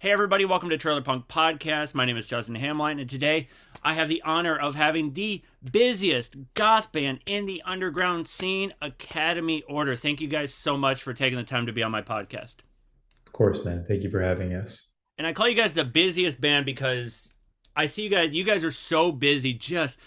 Hey everybody, welcome to Trailer Punk Podcast. My name is Justin Hamline, and today I have the honor of having the busiest goth band in the underground scene, Academy Order. Thank you guys so much for taking the time to be on my podcast. Of course, man. Thank you for having us. And I call you guys the busiest band because I see you guys are so busy just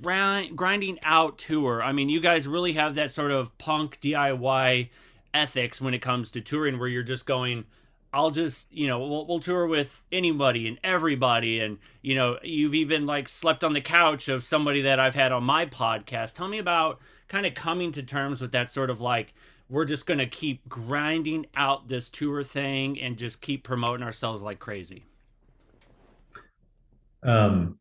grinding out tour. I mean, you guys really have that sort of punk DIY ethics when it comes to touring, where you're just going, I'll just, we'll tour with anybody and everybody. And, you've even like slept on the couch of somebody that I've had on my podcast. Tell me about kind of coming to terms with that sort of like, we're just going to keep grinding out this tour thing and just keep promoting ourselves like crazy. Um,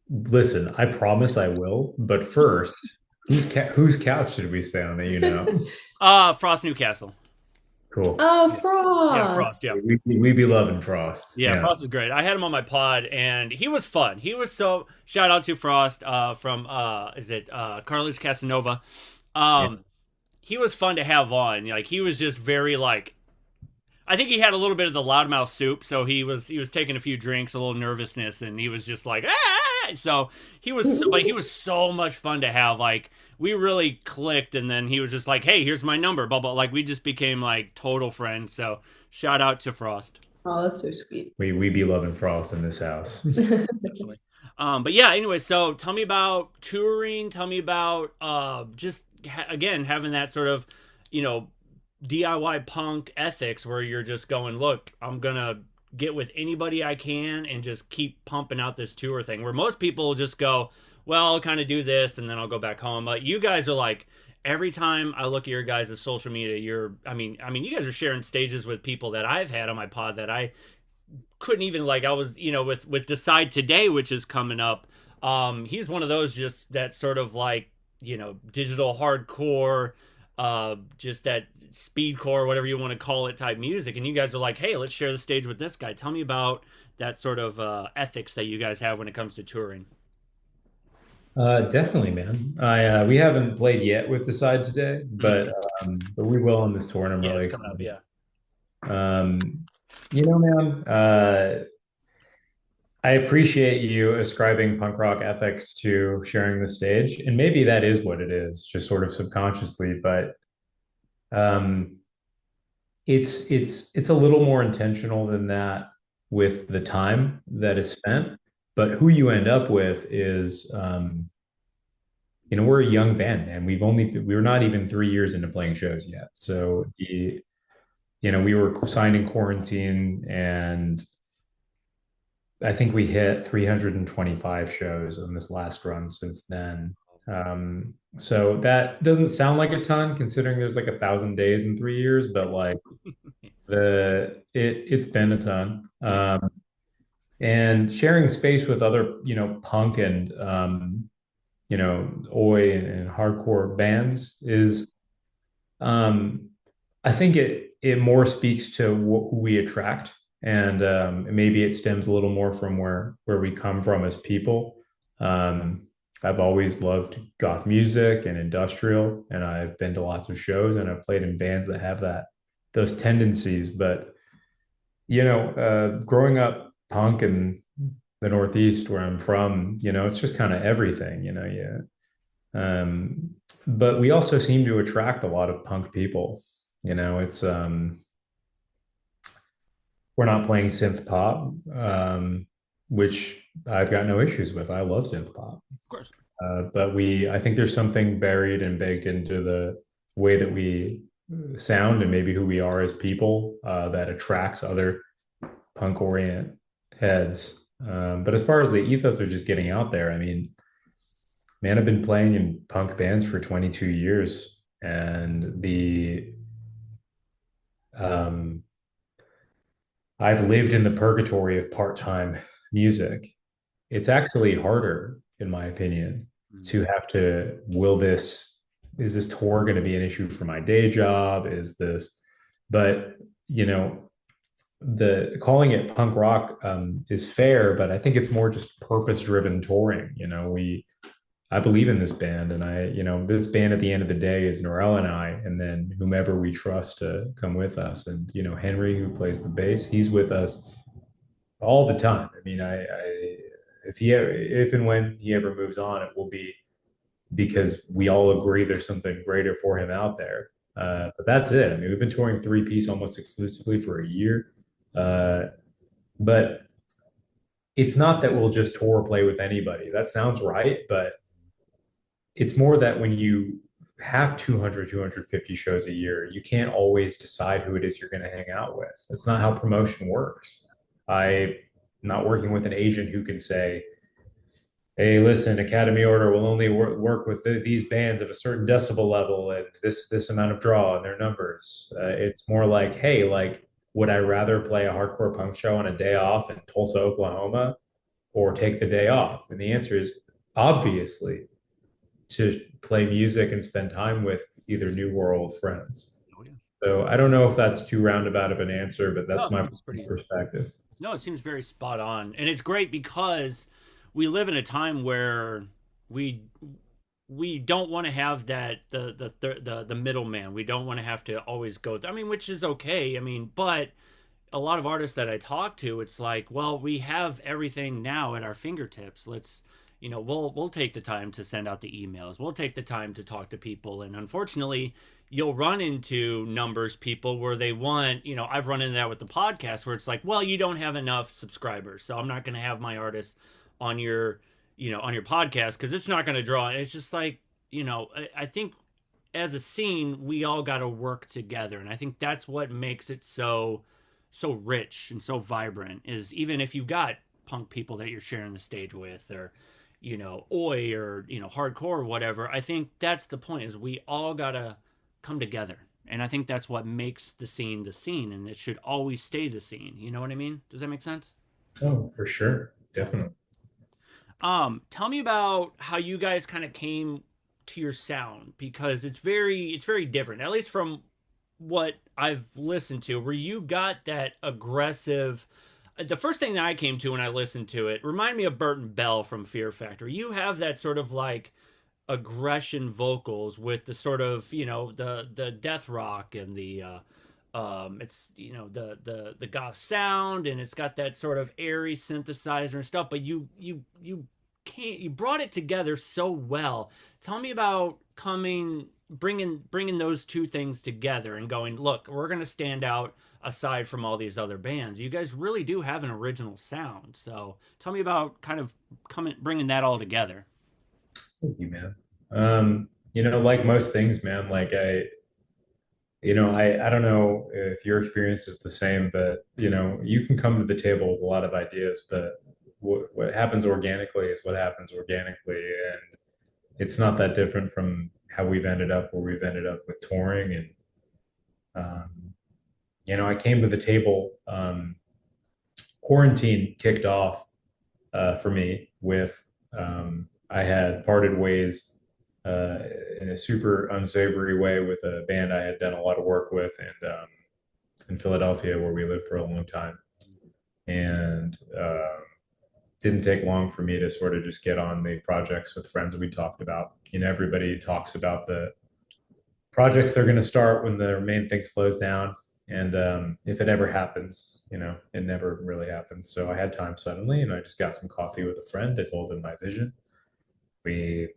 Listen, I promise I will. But first, whose couch did we stay on that you know? Frost Newcastle. Cool. Oh, Yeah. Yeah, fraud. Frost. Yeah. We be loving Frost. Yeah, Yeah. Frost is great. I had him on my pod, and he was fun. He was so shout out to Frost from is it Carlos Casanova. Yeah. Um, he was fun to have on. Like he was just very like I think he had a little bit of the loudmouth soup, so he was taking a few drinks, a little nervousness, and he was just like ah. So but he was so much fun to have. Like we really clicked, and then he was just like, hey, here's my number, blah blah. Like we just became like total friends. So shout out to Frost. Oh, that's so sweet. We be loving Frost in this house. Definitely. But yeah, anyway, so tell me about touring. Tell me about just again having that sort of, you know, DIY punk ethics where you're just going, look, I'm gonna get with anybody I can and just keep pumping out this tour thing. Where most people just go, well, I'll kind of do this and then I'll go back home. But you guys are like, every time I look at your guys' social media, I mean, you guys are sharing stages with people that I've had on my pod that I couldn't even like I was with Decide Today, which is coming up. He's one of those just that sort of like digital hardcore, just that speedcore, whatever you want to call it, type music. And you guys are like, hey, let's share the stage with this guy. Tell me about that sort of ethics that you guys have when it comes to touring. Definitely, man. I We haven't played yet with the side today, Mm. but we will on this tour, and I'm Yeah, really it's coming up. excited. Yeah. Um, Man, I appreciate you ascribing punk rock ethics to sharing the stage, and maybe that is what it is, just sort of subconsciously. But um, it's a little more intentional than that with the time that is spent. But who you end up with is, we're a young band, man. We're not even 3 years into playing shows yet. So we were signed in quarantine, and I think we hit 325 shows on this last run since then. So that doesn't sound like a ton considering there's like 1,000 days in 3 years, but like it's been a ton. And sharing space with other, punk and oi and hardcore bands is, I think it more speaks to who we attract, and maybe it stems a little more from where we come from as people. Um, I've always loved goth music and industrial, and I've been to lots of shows, and I've played in bands that have those tendencies. But growing up punk in the Northeast, where I'm from, it's just kind of everything, yeah. Um, but we also seem to attract a lot of punk people. It's We're not playing synth pop, which I've got no issues with. I love synth pop. Of course. But I think there's something buried and baked into the way that we sound and maybe who we are as people, that attracts other punk orient heads. But as far as the ethos of just getting out there, I mean, man, I've been playing in punk bands for 22 years, and um, I've lived in the purgatory of part-time music. It's actually harder, in my opinion, Mm. to have to will this is this tour going to be an issue for my day job? Is this, but the calling it punk rock is fair, but I think it's more just purpose-driven touring. We I believe in this band, and this band at the end of the day is Norel and I, and then whomever we trust to come with us. And Henry, who plays the bass, he's with us all the time. I mean, if and when he ever moves on, it will be because we all agree there's something greater for him out there. But that's it. I mean, we've been touring three piece almost exclusively for a year. Uh, but it's not that we'll just tour or play with anybody. That sounds right, but it's more that when you have 200, 250 shows a year, you can't always decide who it is you're going to hang out with. That's not how promotion works. I'm not working with an agent who can say, hey, listen, Academy Order will only work with these bands of a certain decibel level and this amount of draw in their numbers. It's more like, hey, like, would I rather play a hardcore punk show on a day off in Tulsa, Oklahoma, or take the day off? And the answer is obviously to play music and spend time with either new or old friends. Oh, yeah. So I don't know if that's too roundabout of an answer, but No, that's it my seems pretty. perspective. No, it seems very spot on, and it's great because we live in a time where we we don't want to have that the middleman. We don't want to have to always go. I mean, which is okay. I mean, but a lot of artists that I talk to, it's like, well, we have everything now at our fingertips. Let's, we'll take the time to send out the emails. We'll take the time to talk to people. And unfortunately, you'll run into numbers people where they want, I've run into that with the podcast where it's like, well, you don't have enough subscribers, so I'm not going to have my artists on your, on your podcast because it's not going to draw. And it's just like, I think as a scene, we all got to work together, and I think that's what makes it so rich and so vibrant. Is even if you got punk people that you're sharing the stage with, or oi, or hardcore or whatever, I think that's the point. Is we all gotta come together, and I think that's what makes the scene, and it should always stay the scene. You know what I mean? Does that make sense? Oh, for sure. Definitely. Tell me about how you guys kind of came to your sound, because it's very different, at least from what I've listened to, where you got that aggressive. The first thing that I came to when I listened to it remind me of Burton Bell from Fear Factory. You have that sort of like aggression vocals with the sort of the death rock and the it's the goth sound, and it's got that sort of airy synthesizer and stuff, but you can't you brought it together so well. Tell me about bringing those two things together and going, look, we're going to stand out aside from all these other bands. You guys really do have an original sound. So tell me about kind of coming bringing that all together. Thank you, man. Like most things, man, like I don't know if your experience is the same, but you can come to the table with a lot of ideas, but what happens organically is what happens organically. And it's not that different from how we've ended up where we've ended up with touring. And, I came to the table, quarantine kicked off for me with, I had parted ways in a super unsavory way with a band I had done a lot of work with, and in Philadelphia, where we lived for a long time. And didn't take long for me to sort of just get on the projects with friends that we talked about. Everybody talks about the projects they're going to start when their main thing slows down. And if it ever happens, it never really happens. So I had time suddenly, and I just got some coffee with a friend. I told him my vision. We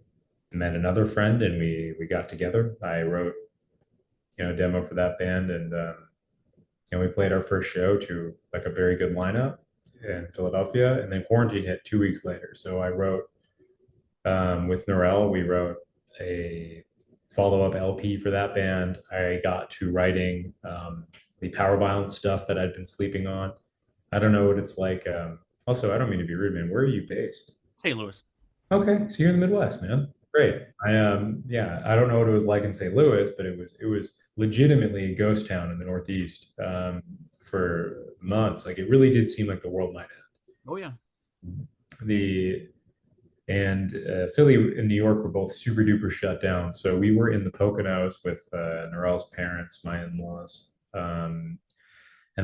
met another friend, and we got together. I wrote, a demo for that band, and we played our first show to like a very good lineup in Philadelphia, and then quarantine hit 2 weeks later. So I wrote with Norel, we wrote a follow-up LP for that band. I got to writing the power violence stuff that I'd been sleeping on. I don't know what it's like. Also, I don't mean to be rude, man. Where are you based? St. Louis. Okay, so you're in the Midwest, man. Great. Yeah, I don't know what it was like in St. Louis, but it was legitimately a ghost town in the Northeast for months. Like it really did seem like the world might Oh yeah. end. The and Philly and New York were both super duper shut down. So we were in the Poconos with Norel's parents, my in-laws, and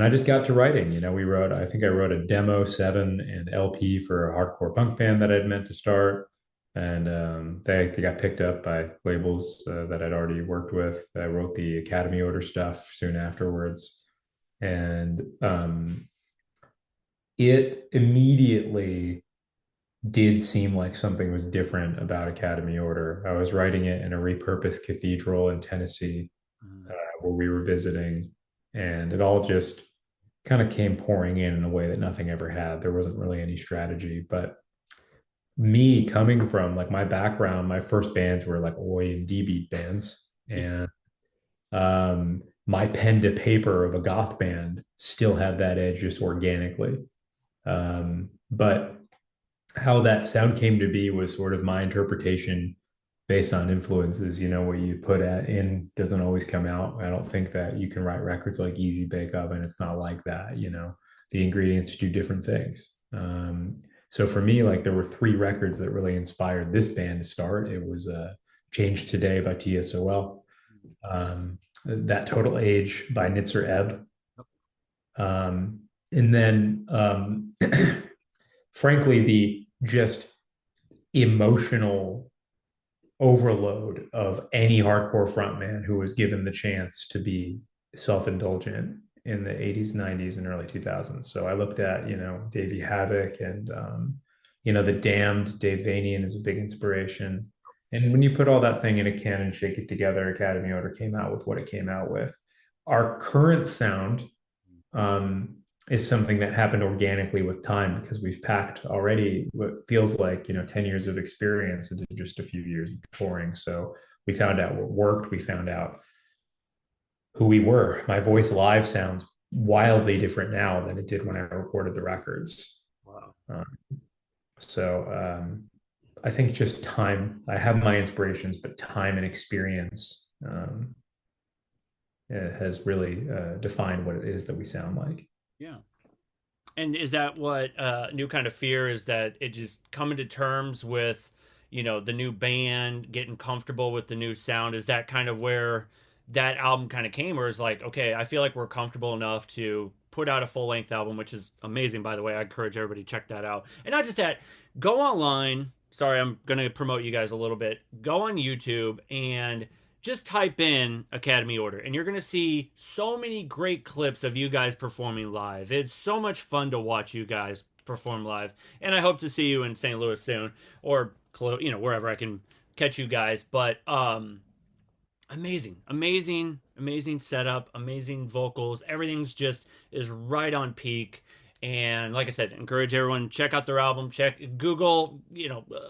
I just got to writing. I think I wrote a demo 7 and LP for a hardcore punk band that I'd meant to start. and they got picked up by labels that I'd already worked with. I wrote the Academy Order stuff soon afterwards, and it immediately did seem like something was different about Academy Order. I was writing it in a repurposed cathedral in Tennessee Mm. where we were visiting, and it all just kind of came pouring in a way that nothing ever had. There wasn't really any strategy, but me coming from like my background, my first bands were like Oi and D beat bands, and my pen to paper of a goth band still had that edge just organically. But how that sound came to be was sort of my interpretation based on influences. You know, what you put in doesn't always come out. I don't think that you can write records like Easy Bake Oven. It's not like that. You know, the ingredients do different things. So for me, like there were three records that really inspired this band to start. It was Change Today by TSOL, That Total Age by Nitzer Ebb, and then frankly, the just emotional overload of any hardcore frontman who was given the chance to be self-indulgent in the 80s, 90s, and early 2000s. So I looked at, Davey Havoc and, The Damned. Dave Vanian is a big inspiration. And when you put all that thing in a can and shake it together, Academy Order came out with what it came out with. Our current sound um, is something that happened organically with time because we've packed already what feels like 10 years of experience into just a few years of touring. So we found out what worked. We found out who we were. My voice live sounds wildly different now than it did when I recorded the records. Wow. So I think just time. I have my inspirations, but time and experience has really defined what it is that we sound like. Yeah. And is that what New Kind of Fear is, that it just coming to terms with, the new band, getting comfortable with the new sound? Is that kind of where that album kind of came, or is like, okay, I feel like we're comfortable enough to put out a full length album, which is amazing, by the way. I encourage everybody to check that out. And not just that, go online. Sorry, I'm going to promote you guys a little bit. Go on YouTube and just type in Academy Order, and you're going to see so many great clips of you guys performing live. It's so much fun to watch you guys perform live, and I hope to see you in St. Louis soon, or wherever I can catch you guys. But amazing, amazing, amazing setup, amazing vocals. Everything's just is right on peak. And like I said, encourage everyone, check out their album, check Google,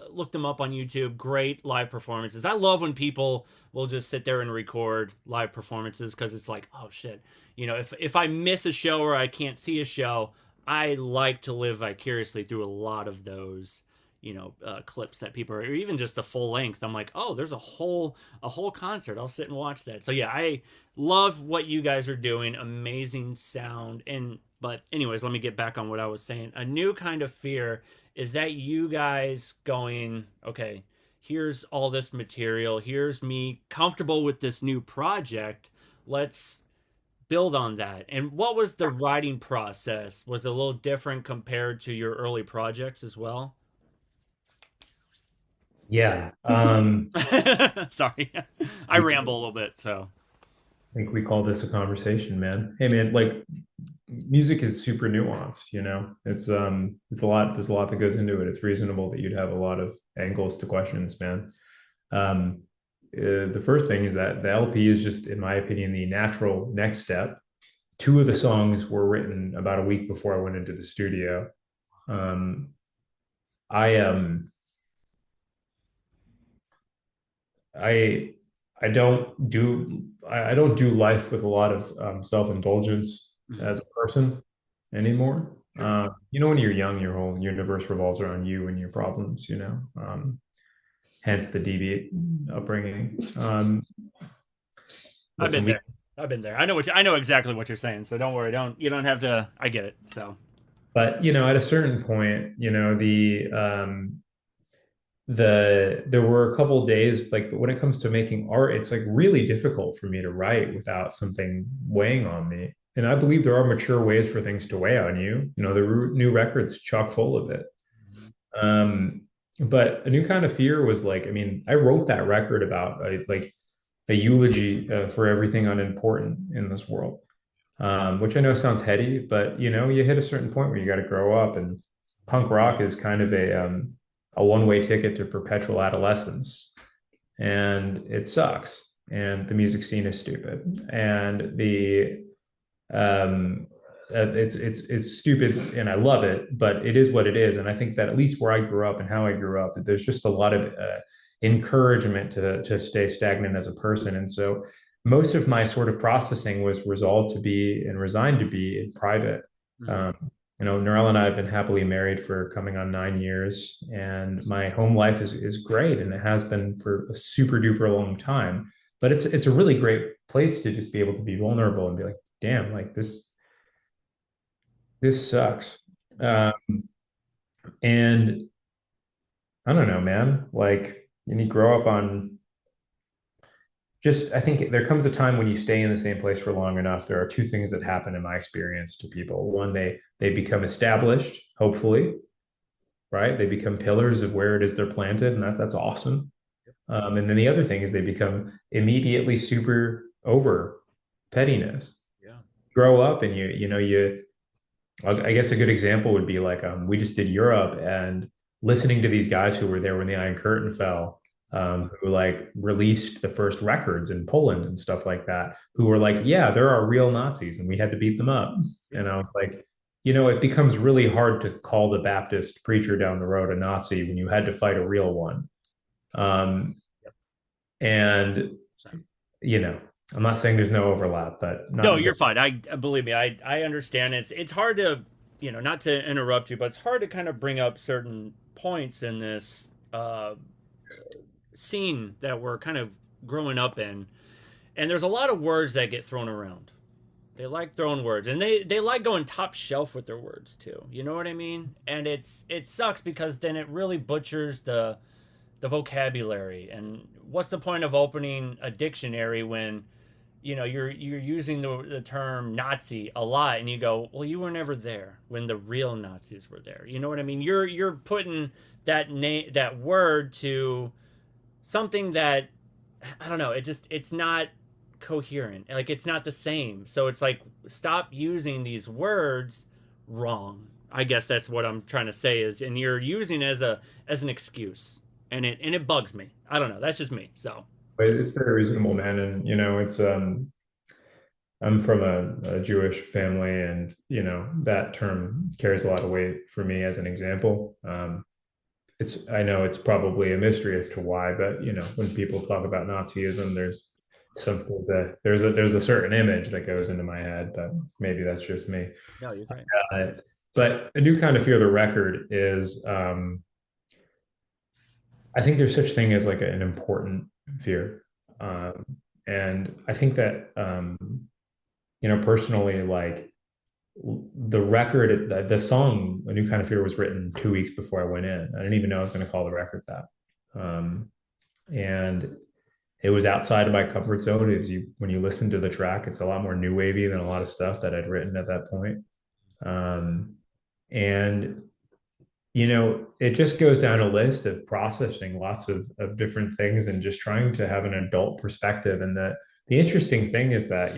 look them up on YouTube. Great live performances. I love when people will just sit there and record live performances, because it's like, oh shit, if I miss a show or I can't see a show, I like to live vicariously through a lot of those clips that people are, or even just the full length. I'm like, oh, there's a whole concert. I'll sit and watch that. So yeah, I love what you guys are doing. Amazing sound. And but anyways, let me get back on what I was saying. A New Kind of Fear is that you guys going, okay, here's all this material, here's me comfortable with this new project, let's build on that. And what was the writing process? Was it a little different compared to your early projects as well? Yeah. Sorry, I ramble a little bit. So I think we call this a conversation, man. Hey man, like music is super nuanced, it's a lot, there's a lot that goes into it. It's reasonable that you'd have a lot of angles to questions, man. Um the first thing is that the LP is just, in my opinion, the natural next step. Two of the songs were written about a week before I went into the studio. Um I I I don't do life with a lot of self-indulgence mhm. as a person anymore. Sure. When you're young, your whole universe revolves around you and your problems, hence the deviant upbringing. I've Listen, been there. I've been there. I know exactly what you're saying. So don't worry. You don't have to. I get it. So but at a certain point, there were a couple days, like, but when it comes to making art, it's like really difficult for me to write without something weighing on me. And I believe there are mature ways for things to weigh on you. The new record's chock full of it. um But A New Kind of Fear was like, I mean, I wrote that record about like a eulogy for everything unimportant in this world, which I know sounds heady, but you hit a certain point where you got to grow up, and punk rock is kind of a one-way ticket to perpetual adolescence, and it sucks, and the music scene is stupid, and the um, it's stupid, and I love it, but it is what it is. And I think that at least where I grew up and how I grew up, there's just a lot of encouragement to stay stagnant as a person. And so most of my sort of processing was resolved to be and resigned to be in private. Mm. Um, Norel and I have been happily married for coming on 9 years, and my home life is great, and it has been for a super duper long time. But it's a really great place to just be able to be vulnerable and be like, damn, like this sucks. Yeah. Um, and I don't know, man. Like, and you grow up on just, I think there comes a time when you stay in the same place for long enough. There are two things that happen in my experience to people. One, they become established, hopefully, right? They become pillars of where it is they're planted, and that's awesome. And then the other thing is they become immediately super over pettiness. Yeah. Grow up and I guess a good example would be like we just did Europe, and listening to these guys who were there when the Iron Curtain fell, who like released the first records in Poland and stuff like that, who were like, yeah, there are real Nazis and we had to beat them up. Yeah. And I was like, it becomes really hard to call the Baptist preacher down the road a Nazi when you had to fight a real one. Um, Yep. and Same. you know, I'm not saying there's no overlap, but No, not. you're fine. I believe me. I understand. It's hard to, not to interrupt you, but it's hard to kind of bring up certain points in this scene that we're kind of growing up in. And there's a lot of words that get thrown around. They like throwing words, and they like going top shelf with their words too. You know what I mean? And it sucks because then it really butchers the vocabulary. And what's the point of opening a dictionary when you're using the term Nazi a lot, and you go, well, you were never there when the real Nazis were there. You know what I mean? You're putting that word to something that, I don't know. It's not coherent. Like, it's not the same. So it's like, stop using these words wrong. I guess that's what I'm trying to say is, and you're using it as an excuse, and it bugs me. I don't know. That's just me. So It's very reasonable, man, and it's I'm from a Jewish family, and that term carries a lot of weight for me as an example. I know it's probably a mystery as to why, but when people talk about Nazism, there's a certain image that goes into my head, but maybe that's just me. no, you're great. Uh, but A New Kind of Fear, the record is, I think there's such thing as like an important fear, um, and I think that personally, like the record, the song "A New Kind of Fear" was written 2 weeks before I went in. I didn't even know I was going to call the record that, and it was outside of my comfort zone. When you listen to the track, it's a lot more new wavy than a lot of stuff that I'd written at that point. And it just goes down a list of processing lots of different things and just trying to have an adult perspective. And the interesting thing is that,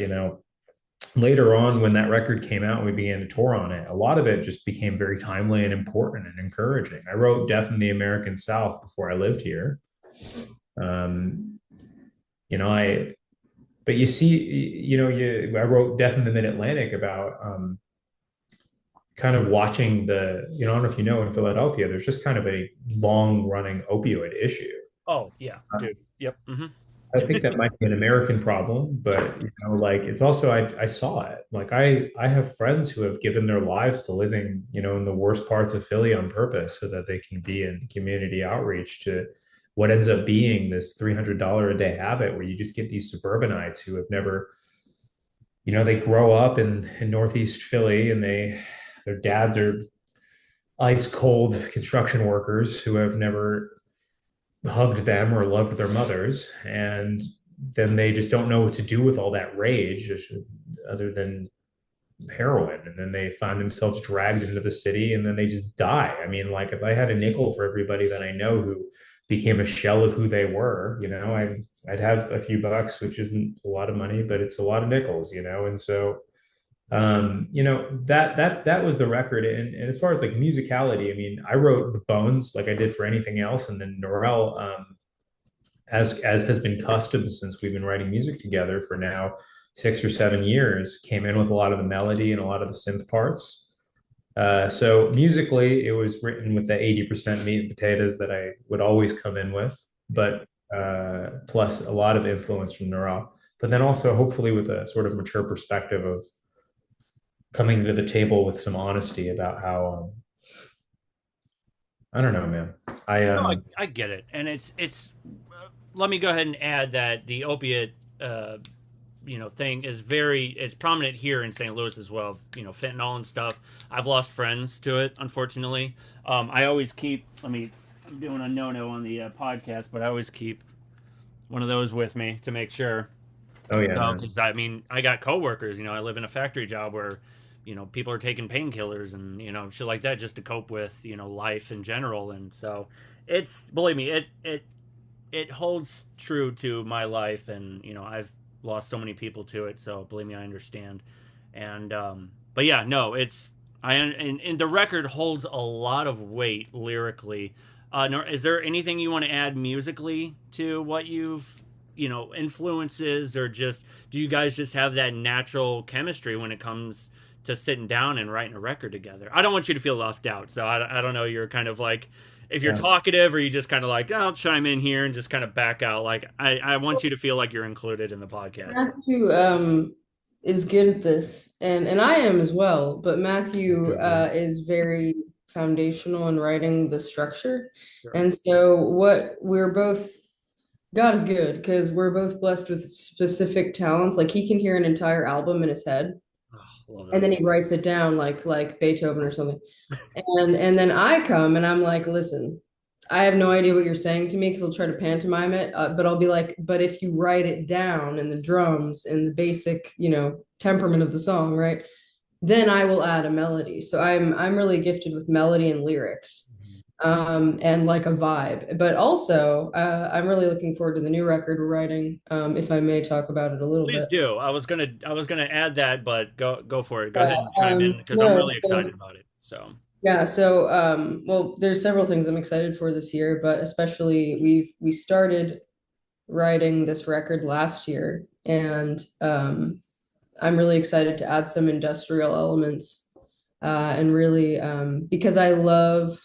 later on when that record came out and we began to tour on it, a lot of it just became very timely and important and encouraging. I wrote Death in the American South before I lived here. Um, I but you see, I wrote Death in the Mid-Atlantic about kind of watching I don't know if in Philadelphia, there's just kind of a long running opioid issue. Oh yeah, dude. Yep. I think that might be an American problem, but like it's also I saw it. Like I have friends who have given their lives to living, in the worst parts of Philly on purpose so that they can be in community outreach to what ends up being this $300 a day habit where you just get these suburbanites who have never, they grow up in Northeast Philly, and their dads are ice cold construction workers who have never hugged them or loved their mothers, and then they just don't know what to do with all that rage other than heroin, and then they find themselves dragged into the city, and then they just die. I mean, like if I had a nickel for everybody that I know who became a shell of who they were, I'd have a few bucks, which isn't a lot of money, but it's a lot of nickels, and so that was the record. And as far as like musicality, I mean, I wrote the bones like I did for anything else, and then Norel, as has been custom since we've been writing music together for now 6 or 7 years, came in with a lot of the melody and a lot of the synth parts. So musically, it was written with the 80% meat and potatoes that I would always come in with, but plus a lot of influence from Neural. But then also, hopefully, with a sort of mature perspective of coming to the table with some honesty about how I don't know, man. I No, I get it, and it's. Let me go ahead and add that the opiate, thing is it's prominent here in St. Louis as well. Fentanyl and stuff. I've lost friends to it, unfortunately. I always keep. I'm doing a no-no on the podcast, but I always keep one of those with me to make sure. oh yeah, So, man. because I mean, I got coworkers. I live in a factory job where, people are taking painkillers and shit like that just to cope with life in general. And so, it's believe me, it holds true to my life, and I've lost so many people to it. So believe me, I understand. And but yeah, no, it's and the record holds a lot of weight lyrically. Is there anything you want to add musically to what you've influences, or just do you guys just have that natural chemistry when it comes to sitting down and writing a record together? I don't want you to feel left out, so I don't know. You're kind of like, if you're Yeah. talkative, or you just kind of like, "Oh, I'll chime in here and just kind of back out. Like I want you to feel like you're included in the podcast. Matthew is good at this, and I am as well. But Matthew Good, bro. is very foundational in writing the structure, Sure. and so what we're both. God is good because we're both blessed with specific talents. Like he can hear an entire album in his head, Oh, love and that. then he writes it down like Beethoven or something. And then I come and I'm like, listen, I have no idea what you're saying to me because I'll try to pantomime it, but I'll be like, but if you write it down in the drums and the basic, temperament of the song, right? Then I will add a melody. So I'm really gifted with melody and lyrics, and like a vibe. But also, I'm really looking forward to the new record we're writing. If I may talk about it a little Please bit. do. I was gonna add that, but go for it. Go ahead and chime in because I'm No, really excited about it. So yeah, so well, there's several things I'm excited for this year, but especially we started writing this record last year, and I'm really excited to add some industrial elements, and really because I love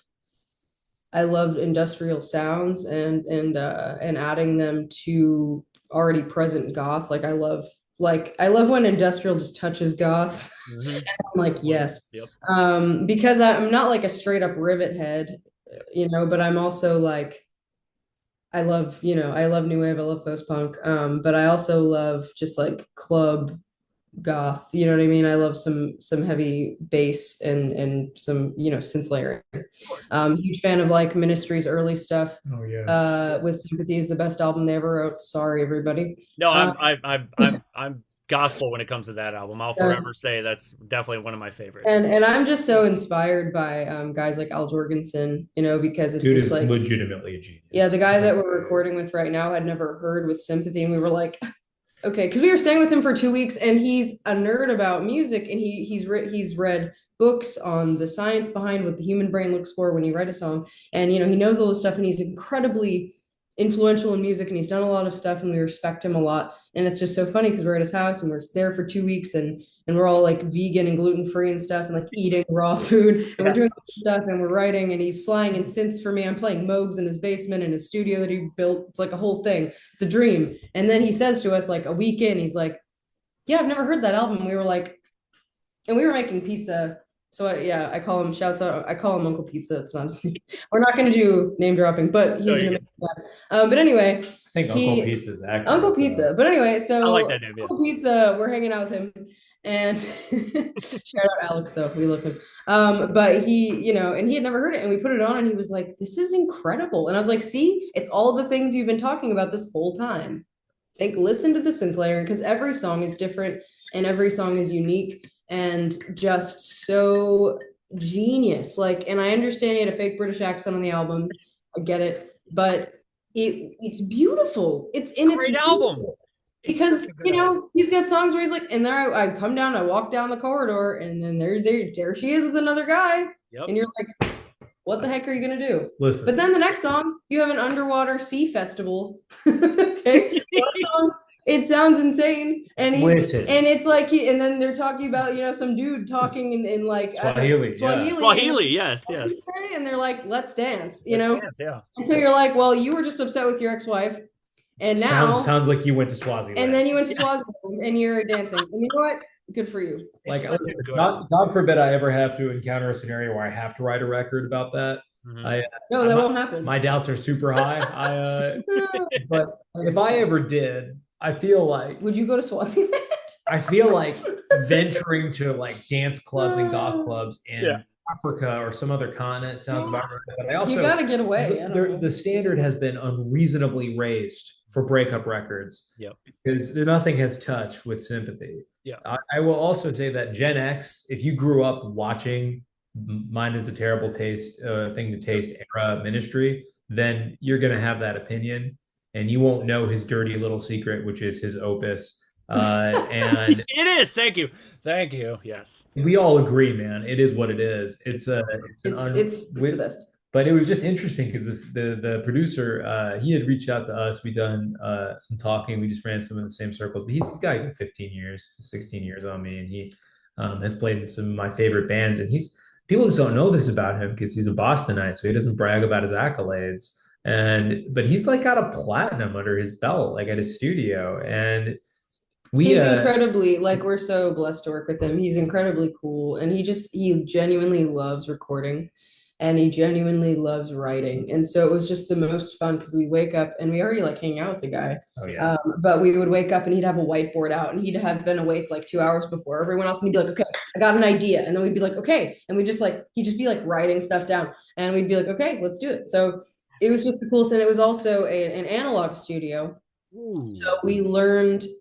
industrial sounds and adding them to already present goth. Like I love when industrial just touches goth. mhm. I'm like, yes. Yep. Because I'm not like a straight up rivet head, but I'm also like I love new wave, I love post punk. But I also love just like club goth, you know what I mean? I love some heavy bass and some, synth layering. Of course. Huge fan of like Ministry's early stuff. Oh yes. With Sympathy is the best album they ever wrote. Sorry, everybody. No, Um, I'm gospel when it comes to that album. I'll uh, forever say that's definitely one of my favorites. and I'm just so inspired by guys like Al Jorgensen, because it's Dude just is like, legitimately a yeah, genius. the guy that we're recording with right now had never heard with Sympathy, and we were like, okay, because we were staying with him for 2 weeks, and he's a nerd about music, and he's read books on the science behind what the human brain looks for when you write a song, and he knows all this stuff, and he's incredibly influential in music, and he's done a lot of stuff, and we respect him a lot. And it's just so funny because we're at his house and we're there for 2 weeks, and we're all like vegan and gluten free and stuff, and like eating raw food, and we're Yeah. doing all this stuff, and we're writing, and he's flying in synths for me. I'm playing Moogs in his basement in his studio that he built. It's like a whole thing. It's a dream. And then he says to us like a week in, he's like, "Yeah, I've never heard that album." And we were like, and we were making pizza. So yeah, I call him shouts out. I call him Uncle Pizza. It's not. We're not going to do name dropping, but No, he's an you amazing guy. But anyway, I think Uncle he Pizza's accurate Uncle though. Pizza. But anyway, I like so that name. Yeah. Uncle Pizza, we're hanging out with him, and shout out Alex though, we love him. But he, and he had never heard it, and we put it on, and he was like, "This is incredible." And I was like, "See, it's all the things you've been talking about this whole time. Listen to the synth layer because every song is different and every song is unique." and just so genius. Like, and I understand he had a fake British accent on the album. I get it, but it's beautiful. It's Great album. beautiful It's because such a good album. he's got songs where he's like, and there I come down, I walk down the corridor, and then there she is with another guy, Yep. and you're like, what the heck are you gonna do? Listen, But then the next song, you have an underwater sea festival. Okay, it sounds insane, and listen. and it's like and then they're talking about some dude talking in like Swahili, Swahili, yeah. Swahili, yes, yes. and they're like, let's dance, Let's dance, yeah. and so you're like, well, you were just upset with your ex-wife, and now sounds like you went to Swaziland. and then you went to Swaziland and you're dancing, and you know what? Good for you. Like, God forbid I ever have to encounter a scenario where I have to write a record about that. No, that won't happen. My doubts are super high. But if I ever did, I feel like, would you go to Swaziland? I feel like venturing to like dance clubs and goth clubs in Africa or some other continent sounds about right. But I also, you got to get away. The standard has been unreasonably raised for breakup records. Yep. Because nothing has touched with Sympathy. Yeah. I will also say that Gen X, if you grew up watching Mine is a Terrible Taste Thing to Taste era Ministry, then you're going to have that opinion, and you won't know his dirty little secret, which is his opus. And it is. Thank you. Yes. We all agree, man. It is what it is. It's the best. But it was just interesting because the producer, he had reached out to us. We done some talking. We just ran some of the same circles. But he's got 15 years, 16 years on me, and he has played in some of my favorite bands. And people just don't know this about him because he's a Bostonite, so he doesn't brag about his accolades. But he's like got a platinum under his belt, like at his studio, and he's incredibly, like, we're so blessed to work with him. He's incredibly cool, and he genuinely loves recording. And he genuinely loves writing. And so it was just the most fun because we wake up and we already like hang out with the guy. Oh, yeah. But we would wake up and he'd have a whiteboard out and he'd have been awake like 2 hours before everyone else. And he'd be like, okay, I got an idea. And then we'd be like, okay. And he'd just be like writing stuff down. And we'd be like, okay, let's do it. So it was just the coolest. And it was also an analog studio. Ooh. So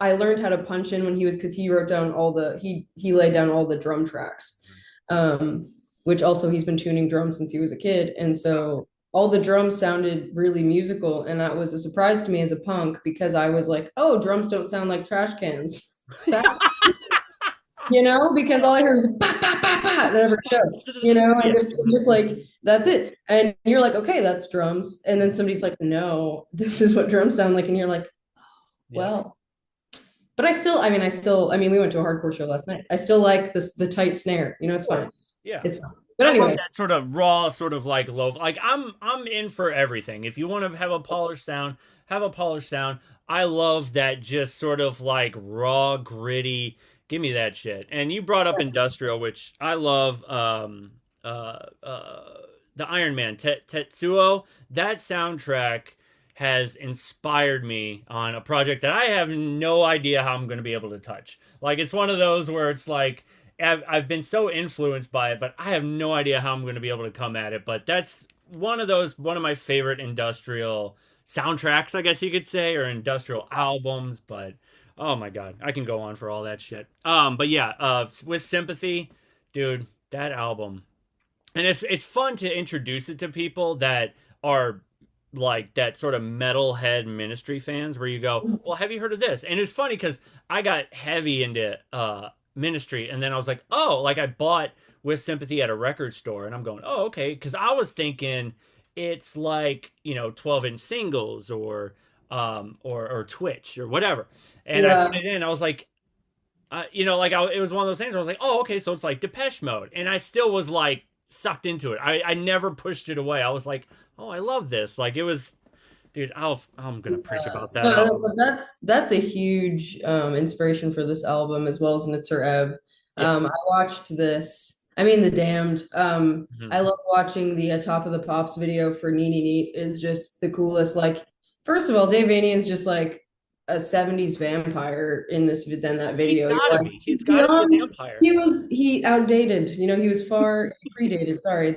I learned how to punch in when because he wrote down he laid down all the drum tracks. Which also he's been tuning drums since he was a kid. And so all the drums sounded really musical. And that was a surprise to me as a punk because I was like, oh, drums don't sound like trash cans. Because all I heard was bah, bah, bah, bah, at every show, and just like, that's it. And you're like, okay, that's drums. And then somebody's like, no, this is what drums sound like. And you're like, oh, well. But we went to a hardcore show last night. I still like the tight snare. It's fine. Yeah. It's fine. But anyway, that sort of raw, sort of like low. Like I'm in for everything. If you want to have a polished sound, have a polished sound. I love that just sort of like raw, gritty. Give me that shit. And you brought up industrial, which I love. The Iron Man Tetsuo. That soundtrack has inspired me on a project that I have no idea how I'm going to be able to touch. Like, it's one of those where it's like, I've been so influenced by it, but I have no idea how I'm going to be able to come at it. But that's one of my favorite industrial soundtracks, I guess you could say, or industrial albums. But oh my God, I can go on for all that shit. But yeah, with Sympathy, dude, that album. And it's fun to introduce it to people that are like that sort of metalhead Ministry fans where you go, well, have you heard of this? And it's funny because I got heavy into Ministry, and then I was like, oh, like I bought With Sympathy at a record store, and I'm going, oh, okay, because I was thinking it's like 12-inch singles or Twitch or whatever, and I put it in. I was like, it was one of those things where I was like, oh, okay, so it's like Depeche Mode, and I still was like sucked into it. I never pushed it away. I was like, oh, I love this. Like, it was. Dude, I'm gonna preach about that. That's a huge inspiration for this album as well as Nitzer Ebb. I watched this. I mean, The Damned. I love watching the Top of the Pops video for Neat Neat is just the coolest. Like, first of all, Dave Vanian is just like a 70s vampire in that video. He's gotta be a vampire. He outdated. He was far predated. Sorry,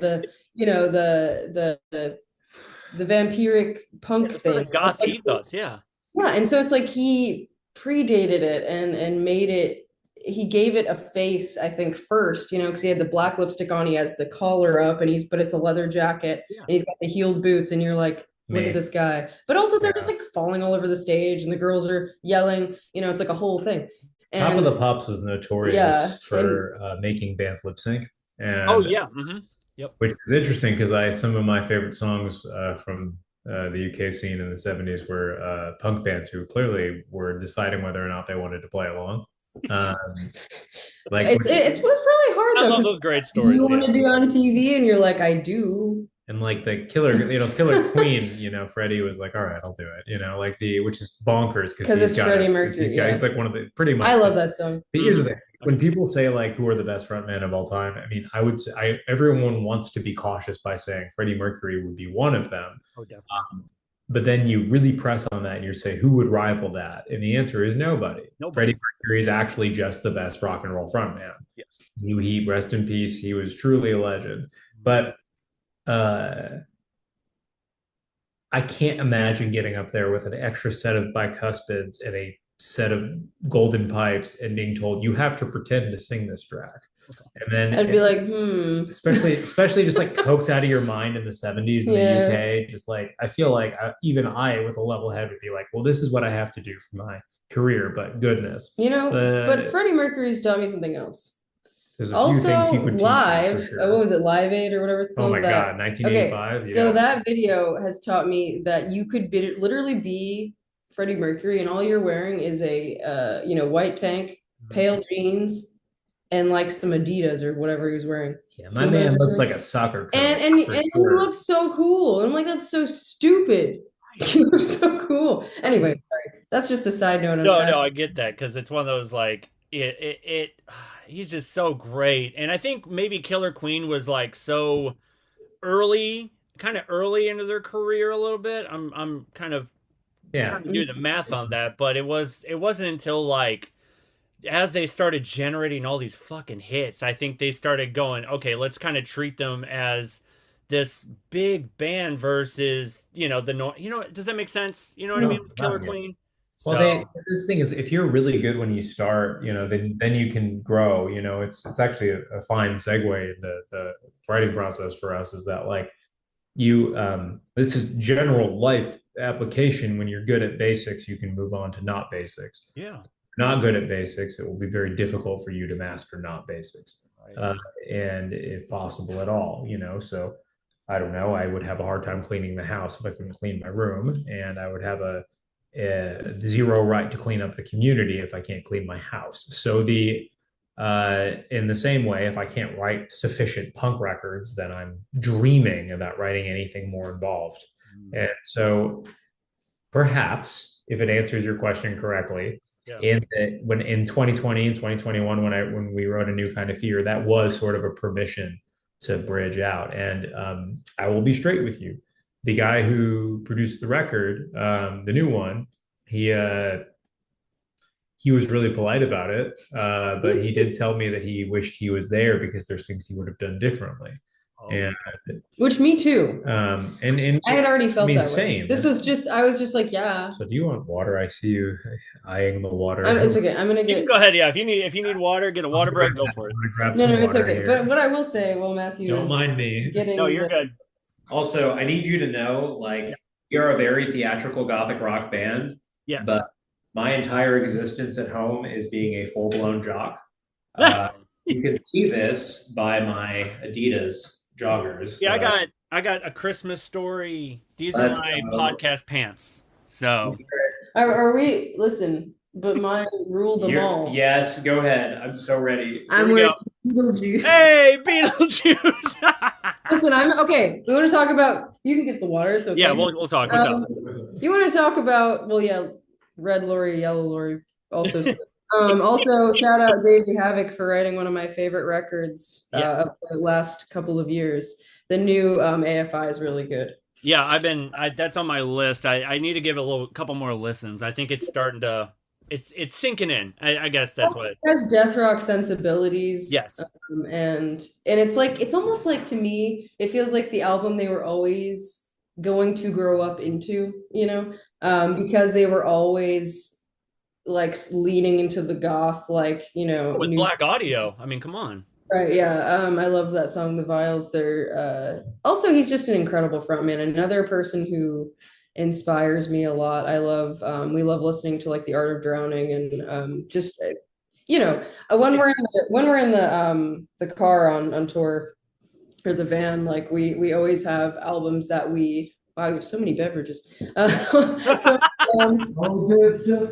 the vampiric punk thing, sort of goth ethos, yeah. And so it's like he predated it and made it he gave it a face, I think, first, because he had the black lipstick on, he has the collar up, but it's a leather jacket, Yeah. and he's got the heeled boots, and you're like, look at this guy. But also they're just like falling all over the stage, and the girls are yelling, it's like a whole thing. Top of And the Pops was notorious for making bands lip sync, Oh and yeah. Mm-hmm. Yep. which is interesting because some of my favorite songs from the UK scene in the 70s were punk bands who clearly were deciding whether or not they wanted to play along. Um, like it was really hard I though, love 'cause those great stories. you want Yeah. to be on TV, and you're like, I do. and like the Killer Queen, Freddie was like, all right, I'll do it, like which is bonkers Because he's it's got Freddie Mercury. he's like one of the pretty much. I love that song. But here's the thing: when people say like, who are the best frontmen of all time? I mean, I would say everyone wants to be cautious by saying Freddie Mercury would be one of them. Oh, definitely. But then you really press on that and you say, who would rival that? And the answer is nobody. Freddie Mercury is actually just the best rock and roll frontman. Yes. He rest in peace. He was truly a legend. But I can't imagine getting up there with an extra set of bicuspids and a set of golden pipes and being told you have to pretend to sing this track. And then I'd be like, especially just like coked out of your mind in the 70s in the UK. Just like, I feel like even I, with a level head, would be like, well, this is what I have to do for my career, but goodness. But Freddie Mercury's taught me something else. There's a few things he would live, teach you, for sure. What was it, Live Aid or whatever it's called? Oh my God, 1985. Okay, so that video has taught me that you could literally be Freddie Mercury, and all you're wearing is a white tank, pale jeans, and like some Adidas or whatever he was wearing. Yeah, my man looks like a soccer coach. And he looked so cool. And I'm like, that's so stupid. He looks so cool. Anyway, sorry. That's just a side note. No, I get that, because it's one of those like he's just so great. And I think maybe Killer Queen was like so kind of early into their career a little bit. I'm kind of trying to do the math on that, but it wasn't until like as they started generating all these fucking hits, I think they started going, okay, let's kind of treat them as this big band versus, does that make sense? You know what I mean? Killer Queen. Well, the thing is, if you're really good when you start, then you can grow. It's actually a fine segue into the writing process for us. Is that like this is general life application. When you're good at basics, you can move on to not basics. Yeah. Not good at basics, it will be very difficult for you to master not basics, and if possible at all. So I don't know. I would have a hard time cleaning the house if I couldn't clean my room, and I would have a zero right to clean up the community if I can't clean my house. So in the same way, if I can't write sufficient punk records, then I'm dreaming about writing anything more involved. And so perhaps, if it answers your question correctly, in 2020 and 2021, when we wrote A New Kind of Fear, that was sort of a permission to bridge out. And I will be straight with you. The guy who produced the record, the new one, he was really polite about it, but he did tell me that he wished he was there because there's things he would have done differently. And which me too. And I had already felt that same. Way. I was just like, yeah. So do you want water? I see you eyeing the water. It's okay. I'm gonna get. You can go ahead. Yeah, if you need water, get a water break. Go for it. No, it's okay. Here. But what I will say, Matthew, don't mind me. No, you're good. Also, I need you to know, like, we are a very theatrical Gothic rock band. Yes. But my entire existence at home is being a full-blown jock. You can see this by my Adidas joggers. Yeah, I got a Christmas story. These are my podcast pants. So are we listen, but mine ruled them all. Yes, go ahead. I'm so ready. I'm wearing Beetlejuice. Hey, Beetlejuice. Listen, I'm okay. We want to talk about, you can get the water, it's okay. Yeah, we'll talk. What's up? You want to talk about, Red Lori, Yellow Lori also. Also, shout out Davey Havoc for writing one of my favorite records of the last couple of years. The new AFI is really good. Yeah, that's on my list. I need to give it a couple more listens. I think it's starting to, it's sinking in. I guess that's what it has. Deathrock sensibilities. Yes. And it's almost like, to me, it feels like the album they were always going to grow up into, because they were always like leaning into the goth, like, With new. Black Audio. I mean, come on. Right, yeah. I love that song, The Vials. They're also, he's just an incredible frontman. Another person who inspires me a lot. I love we love listening to like The Art of Drowning, and just when we're in the car on tour, or the van, like we always have albums that we have so many beverages. So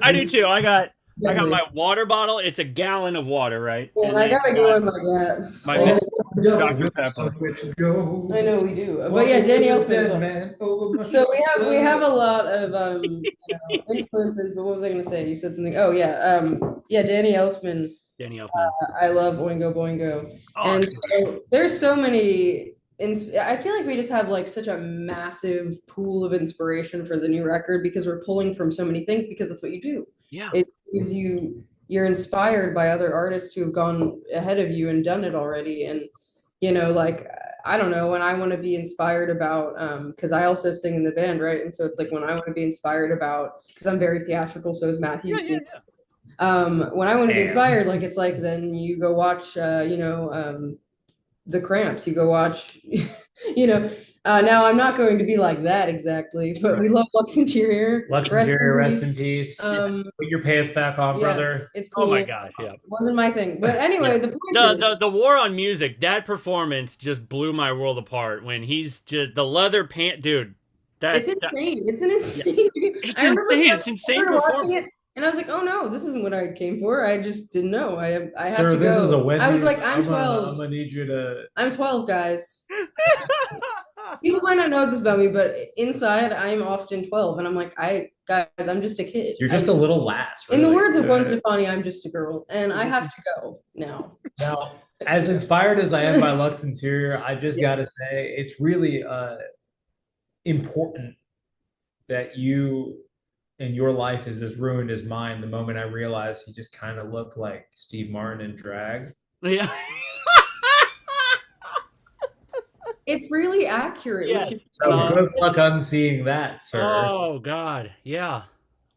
I do too. I got definitely. my water bottle. It's a gallon of water, right? And And I then gotta I go got in like that. my Oh, Miss Dr. Pepper. I know we do, but yeah, Danny Elfman. So we have a lot of influences. But what was I going to say? You said something. Oh yeah, yeah, Danny Elfman. Danny Elfman. I love Oingo Boingo, Oh, and so good. so there's so many. I feel like we just have like such a massive pool of inspiration for the new record because we're pulling from so many things because that's what you do. Yeah. It is you're inspired by other artists who have gone ahead of you and done it already, and like I don't know when I want to be inspired about because I also sing in the band, right? And so it's like when I want to be inspired about because I'm very theatrical, so is Matthew. Yeah, You've yeah, seen yeah. when I want to be Damn. inspired, like it's like then you go watch the Cramps, you go watch you know now I'm not going to be like that exactly, but we Right. love Lux Interior. Lux Rest in Interior, rest in peace. peace. Um Put your pants back on, yeah, brother. it's Oh my cool. gosh, yeah. Wasn't my thing. But Yeah. anyway, the point The, is the the war on music, that performance just blew my world apart when he's just the leather pant dude. it's That insane. It's an yeah. insane. It's I remember insane. I It's insane started watching performance. it and I was like, oh no, this isn't what I came for. I just didn't know. I have Sir, to this is a go. I was Wendy's. like, I'm I'm gonna 12. need you to. I'm 12, guys. People might not know this about me, but inside I'm often 12. And I'm like, guys, I'm just a kid. You're just a little lass, In the really. words of Gwen Stefani, I'm just a girl. And I have to go now. Now, as inspired as I am by Lux Interior, I just Yeah. got to say it's really important that you and your life is as ruined as mine the moment I realized he just kind of looked like Steve Martin in drag. Yeah. It's really accurate, which Yes. is So good luck unseeing that, sir. Oh God. Yeah.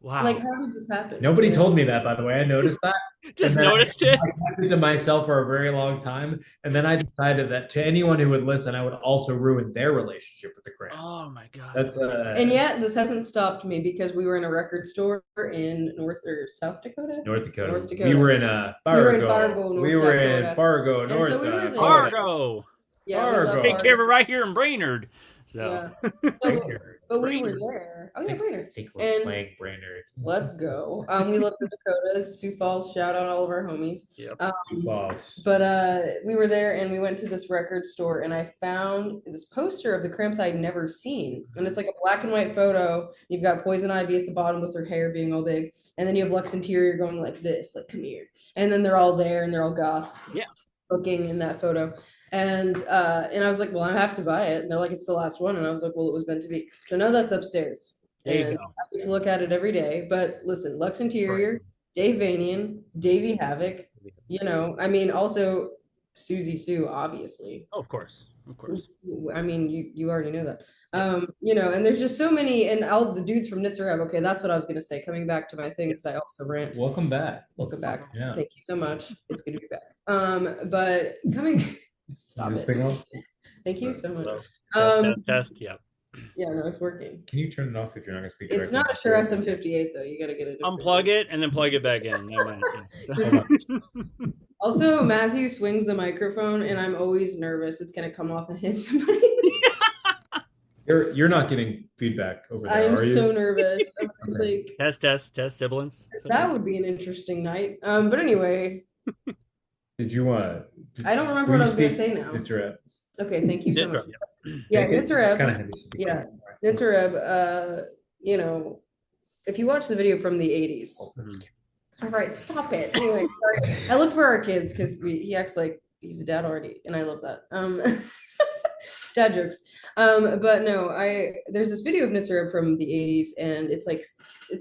Wow. like, how did this happen? Nobody told me that, by the way. I noticed that. Just And then noticed it. I kept it to myself for a very long time. And then I decided that to anyone who would listen, I would also ruin their relationship with the Cramps. Oh my God. That's And yet, this hasn't stopped me because we were in a record store in North or South Dakota. North Dakota. North Dakota. We were in We were in Fargo. Fargo, North We were Dakota. in Fargo, And North so we were Dakota. there. Fargo. Yeah, we love Fargo. Take care of it Fargo. right here in Brainerd. So. Yeah. Right here. But we were Brainerd. there. Oh yeah, Brainerd. I think we're And playing Brainerd. let's go. We love the Dakotas, Sioux Falls. Shout out all of our homies. Yep. False. But we were there and we went to this record store and I found this poster of the Cramps I'd never seen. And it's like a black and white photo. You've got Poison Ivy at the bottom with her hair being all big. And then you have Lux Interior going like this, like, come here. And then they're all there and they're all goth. Yeah. Looking in that photo. And I was like, well, I have to buy it. And they're like, it's the last one. And I was like, well, it was meant to be. So now that's upstairs. There you And go. I get to look at it every day. But listen, Lux Interior, Dave Vanian, Davey Havoc, I mean, also Susie Sue, obviously. Oh, of course. Of course. I mean, you already know that. And there's just so many, and all the dudes from Nitzareb. Okay, that's what I was gonna say. Coming back to my thing, because I also rant. Welcome back. Welcome back. Yeah. Thank you so much. It's good to be back. But coming, stop This it. thing off? Thank you so much. Test. Yeah. Yeah, no, it's working. Can you turn it off if you're not gonna speak? It's not a Shure SM58 though. You gotta get it. Unplug it and then plug it back in. Just- Also, Matthew swings the microphone, and I'm always nervous it's gonna come off and hit somebody. You're not getting feedback over there, I'm are you? so nervous. I'm just like, Test siblings. that would be an interesting night. But anyway, Did you I don't remember what I was gonna say now. It's right. Okay, thank you so much. Yeah. Yeah, It's Nitzareb. kind of heavy. So be Yeah. careful. Nitzareb, if you watch the video from the 80s. Mhm. All right, stop it. Anyway, sorry. I look for our kids because he acts like he's a dad already, and I love that. Dad jokes. But no, there's this video of Nitzareb from the 80s, and it's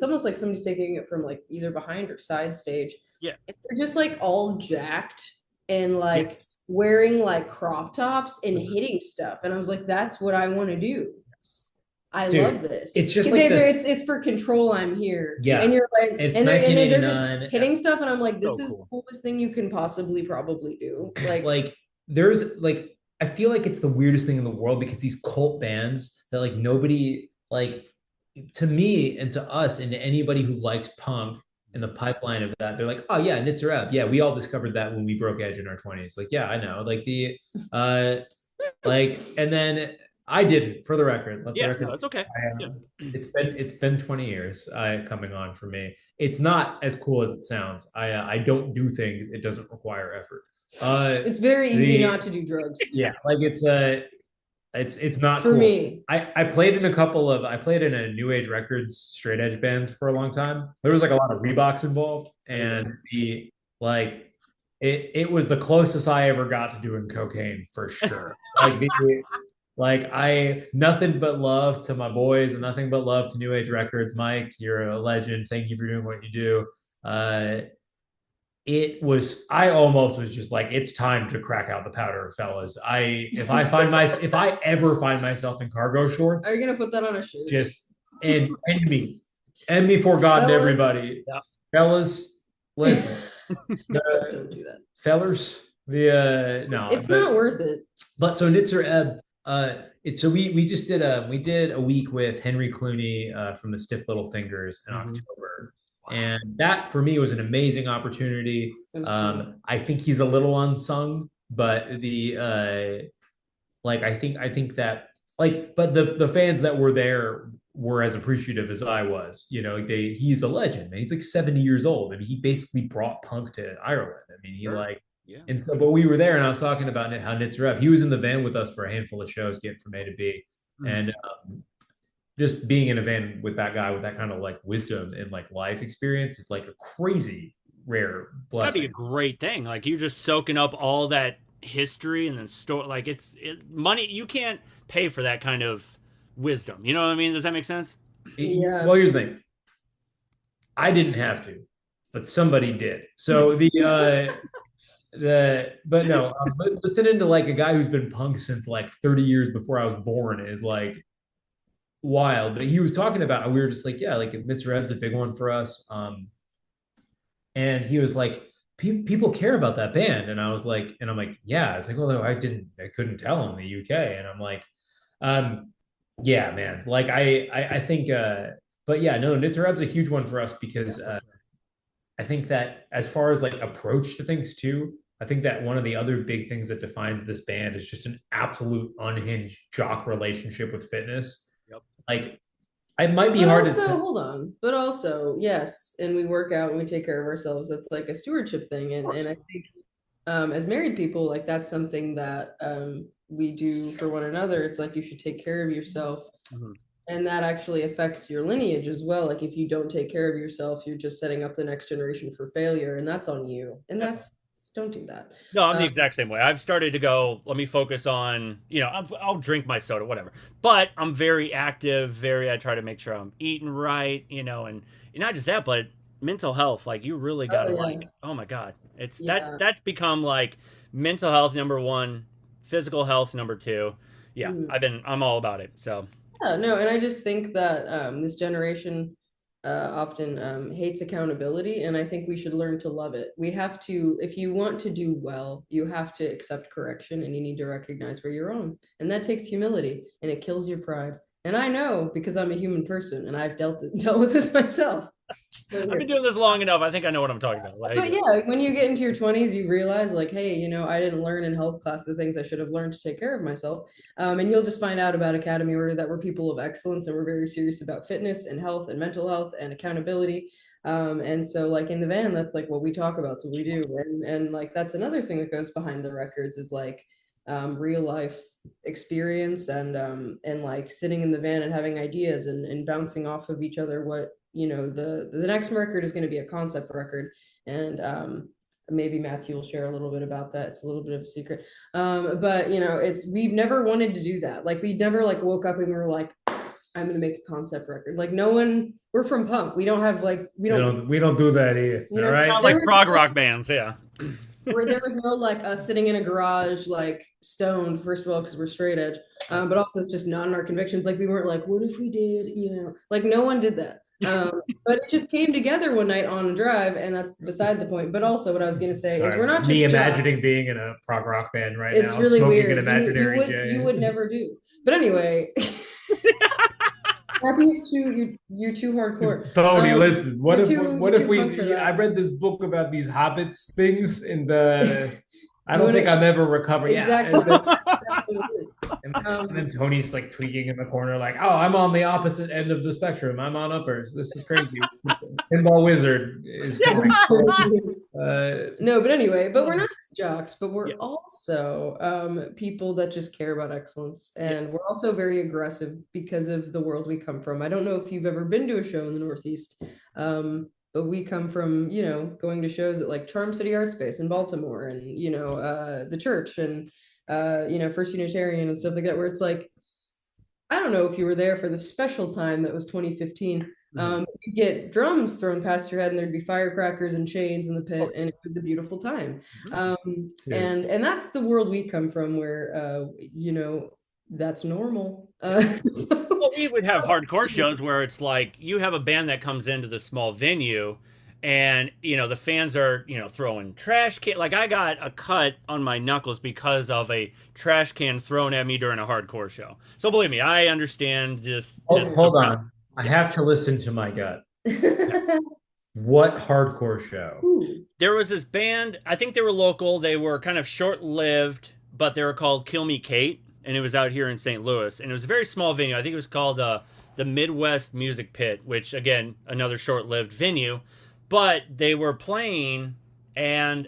almost like somebody's taking it from like either behind or side stage. Yeah. And they're just like all jacked and like Yes. wearing like crop tops and hitting stuff. And I was like, that's what I want to do. I love Dude, this. it's just like this. It's for control. I'm here, and Yeah, you're like, it's and they're just 1989. hitting stuff, and I'm like, this So is the cool. coolest thing you can possibly probably do. Like, Like there's like I feel like it's the weirdest thing in the world because these cult bands that like nobody like to me and to us and to anybody who likes punk in the pipeline of that, they're like, oh yeah, Nitzer Ebb. Yeah, we all discovered that when we broke edge in our 20s. Like, yeah, I know. Like the like and then I didn't, for the record. Let the Yeah, no, record it's okay. I Yeah. it's been 20 years coming on for me. It's not as cool as it sounds. I don't do things, it doesn't require effort. it's very easy The not to do drugs yeah, like it's not for cool. me. I played in a couple of I played in a New Age Records straight edge band for a long time. There was like a lot of Reeboks involved, and the like it was the closest I ever got to doing cocaine for sure. Like I nothing but love to my boys and nothing but love to New Age Records. Mike, you're a legend. Thank you for doing what you do. It was I almost was just like it's time to crack out the powder, fellas. If I ever find myself in cargo Are you shorts, gonna put that on a shirt? just end me for God and Fellas. everybody, fellas. Listen, Don't do that. fellers. The no, It's not worth it. but so Nitzer Ebb, it's so we just did a week with Henry Clooney from the Stiff Little Fingers in Mhm. October, and that for me was an amazing opportunity. It was cool. I think he's a little unsung, but the like I think that like but the fans that were there were as appreciative as I was. You know, he's a legend. Man. He's like 70 years old. I mean, he basically brought punk to Ireland. I mean, he Sure. like Yeah. and so, but we were there, and I was talking about how Nitzer Ebb. He was in the van with us for a handful of shows, getting from A to B, Mm. and just being in a van with that guy with that kind of like wisdom and like life experience is like a crazy rare It's gotta be a blessing. great thing. Like you're just soaking up all that history and then store like money. You can't pay for that kind of wisdom. You know what I mean? Does that make sense? Yeah. Well, here's the thing: I didn't have to, but somebody did. So the but no, listening to like a guy who's been punk since like 30 years before I was born is like wild. But he was talking about we were just like, yeah, like Mr. Eb's a big one for us. And he was like, people care about that band. And I was like, and I'm like, yeah. It's like, although I couldn't tell in the UK. And I'm like, um, yeah, man. Like I think but yeah, no, Nitzer Eb's a huge one for us because I think that as far as like approach to things too, I think that one of the other big things that defines this band is just an absolute unhinged jock relationship with fitness. Yep. Like it might be But hard to also, say. hold on. But also, yes, and we work out and we take care of ourselves. That's like a stewardship thing. And I think as married people, like that's something that we do for one another. It's like you should take care of yourself. Mhm. And that actually affects your lineage as well. Like if you don't take care of yourself, you're just setting up the next generation for failure, and that's on you. And Definitely. that's don't do that. No, I'm the Um, exact same way. I've started to go, let me focus on, I'll drink my soda, whatever. But I'm very active, I try to make sure I'm eating right, and not just that, but mental health. Like you really got oh to yeah, like, oh my God. It's yeah. that's become like mental health number one, physical health number two. Yeah, Mhm. I'm all about it. So, Yeah, no, and I just think that this generation often hates accountability, and I think we should learn to love it. We have to, if you want to do well, you have to accept correction, and you need to recognize where you're wrong, and that takes humility, and it kills your pride. And I know because I'm a human person, and I've dealt with this myself. I've been doing this long enough. I think I know what I'm talking about. But Like, yeah, when you get into your 20s, you realize like, hey, I didn't learn in health class the things I should have learned to take care of myself. And you'll just find out about Academy Order that we're people of excellence and we're very serious about fitness and health and mental health and accountability. And so like in the van, that's like what we talk about. So we do. And like that's another thing that goes behind the records is like real life experience and like sitting in the van and having ideas and bouncing off of each other what the next record is going to be a concept record and maybe Matthew will share a little bit about that. It's a little bit of a secret, but it's we've never wanted to do that. Like we never like woke up and we were like, I'm going to make a concept record. Like no one, we're from punk, we don't have like we don't We don't do that either. All right. not there like was prog rock bands. Yeah. where there was no like us sitting in a garage like stoned, first of all because we're straight edge, but also it's just not in our convictions. Like we weren't like, what if we did, like no one did that. But it just came together one night on a drive, and that's beside the point. But also what I was going to say is we're Sorry, not me just imagining jocks. being in a prog rock band right It's now, really smoking an weird. imaginary You J. would never do. But anyway, Matthew's too you're too hardcore. Tony, listen. What if You're what if too punk for we? I that. read this book about these hobbits things in the. I You don't think wanna I'm ever recovered. Yeah, exactly. and then Tony's like tweaking in the corner, like, "Oh, I'm on the opposite end of the spectrum. I'm on uppers. This is crazy." Pinball Wizard is coming. No, but anyway, but we're not just jocks, but we're Yeah. also people that just care about excellence. And we're also very aggressive because of the world we come from. I don't know if you've ever been to a show in the Northeast, but we come from, going to shows at like Charm City Art Space in Baltimore and, the church and, First Unitarian and stuff like that, where it's like, I don't know if you were there for the special time that was 2015. You get drums thrown past your head, and there'd be firecrackers and shades in the pit, and it was a beautiful time. And that's the world we come from, where that's normal. Well, we would have hardcore shows where it's like you have a band that comes into the small venue, and the fans are throwing trash can. Like I got a cut on my knuckles because of a trash can thrown at me during a hardcore show. So believe me, I understand just hold on. I have to listen to my gut. What hardcore show? Ooh. There was this band. I think they were local. They were kind of short-lived, but they were called Kill Me Kate, and it was out here in St. Louis, and it was a very small venue. I think it was called the Midwest Music Pit, which again another short-lived venue. But they were playing, and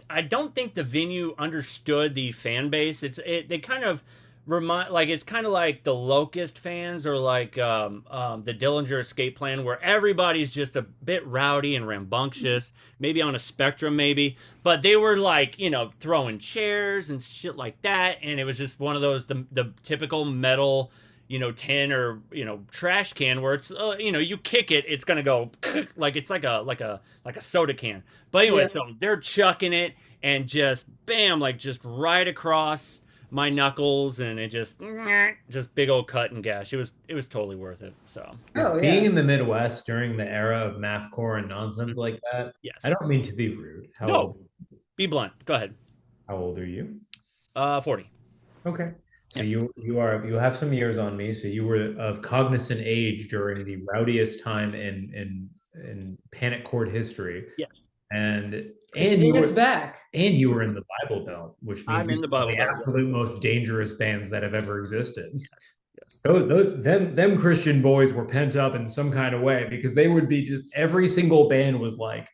I don't think the venue understood the fan base. They kind of remind, like, it's kind of like the Locust fans or like the Dillinger Escape Plan, where everybody's just a bit rowdy and rambunctious, maybe on a spectrum, maybe. But they were like throwing chairs and shit like that, and it was just one of those the typical metal tin or trash can where it's you kick it, it's gonna go like it's like a soda can. But anyway, so they're chucking it and just bam, like just right across my knuckles, and it just big old cut and gash. It was totally worth it. So being in the Midwest during the era of mathcore and nonsense like that. Yes. I don't mean to be rude. No, be blunt. Go ahead. How old are you? 40. Okay. So you have some years on me. So you were of cognizant age during the rowdiest time in panic chord history. Yes. And it's back. And you were in the Bible Belt, which means I'm in the Bible Belt, absolute most dangerous bands that have ever existed. Yes. Them Christian boys were pent up in some kind of way, because they would be just, every single band was like,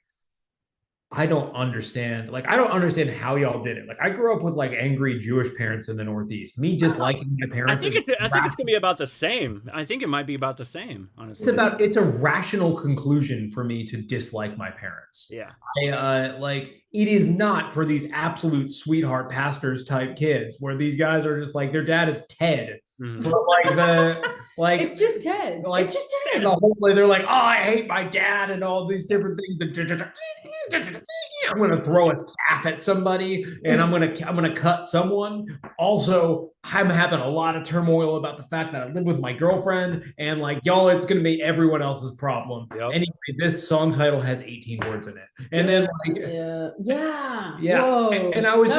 I don't understand how y'all did it. Like I grew up with like angry Jewish parents in the Northeast. Me disliking my parents. I think it's gonna be about the same. I think it might be about the same, honestly. It's a rational conclusion for me to dislike my parents. Yeah. It is not for these absolute sweetheart pastors type kids where these guys are just like, their dad is Ted. Mm-hmm. So it's just Ted. It's just Ted. And the whole way they're like, oh, I hate my dad and all these different things. I'm gonna throw a staff at somebody, and I'm gonna cut someone. Also, I'm having a lot of turmoil about the fact that I live with my girlfriend, and like y'all, it's gonna be everyone else's problem. Yep. Anyway, this song title has 18 words in it, and then Whoa. And I was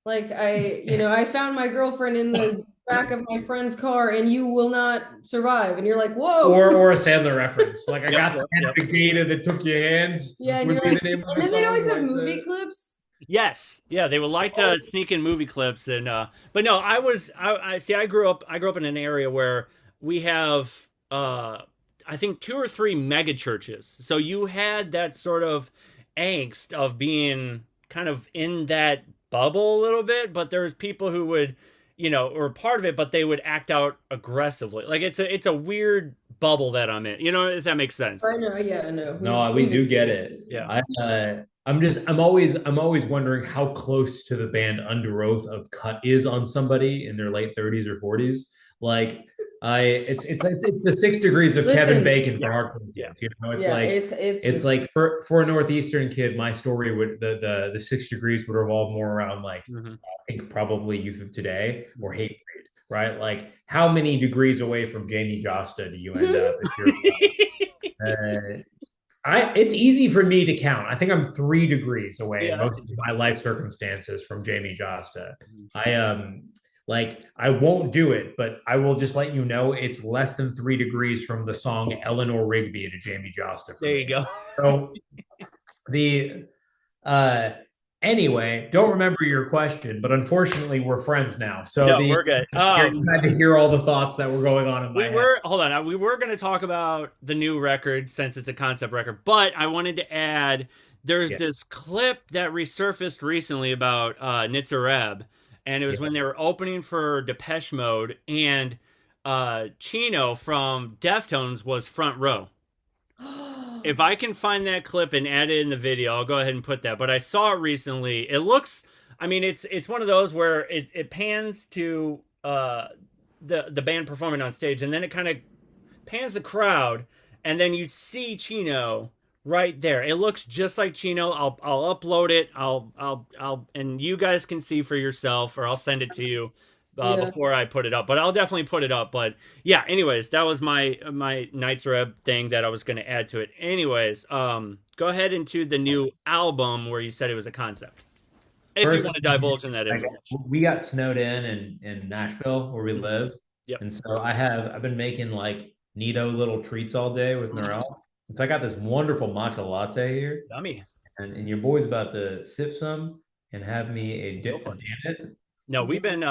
I found my girlfriend in the back of my friend's car, and you will not survive. And you're like, whoa. Or a Sandler reference. Like I got the gator that took your hands. Yeah, and you're like, and then they always have movie clips. Yes, yeah, they would like to sneak in movie clips, and but no, I grew up in an area where we have I think 2 or 3 mega churches, so you had that sort of angst of being kind of in that bubble a little bit, but there's people who would were part of it, but they would act out aggressively. Like it's a weird bubble that I'm in, if that makes sense. I know, yeah, I know. No, we do get it. Yeah. I'm always wondering how close to the band Under Oath of cut is on somebody in their late 30s or 40s. Like It's the 6 degrees of Kevin Listen, Bacon for Yeah, hardcore yeah. kids. You know, yeah, it's like for a Northeastern kid, my story would the 6 degrees would revolve more around like Hmm. I think probably Youth of Today or Hmm. Hate Breed, right? Like how many degrees away from Jamie Josta do you end up if you're it's easy for me to count. I think I'm 3 degrees away Yeah, in that's most of easy. my life circumstances from Jamie Josta. Mhm. I like I won't do it, but I will just let you know it's less than 3 degrees from the song Eleanor Rigby to Jamie Josta for There you me. go. So the uh anyway, don't remember your question, but unfortunately we're friends now. So No, the we're good. you had to hear all the thoughts that were going on in We my head. were hold on. We were going to talk about the new record since it's a concept record, but I wanted to add there's Yeah. this clip that resurfaced recently about Nitzareb, and it was Yeah. when they were opening for Depeche Mode, and Chino from Deftones was front row. If I can find that clip and add it in the video, I'll go ahead and put that. But I saw it recently. It looks, I mean, it's one of those where it pans to the band performing on stage, and then it kind of pans the crowd, and then you see Chino right there. It looks just like Chino. I'll upload it. And you guys can see for yourself, or I'll send it to you yeah. before I put it up. But I'll definitely put it up. But yeah, anyways, that was my Knights Reb thing that I was going to add to it. Anyways, go ahead into the new album where you said it was a concept. If you First, want to divulge in that like information. we got snowed in Nashville where we Mhm. live, Yep. and so I've been making like neato little treats all day with Mhm. Norel, and so I got this wonderful matcha latte here, Yummy. and your boy's about to sip some and have me Go a for it. Danit. No, we've been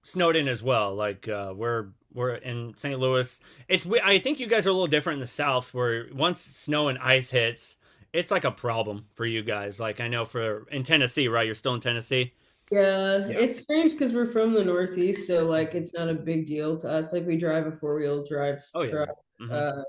snowed in as well. Like we're in St. Louis. I think you guys are a little different in the South, where once snow and ice hits, it's like a problem for you guys. Like I know for in Tennessee, right? You're still in Tennessee. Yeah, Yeah. it's strange because we're from the Northeast, so like it's not a big deal to us. Like we drive a four-wheel drive Oh yeah. truck. Hmm. Uh,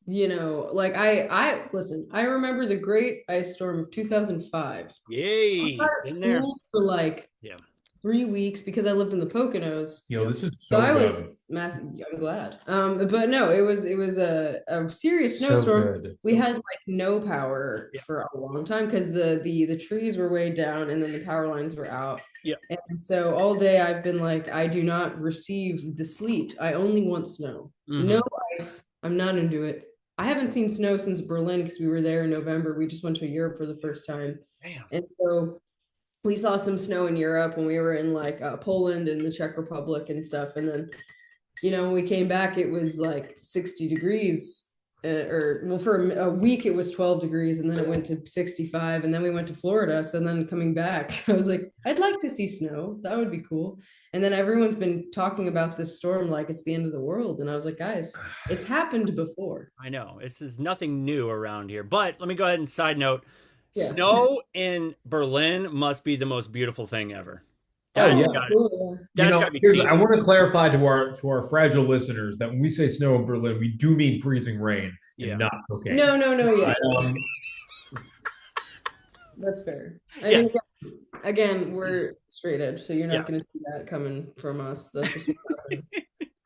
like I listen, I remember the great ice storm of 2005. I was Yay! at In there. school for like Yeah. 3 weeks because I lived in the Poconos. Yo, Yep. this is So so I was good, math. I'm glad. But no, it was a serious so snowstorm. good. We So had like no power yeah. for a long time because the trees were way down and then the power lines were out. Yeah. And so all day I've been like, I do not receive the sleet. I only want snow. No Hmm. ice. I'm not into it. I haven't seen snow since Berlin because we were there in November. We just went to Europe for the first time. Damn. And so we saw some snow in Europe when we were in like Poland and the Czech Republic and stuff. And then, when we came back, it was like 60 degrees. Or well, for a week it was 12 degrees, and then it went to 65, and then we went to Florida. So then coming back, I was like, I'd like to see snow. That would be cool. And then everyone's been talking about this storm like it's the end of the world, and I was like, guys, it's happened before. I know this is nothing new around here. But let me go ahead and side note: Yeah. snow in Berlin must be the most beautiful thing ever. Oh That's yeah. Oh, got cool. that's got to be I seen. want to clarify to our fragile listeners that when we say snow in Berlin, we do mean freezing rain and Yeah. not cocaine. No, no, no, yeah, Um, that's fair. I mean, Yes. again, we're straight edge, so you're Yeah. not going to see that coming from us. That's just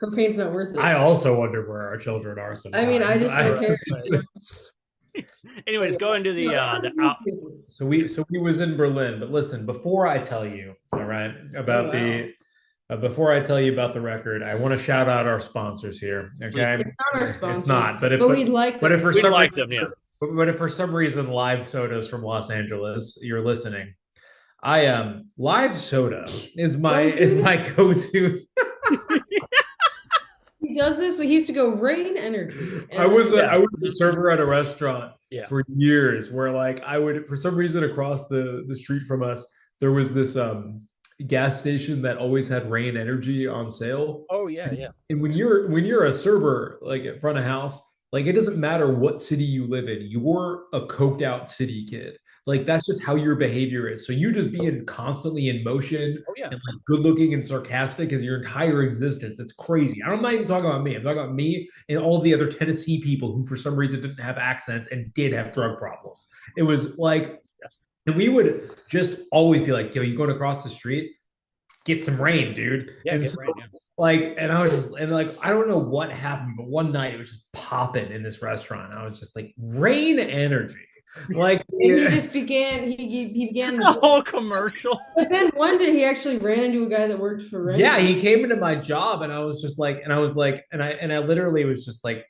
cocaine's not worth I it. also wonder where our children are I mean, I sometimes. just don't care. Anyways, go into the So we was in Berlin, but listen, before I tell you, all right, Oh about wow. before I tell you about the record, I want to shout out our sponsors here. please. Okay, It's not our it's sponsors, not, but we'd like but them if to. for We'd some like reason, them, yeah. but if for some reason Live Soda's from Los Angeles, you're listening. Live Soda Don't is do my this. go-to. He does this. He used to go Rain Energy, I and was then I was a server at a restaurant Yeah. for years where like I would for some reason across the street from us there was this gas station that always had Rain Energy on sale. Oh yeah, yeah. And when you're a server like at front of house, like it doesn't matter what city you live in, you're a coked out city kid. Like that's just how your behavior is. So you just being constantly in motion Oh yeah. and like good looking and sarcastic as your entire existence. It's crazy. I'm not even talking about me. I'm talking about me and all the other Tennessee people who for some reason didn't have accents and did have drug problems. It was like, Yes. and we would just always be like, yo, you going across the street? Get some rain, dude. Yeah, And get so right now. Like, and I was just, and like, I don't know what happened, but one night it was just popping in this restaurant. I was just like, rain energy. Like, And he yeah, just began, he began The the, whole commercial. but then one day he actually ran into a guy that worked for yeah, Rain. he came into my job and I was just like, and I was like, and I literally was just like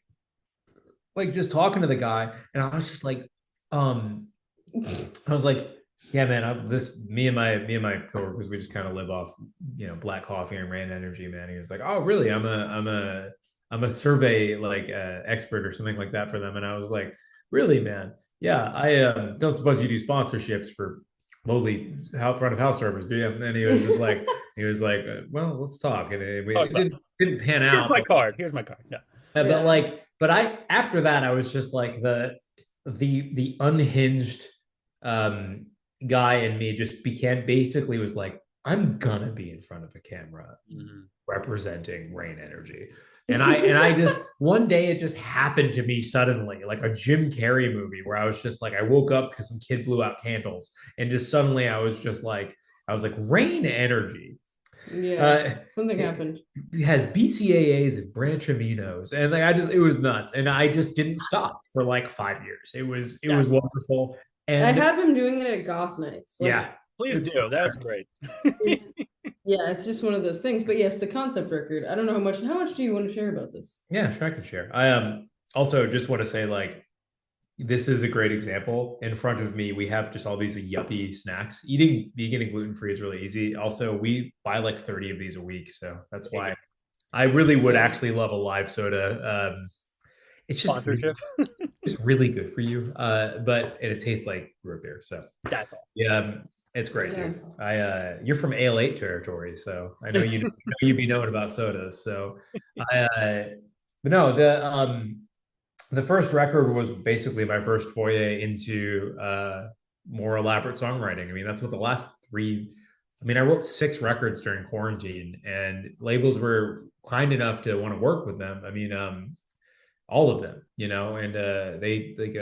just talking to the guy, and I was just like, um, I was like, yeah, man, this me and my coworkers, we just kind of live off, black coffee and rain energy, man. He was like, oh, really? I'm a survey like expert or something like that for them, and I was like, really, man? Yeah, I don't suppose you do sponsorships for lowly front of house servers, do you? And he was like, well, let's talk, and Talk it about didn't pan Here's out, my but card. Here's my card. Yeah. Yeah. but I after that I was just like the unhinged um guy in me just became basically was like, I'm gonna be in front of a camera Mhm. representing rain energy. And I just one day it just happened to me suddenly, like a Jim Carrey movie where I was just like, I woke up because some kid blew out candles, and just suddenly I was like, rain energy. Yeah. Uh, Something it, happened. it has BCAAs and branch aminos, and like it was nuts, and I just didn't stop for like 5 years. It was That's wonderful, I and have him doing it at goth nights. Like, yeah, Please it's do. That's great. yeah, it's just one of those things. But yes, the concept record. I don't know how much do you want to share about this? yeah, sure, I can share. I also just want to say, like, this is a great example. In front of me, we have just all these yuppie snacks. Eating vegan and gluten free is really easy. Also, we buy like 30 of these a week, so that's why I really would So, actually love a live soda. It's Sponsorship. it's really good for you, but it tastes like root beer. So That's all. yeah, it's great, yeah. dude. You're from Ale8 territory, so I know you'd be knowing about sodas. So I, but no, the first record was basically my first foray into more elaborate songwriting. I mean, that's what the last three. I mean, I wrote 6 records during quarantine, and labels were kind enough to want to work with them. I mean, all of them, and they like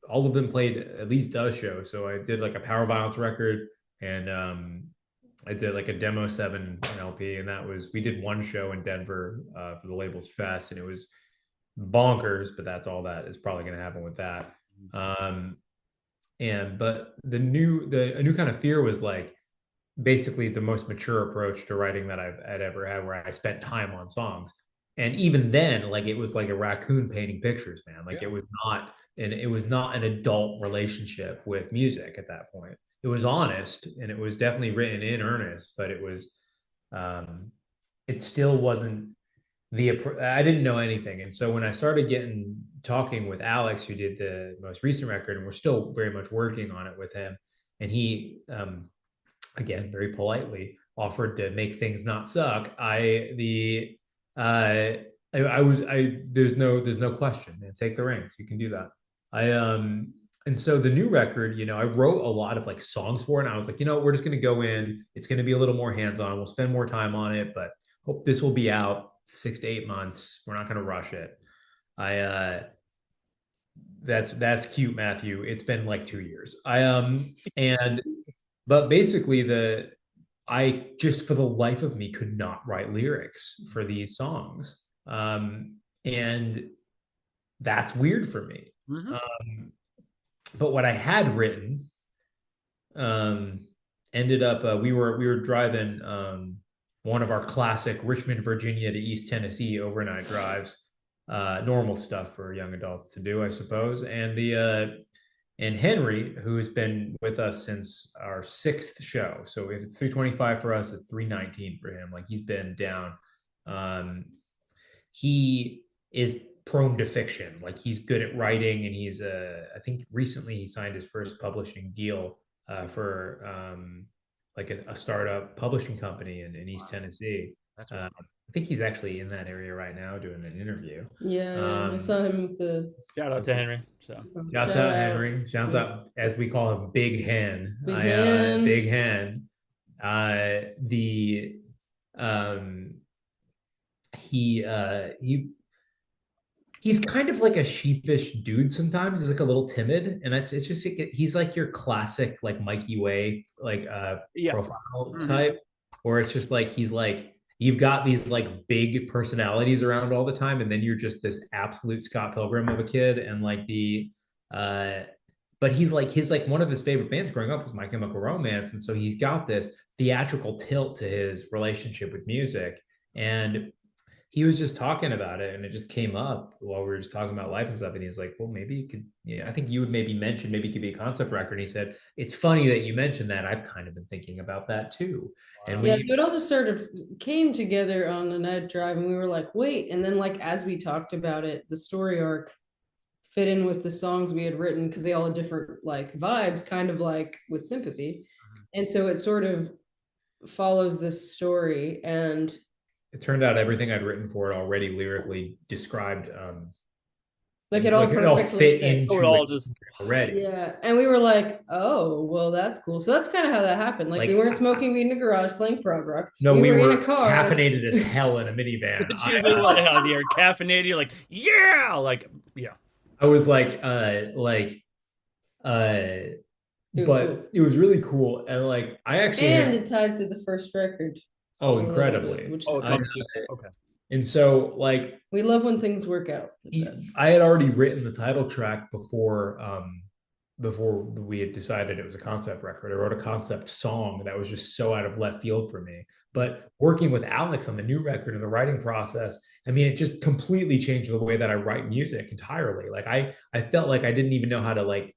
all of them played at least a show. So I did like a power violence record, and I did like a demo 7 LP, and that was we did one show in Denver for the label's fest, and it was bonkers. But that's all that is probably going to happen with that. Um, and but a new kind of fear was like basically the most mature approach to writing that I'd ever had, where I spent time on songs. And even then, like it was like a raccoon painting pictures, man. Like Yeah. it was not an adult relationship with music at that point. It was honest, and it was definitely written in earnest, but um, it still wasn't I didn't know anything. And so when I started talking with Alex, who did the most recent record, and we're still very much working on it with him, and he again very politely offered to make things not suck. I was I there's no question, man. Take the reins. You can do that. I And so the new record, I wrote a lot of like songs for it, and I was like, we're just gonna go in. It's gonna be a little more hands-on. We'll spend more time on it, but hope this will be out 6 to 8 months. We're not gonna rush it. I That's cute, Matthew. It's been like 2 years. And but basically I just for the life of me could not write lyrics for these songs. And that's weird for me. Mhm. But what I had written um, ended up we were driving one of our classic Richmond, Virginia to East Tennessee overnight drives. Normal stuff for young adults to do, I suppose. And Henry, who's been with us since our 6th show. So if it's 325 for us, it's 319 for him. Like he's been down. Um, he is prone to fiction. Like he's good at writing, and I think recently he signed his first publishing deal for like a startup publishing company in East Tennessee. That's I think he's actually in that area right now doing an interview. Yeah, I saw him with the Shout out to Henry. So Shouts out Henry. Shouts out, as we call him, Big Hen. Big Hen. Big Hen. The he's kind of like a sheepish dude sometimes. He's like a little timid, and it's just like, he's like your classic like Mikey Way like yeah. profile Mhm. type, or it's just like he's like you've got these like big personalities around all the time, and then you're just this absolute Scott Pilgrim of a kid, and like uh but he's like his like one of his favorite bands growing up was My Chemical Romance, and so he's got this theatrical tilt to his relationship with music. And he was just talking about it, and it just came up while we were just talking about life and stuff. And he was like, well, maybe you could, yeah, I think you would maybe mention, maybe it could be a concept record. And he said, it's funny that you mentioned that. I've kind of been thinking about that too. And Yeah, so it all just sort of came together on the night drive, and we were like, wait. And then, like, as we talked about it, the story arc fit in with the songs we had written because they all had different like vibes, kind of like with Sympathy. And so it sort of follows this story. And it turned out everything I'd written for it already lyrically described, like it all like it all perfectly fit fit. into it all it just already. Yeah. And we were like, oh, well, that's cool. So that's kind of how that happened. Like, Like, we weren't smoking weed in the garage playing prog rock. No, we we were were in a car. caffeinated as hell in a minivan. it's usually what happens. You're caffeinated, you're like, yeah, like yeah. I was like, but cool. it was really cool. And like, I actually And it ties to the first record. oh, a little incredibly. bit, which is Oh, cool. okay. And so, like, We love when things work out. I had already written the title track before we had decided it was a concept record. I wrote a concept song that was just so out of left field for me. But working with Alex on the new record and the writing process, I mean, it just completely changed the way that I write music entirely. Like I felt like I didn't even know how to like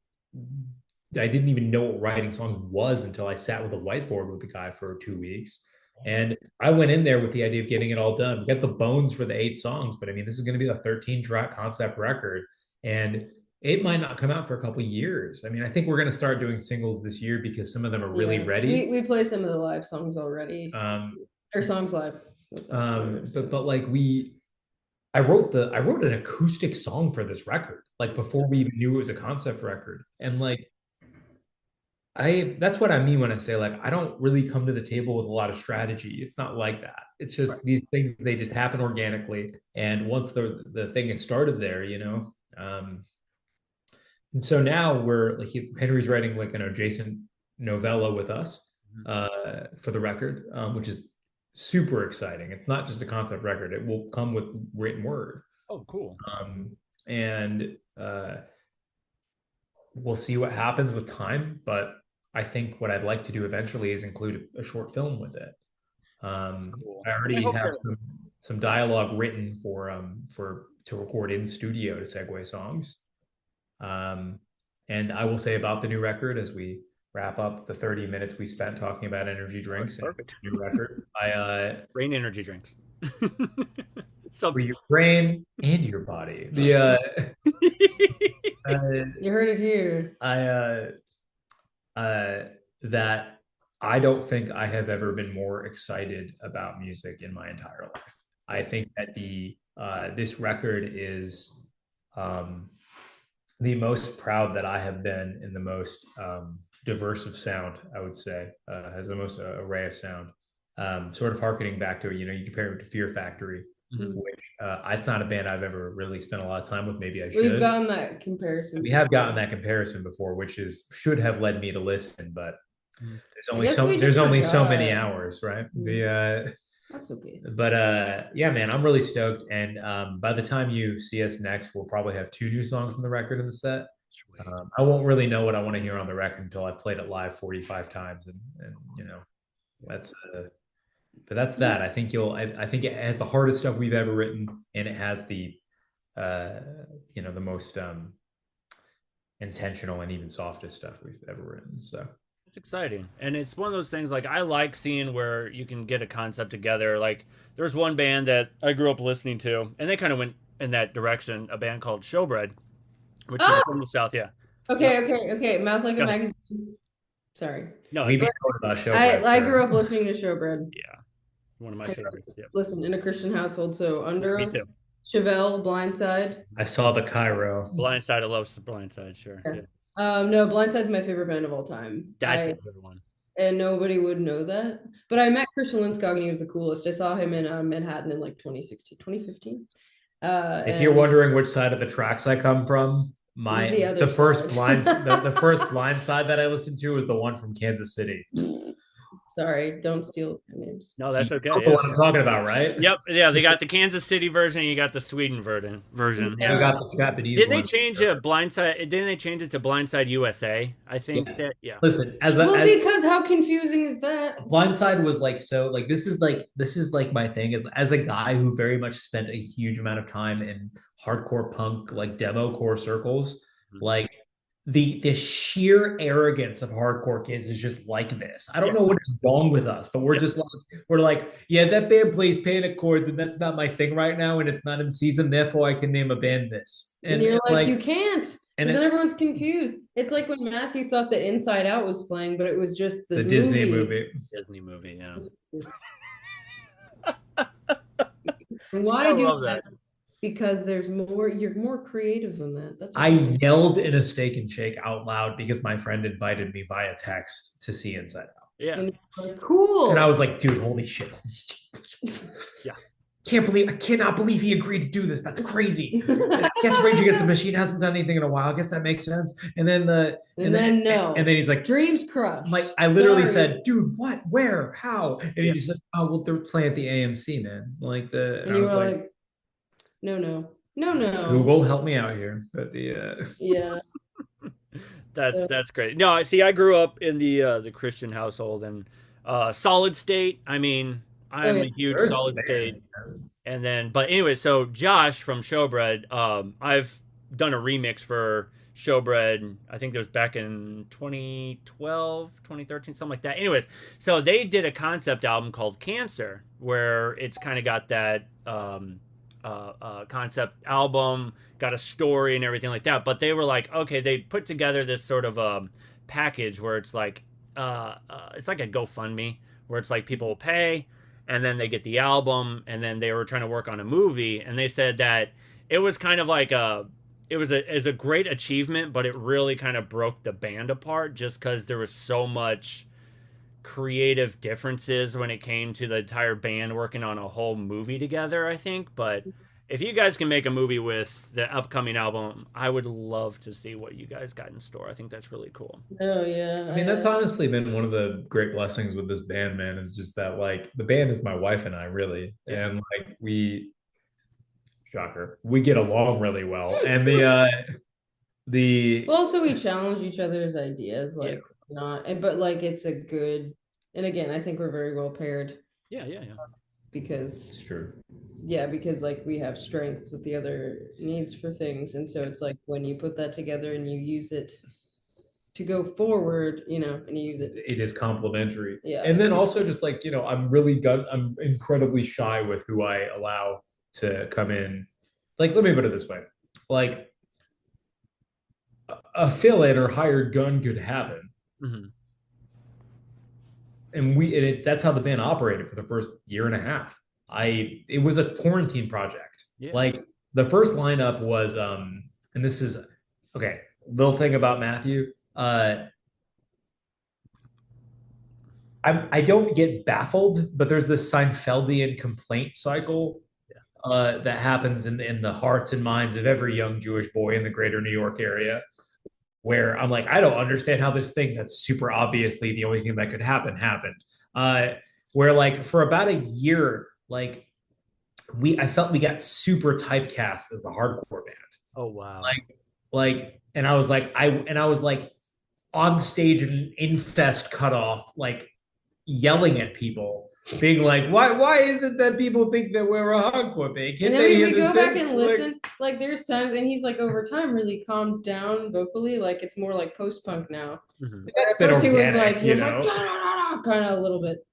I didn't even know what writing songs was until I sat with a whiteboard with the guy for 2 weeks. And I went in there with the idea of getting it all done. We got the bones for the 8 songs, but I mean, this is going to be a 13-track concept record, and it might not come out for a couple of years. I mean, I think we're going to start doing singles this year because some of them are really ready. We play some of the live songs already, or songs live. But like I wrote an acoustic song for this record, like before we even knew it was a concept record, and like that's what I mean when I say like I don't really come to the table with a lot of strategy. It's not like that. It's just these things, they just happen organically. And once the thing is started there, you know. And so now we're like Henry's writing like an adjacent novella with us for the record, which is super exciting. It's not just a concept record. It will come with written word. Oh, cool. And we'll see what happens with time, but I think what I'd like to do eventually is include a short film with it. Cool. I already have some dialogue written to record in studio to segue songs. And I will say about the new record as we wrap up the 30 minutes we spent talking about energy drinks. Perfect. And new record. Brain energy drinks. For your brain and your body. You heard it here. That I don't think I have ever been more excited about music in my entire life. I think that this record is the most proud that I have been in the most diverse of sound, I would say, has the most array of sound. Sort of harkening back to, you compare it to Fear Factory, which it's not a band I've ever really spent a lot of time with. Maybe I should. We've gotten that comparison. We have gotten that comparison before, which should have led me to listen, but there's only so many hours, right? That's okay. But yeah, man, I'm really stoked. And by the time you see us next, we'll probably have 2 new songs on the record in the set. I won't really know what I want to hear on the record until I've played it live 45 times, and that's but that's that. I think I think it has the hardest stuff we've ever written, and it has the the most intentional and even softest stuff we've ever written. So it's exciting, and it's one of those things like I like seeing where you can get a concept together. Like there's one band that I grew up listening to, and they kind of went in that direction, a band called Showbread, which is from the South. Yeah. Okay. Mouth Like a Magazine. Sorry. No, we talked about Showbread. I grew up listening to Showbread. Yeah, one of my favorites. Yeah. Listen, in a Christian household, so Under Me Oath, too. Chevelle, Blindside. I saw the Cairo. Blindside, I love the Blindside, sure. Yeah. No, Blindside's my favorite band of all time. That's a good one. And nobody would know that. But I met Christian Lindskog, and he was the coolest. I saw him in Manhattan in like 2016, 2015. If you're wondering which side of the tracks I come from, the first Blindside that I listened to was the one from Kansas City. Sorry, don't steal their names. No, that's You okay. know Yeah. what I'm talking about, right? Yep. Yeah, they got the Kansas City version. And you got the Sweden version. We Yeah. got the Japanese Didn't they one. change it Blindside? Didn't they change it to Blindside USA? I think Yeah. that. Yeah. Listen, Well, because how confusing is that? Blindside was like so like this is like my thing is as a guy who very much spent a huge amount of time in hardcore punk like demo core circles, Mhm. like the sheer arrogance of hardcore kids is just like this. I don't know Yes. what is wrong with us, but we're Yeah. just like we're like, yeah, that band plays panic chords and that's not my thing right now and it's not in season, therefore I can name a band this. And And you're like, you like can't, and because then it, everyone's confused. It's like when Matthew thought that Inside Out was playing, but it was just the the Disney movie. movie. Disney movie. Yeah. And why I do love that? that. Because you're more creative than that. That's I yelled in a Steak and Shake out loud because my friend invited me via text to see Inside Out. Yeah. and you're like, cool. And I was like, dude, holy shit. Yeah. I cannot believe he agreed to do this. That's crazy. I guess Rage Against the Machine hasn't done anything in a while. I guess that makes sense. And then no. And then he's like, Dreams crushed. I literally Sorry. said, dude, what, where, how? And he Yeah. just said, oh, well, they're playing at the AMC, man. And you were like, no. Google, help me out here. But Yeah. That's great. No, see, I grew up in the Christian household and Solid State. I mean, I'm a huge Solid State. And then, but anyway, so Josh from Showbread, I've done a remix for Showbread. I think it was back in 2012, 2013, something like that. Anyways, so they did a concept album called Cancer, where it's kind of got that concept album, got a story and everything like that. But they were like, okay, they put together this sort of package where it's like a GoFundMe, where it's like people will pay and then they get the album, and then they were trying to work on a movie, and they said that it was kind of like it was a great achievement, but it really kind of broke the band apart just because there was so much creative differences when it came to the entire band working on a whole movie together, I think. But if you guys can make a movie with the upcoming album, I would love to see what you guys got in store. I think that's really cool. Oh yeah. I mean, that's honestly been one of the great blessings with this band, man, is just that like the band is my wife and I really. Yeah. And like shocker, we get along really well. And well, also we challenge each other's ideas, like but like it's a good, and again, I think we're very well paired. Yeah. Because it's true. Yeah, because like we have strengths that the other needs for things. And so it's like when you put that together and you use it to go forward, and you use it. It is complementary. Yeah. And then also just like, I'm incredibly shy with who I allow to come in. Like, let me put it this way. Like a fill-in or hired gun could happen. Mm-hmm. And that's how the band operated for the first year and a half. It was a quarantine project. Yeah. Like the first lineup was and this is okay, little thing about Matthew. I don't get baffled, but there's this Seinfeldian complaint cycle that happens in the hearts and minds of every young Jewish boy in the greater New York area, where I'm like, I don't understand how this thing that's super obviously the only thing that could happen happened. Where like for about a year, like I felt we got super typecast as the hardcore band. Oh wow. And I was like on stage in Infest cutoff, like yelling at people, being like, why is it that people think that we're a hardcore band? And then we go back and listen. Like there's times, and he's like over time really calmed down vocally. Like it's more like post punk now. Mm-hmm. At first he was like kind of a little bit.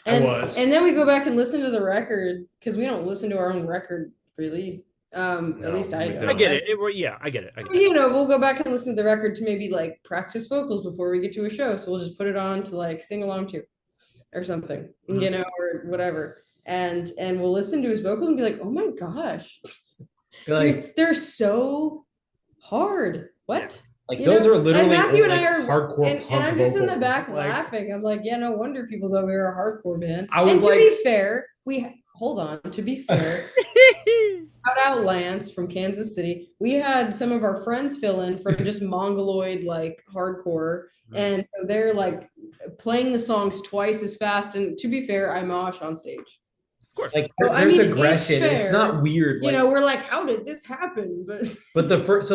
And then we go back and listen to the record because we don't listen to our own record really. At least I don't. I get it. I get it. We'll go back and listen to the record to maybe like practice vocals before we get to a show. So we'll just put it on to like sing along to or something, or whatever. And we'll listen to his vocals and be like, oh my gosh. Like they're so hard. What? Like those are literally and Matthew and I are hardcore and I'm just in the back laughing. I'm like, yeah, no wonder people thought we were a hardcore band. And to be fair, hold on. To be fair, shout out Lance from Kansas City. We had some of our friends fill in from just mongoloid like hardcore. Right. And so they're like playing the songs twice as fast. And to be fair, I mosh on stage. Of course. Like So I there's mean, it's aggression. It's not fair. weird. You Like, know, we're like, how did this happen? but the first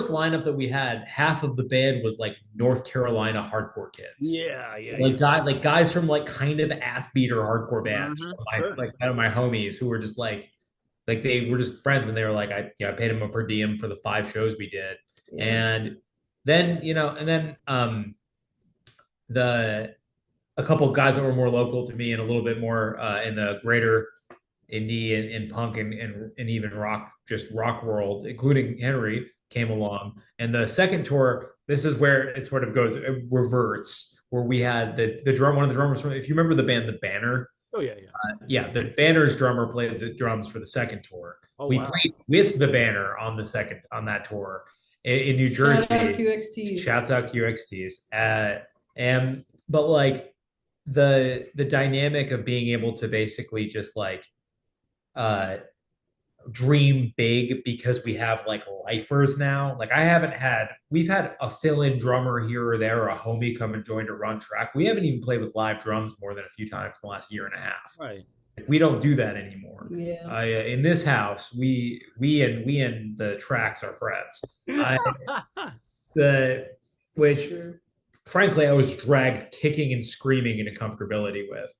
lineup that we had, half of the band was like North Carolina hardcore kids. Yeah, yeah, Yeah. yeah. Like guys from like kind of ass beater hardcore bands Hmm. from my Sure. like kind of my homies who were just like they were just friends and they were like I paid them a per diem for the 5 shows we did. Yeah. And then the a couple of guys that were more local to me and a little bit more in the greater indie and punk and even rock, just rock world, including Henry, came along. And the second tour, this is where it sort of goes, it reverts, where we had one of the drummers from, if you remember the band The Banner, Oh yeah, yeah. yeah, the Banner's drummer played the drums for the second tour. Oh We wow. played with the Banner on that tour in New Jersey. Shout out QXTs. Shouts out QXTs. And but like the dynamic of being able to basically just like uh dream big because we have like lifers now. Like we've had a fill-in drummer here or there, or a homie come and join to run track. We haven't even played with live drums more than a few times in the last year and a half. Right. We don't do that anymore. Yeah. In this house, we and the tracks are friends. The which Sure. frankly I was dragged kicking and screaming into comfortability with.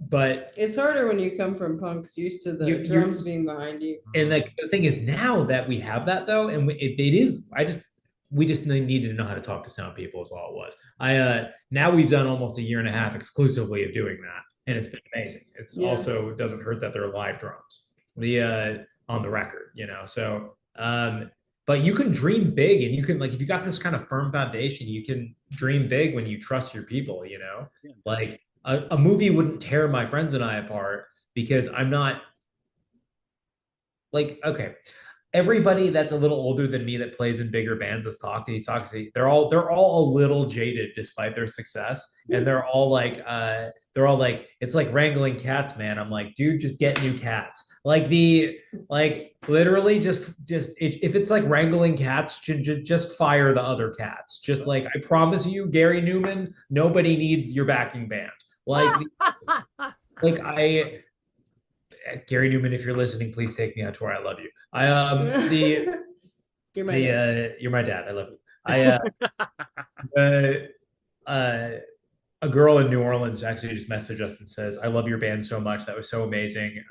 But It's harder when you come from punks used to the You- you're- drums being behind you. and like the thing is now that we have that though, and it is we just needed to know how to talk to sound people is all it was. Now we've done almost a year and a half exclusively of doing that, and it's been amazing. It's Yeah. also doesn't hurt that they're live drums. On the record, you know. So but you can dream big, and you can like if you got this kind of firm foundation, you can dream big when you trust your people, you know. Yeah. Like a movie wouldn't tear my friends and I apart because I'm not like okay, everybody that's a little older than me that plays in bigger bands that's talking these talks, they're all a little jaded despite their success, and they're all like it's like wrangling cats, man. I'm like, dude, just get new cats. Like literally just if it's like wrangling cats, just fire the other cats. Just like I promise you, Gary Newman, nobody needs your backing band. Like I Gary Newman, if you're listening, please take me on tour. I love you. You're my dad. You're my dad. I love you. A girl in New Orleans actually just messaged us and says, "I love your band so much. That was so amazing.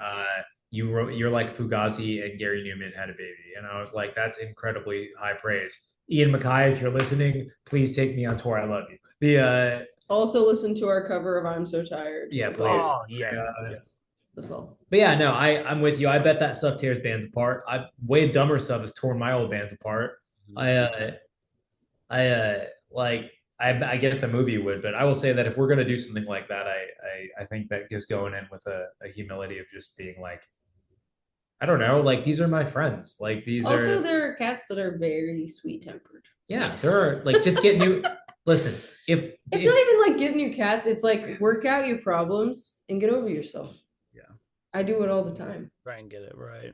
You're like Fugazi and Gary Newman had a baby." And I was like, "That's incredibly high praise." Ian Mackay, if you're listening, please take me on tour. I love you. Also listen to our cover of I'm So Tired. Yeah, please. Oh yes. That's all. But yeah, no, I'm with you. I bet that stuff tears bands apart. Way dumber stuff has torn my old bands apart. I guess a movie would, but I will say that if we're gonna do something like that, I think that just going in with a humility of just being like, I don't know, like these are my friends. Like these Also, are there are cats that are very sweet tempered. yeah, there are like just get new. Listen, It's not even like get new cats. It's like work out your problems and get over yourself. Yeah. I do it all the time. Try and get it right.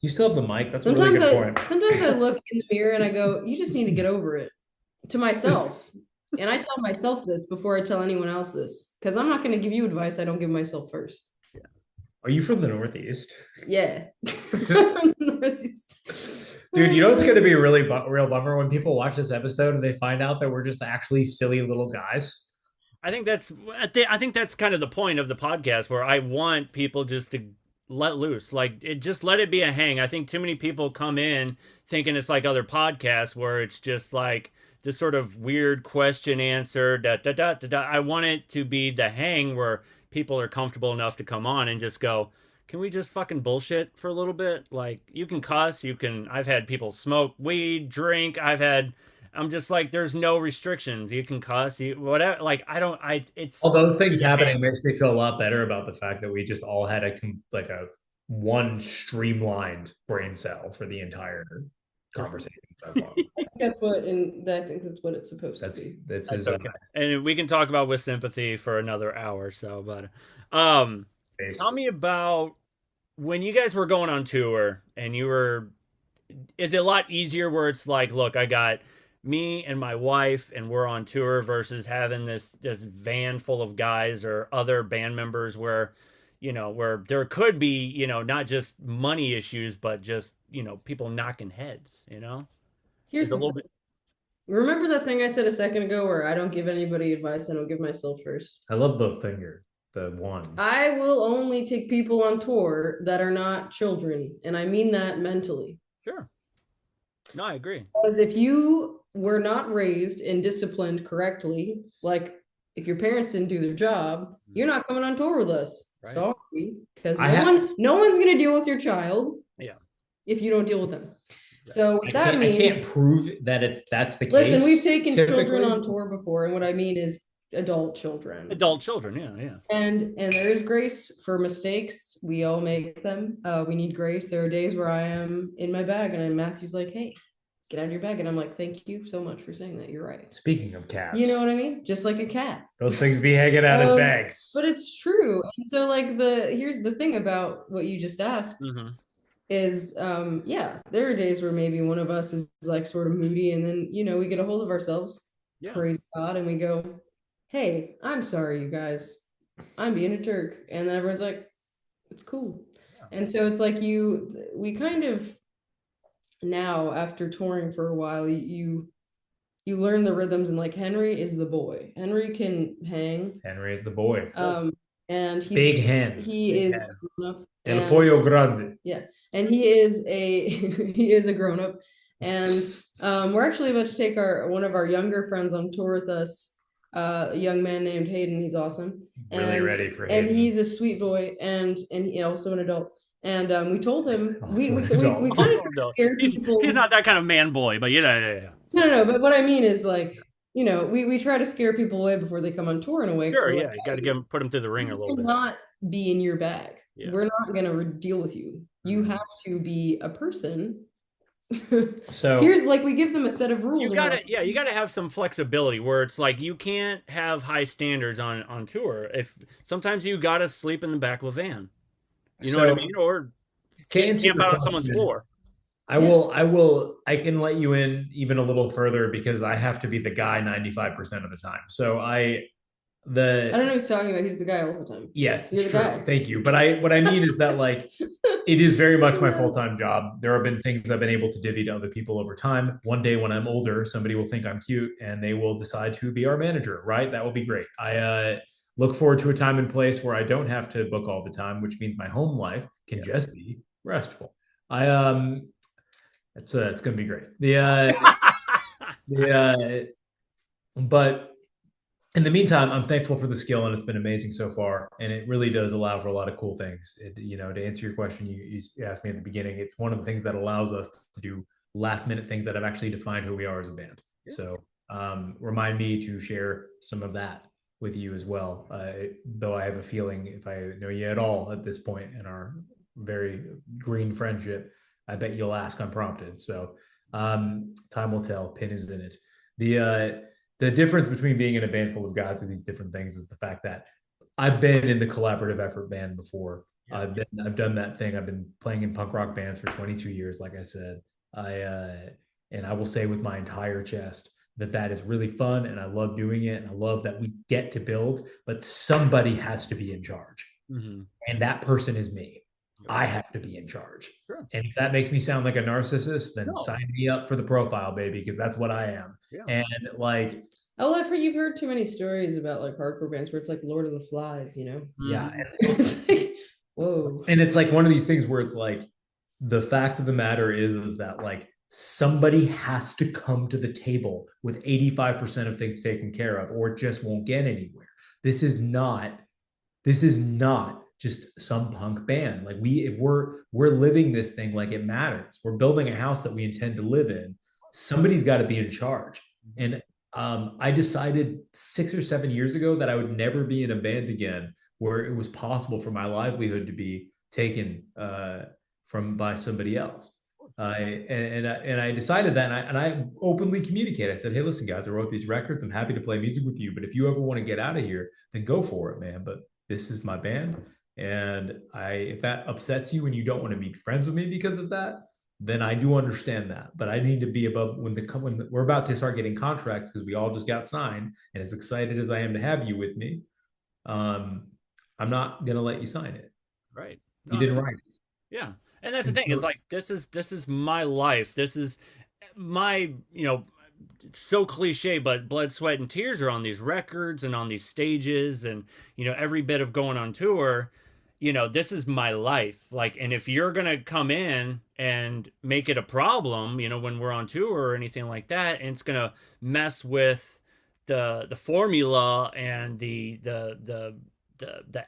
you still have the mic. That's a Sometimes really good point. sometimes I look in the mirror and I go, you just need to get over it to myself. And I tell myself this before I tell anyone else this because I'm not going to give you advice I don't give myself first. Are you from the Northeast? Yeah. Dude, you know what's going to be a really real bummer when people watch this episode and they find out that we're just actually silly little guys. I think that's kind of the point of the podcast where I want people just to let loose, like just let it be a hang. I think too many people come in thinking it's like other podcasts where it's just like this sort of weird question answer. Da, da, da, da, da. I want it to be the hang where people are comfortable enough to come on and just go, can we just fucking bullshit for a little bit? Like you can cuss, I've had people smoke weed, drink. I'm just like, there's no restrictions. You can cuss, whatever. Like it's all those things happening makes me feel a lot better about the fact that we just all had a one streamlined brain cell for the entire conversation. I think that's what it's supposed to be. That's okay. And we can talk about with sympathy for another hour or so, but tell based. me about when you guys were going on tour and you were, is it a lot easier where it's like, look, I got me and my wife and we're on tour versus having this van full of guys or other band members where, where there could be, not just money issues, but just, people knocking heads, Here's Is a the little thing. bit. Remember that thing I said a second ago where I don't give anybody advice, I don't give myself first. I love the finger, the one. I will only take people on tour that are not children, and I mean that mentally. Sure. No, I agree. Because if you were not raised and disciplined correctly, like if your parents didn't do their job, you're not coming on tour with us. Right. Sorry, because I have- no one's going to deal with your child Yeah. if you don't deal with them. So what that I means, can't prove that that's the case. listen, we've taken typically. children on tour before, and what I mean is adult children. Adult children, yeah. And there is grace for mistakes. We all make them. We need grace. There are days where I am in my bag and Matthew's like, hey, get out of your bag. And I'm like, thank you so much for saying that. You're right. Speaking of cats, You know what I mean? Just like a cat. those things be hanging out in bags. But it's true. And so like here's the thing about what you just asked is yeah, there are days where maybe one of us is like sort of moody and then we get a hold of ourselves. Yeah. Praise God, and we go, hey, I'm sorry, you guys. I'm being a jerk. And then everyone's like, it's cool. Yeah. And so it's like we kind of now after touring for a while, you learn the rhythms, and like Henry is the boy. Henry can hang. Henry is the boy. And he's big hand. He big is hand. El pollo grande. Yeah. And he is a grown-up. And we're actually about to take one of our younger friends on tour with us. A young man named Hayden. He's awesome. Really ready for Hayden. And he's a sweet boy and also an adult. And we told him we kind of scared people. He's not that kind of man boy, but yeah. No, but what I mean is like, we try to scare people away before they come on tour in a way. Sure, yeah. You got to put them through the ringer a little bit. Not be in your bag. Yeah. We're not going to deal with you. You have to be a person. So here's like we give them a set of rules. You gotta have some flexibility where it's like you can't have high standards on tour. If sometimes you gotta sleep in the back of a van. You know what I mean? Or camp out on someone's floor. I can let you in even a little further because I have to be the guy 95% of the time. So I don't know what he's talking about. He's the guy all the time. Yes, you're the guy. Thank you. But what I mean is that like it is very much my full-time job. There have been things I've been able to divvy to other people over time. One day when I'm older, somebody will think I'm cute and they will decide to be our manager, right? That will be great. I look forward to a time and place where I don't have to book all the time, which means my home life can just be restful. It's going to be great. But in the meantime, I'm thankful for the skill, and it's been amazing so far. And it really does allow for a lot of cool things. To answer your question, you asked me at the beginning, it's one of the things that allows us to do last minute things that have actually defined who we are as a band. Yeah. So remind me to share some of that with you as well. Though I have a feeling if I know you at all at this point in our very green friendship, I bet you'll ask unprompted. So time will tell. Pin is in it. The difference between being in a band full of guys with these different things is the fact that I've been in the collaborative effort band before. Yeah. I've done that thing. I've been playing in punk rock bands for 22 years, like I said. And I will say with my entire chest that is really fun, and I love doing it, and I love that we get to build, but somebody has to be in charge. Mm-hmm. And that person is me. I have to be in charge. Sure. And if that makes me sound like a narcissist, then sign me up for the profile, baby, because that's what I am. Yeah. And like, you've heard too many stories about like hardcore bands where it's like Lord of the Flies, Yeah. It's like, whoa. And it's like one of these things where it's like, the fact of the matter is that like somebody has to come to the table with 85% of things taken care of, or it just won't get anywhere. This is not just some punk band. Like if we're living this thing like it matters. We're building a house that we intend to live in. Somebody's got to be in charge. And I decided 6 or 7 years ago that I would never be in a band again where it was possible for my livelihood to be taken by somebody else. And I decided that, and I openly communicated. I said, hey, listen, guys, I wrote these records. I'm happy to play music with you, but if you ever want to get out of here, then go for it, man. But this is my band. And if that upsets you and you don't want to be friends with me because of that, then I do understand that. But I need to be above when we're about to start getting contracts because we all just got signed. And as excited as I am to have you with me, um, I'm not gonna let you sign it. Right. You No, that didn't makes write sense. Yeah. And that's the it. thing is like this is my life. This is my, so cliche, but blood, sweat, and tears are on these records and on these stages, and every bit of going on tour. This is my life. Like, and if you're gonna come in and make it a problem, when we're on tour or anything like that, and it's gonna mess with the formula and the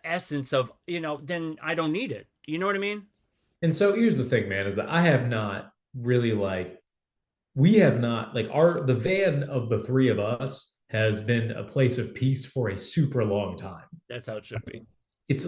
essence of, then I don't need it. You know what I mean? And so here's the thing, man, is that I have not really we have not the van of the three of us has been a place of peace for a super long time. That's how it should be. It's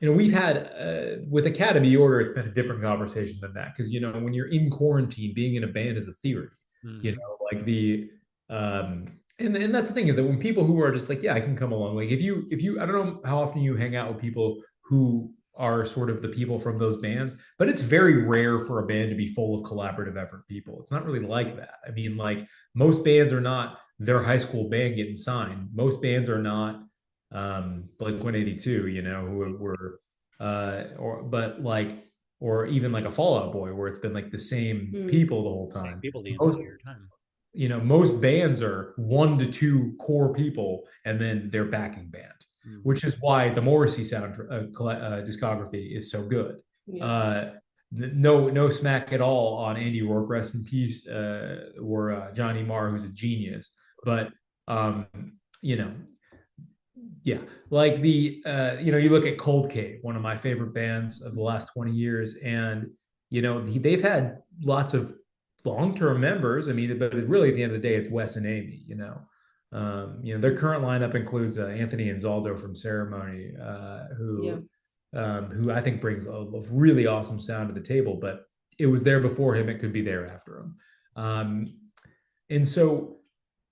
we've had with Academy Order, it's been a different conversation than that because when you're in quarantine, being in a band is a theory. You Mm-hmm. know, like the and that's the thing is that when people who are just like, yeah, I can come along. Like if you I don't know how often you hang out with people who are sort of the people from those bands, but it's very rare for a band to be full of collaborative effort people. It's not really like that. I mean, like most bands are not their high school band getting signed. Most bands are not Blink 182, who were or even like a Fallout Boy where it's been like the same Mm. people the whole Same time. people the Most, entire time. most bands are 1 to 2 core people and then their backing band, Mm-hmm. which is why the Morrissey sound discography is so good. Yeah. No smack at all on Andy Rourke, rest in peace, or Johnny Marr, who's a genius. But um, you know, yeah, like you look at Cold Cave, one of my favorite bands of the last 20 years, and they've had lots of long-term members. I mean, but really at the end of the day, it's Wes and Amy. Their current lineup includes Anthony Anzaldo from Ceremony, Yeah. who I think brings a really awesome sound to the table. But it was there before him; it could be there after him. And so,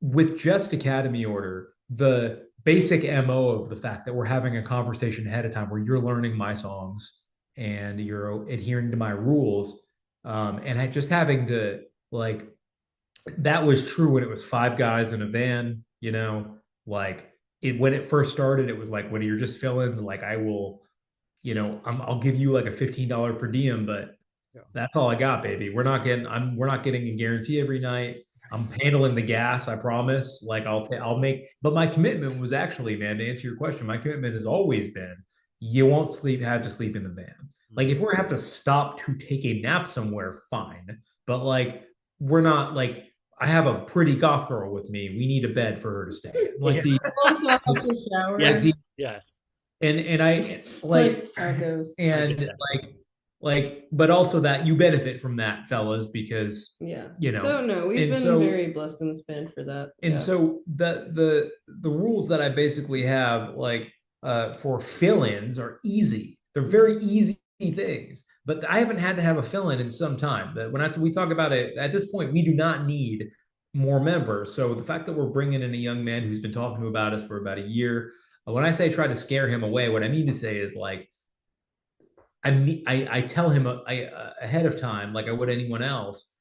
with just Academy Order, the basic MO of the fact that we're having a conversation ahead of time where you're learning my songs and you're adhering to my rules, and just having to like that was true when it was five guys in a van, like when it first started, it was like when you're just fill-ins, like I will, I'll give you like a $15 per diem, but Yeah. that's all I got, baby. We're not getting a guarantee every night. I'm handling the gas, I promise. Like I'll make, but my commitment was actually, man, to answer your question, my commitment has always been you won't have to sleep in the van. Like if we have to stop to take a nap somewhere, fine. But like we're not like I have a pretty goth girl with me. We need a bed for her to stay in. Like Yeah. Also, I have to shower. like the Yes. Yes. and I It's like how it goes. I get and that. but also that you benefit from that, fellas, because Yeah. you know So no, we've and been so very blessed in this band for that. and Yeah. so the rules that I basically have for fill-ins are easy. They're very easy things, but I haven't had to have a fill-in in some time. That when we talk about it at this point, we do not need more members. So the fact that we're bringing in a young man who's been talking to about us for about a year, when I say try to scare him away, what I mean to say is like I tell him ahead of time, like I would anyone else,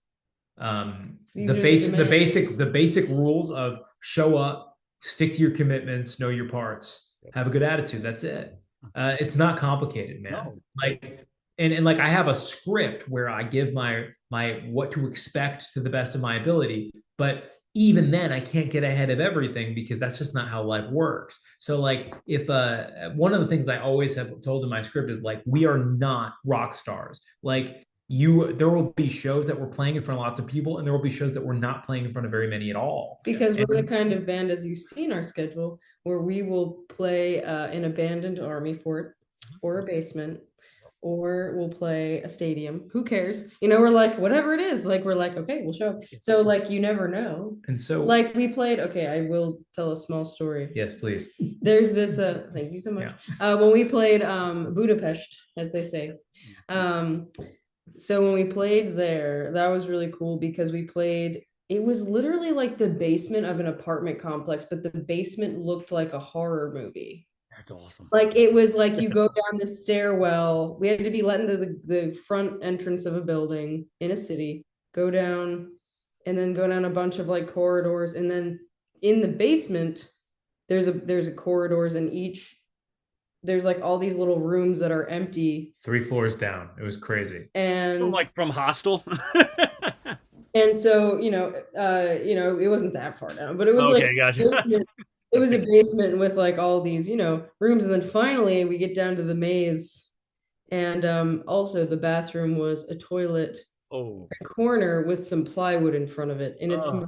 These are the demands. the basic rules of show up, stick to your commitments, know your parts, have a good attitude. That's it. It's not complicated, man. No. Like and like I have a script where I give my what to expect to the best of my ability, but even then I can't get ahead of everything because that's just not how life works. So like if one of the things I always have told in my script is like we are not rock stars. Like there will be shows that we're playing in front of lots of people and there will be shows that we're not playing in front of very many at all. Because And we're the kind of band, as you've seen our schedule, where we will play an abandoned army fort or a basement, or we'll play a stadium. Who cares? We're like, whatever it is, like we're like, okay, we'll show up. So like you never know. and so Like we played, okay, I will tell a small story. yes, please. There's this thank you so much. When we played Budapest, as they say. So when we played there, that was really cool because it was literally like the basement of an apartment complex, but the basement looked like a horror movie. That's awesome. Like it was like you That's go awesome. down the stairwell. We had to be let into the front entrance of a building in a city, go down, and then go down a bunch of like corridors. And then in the basement, there's a corridors and each there's like all these little rooms that are empty. 3 floors down. It was crazy. From And like from Hostel. so, it wasn't that far down, but it was like Okay, gotcha. basement. It The was a big. basement with like all these, rooms. And then finally we get down to the maze. And also the bathroom was a toilet Oh. corner with some plywood in front of it. And it's Oh.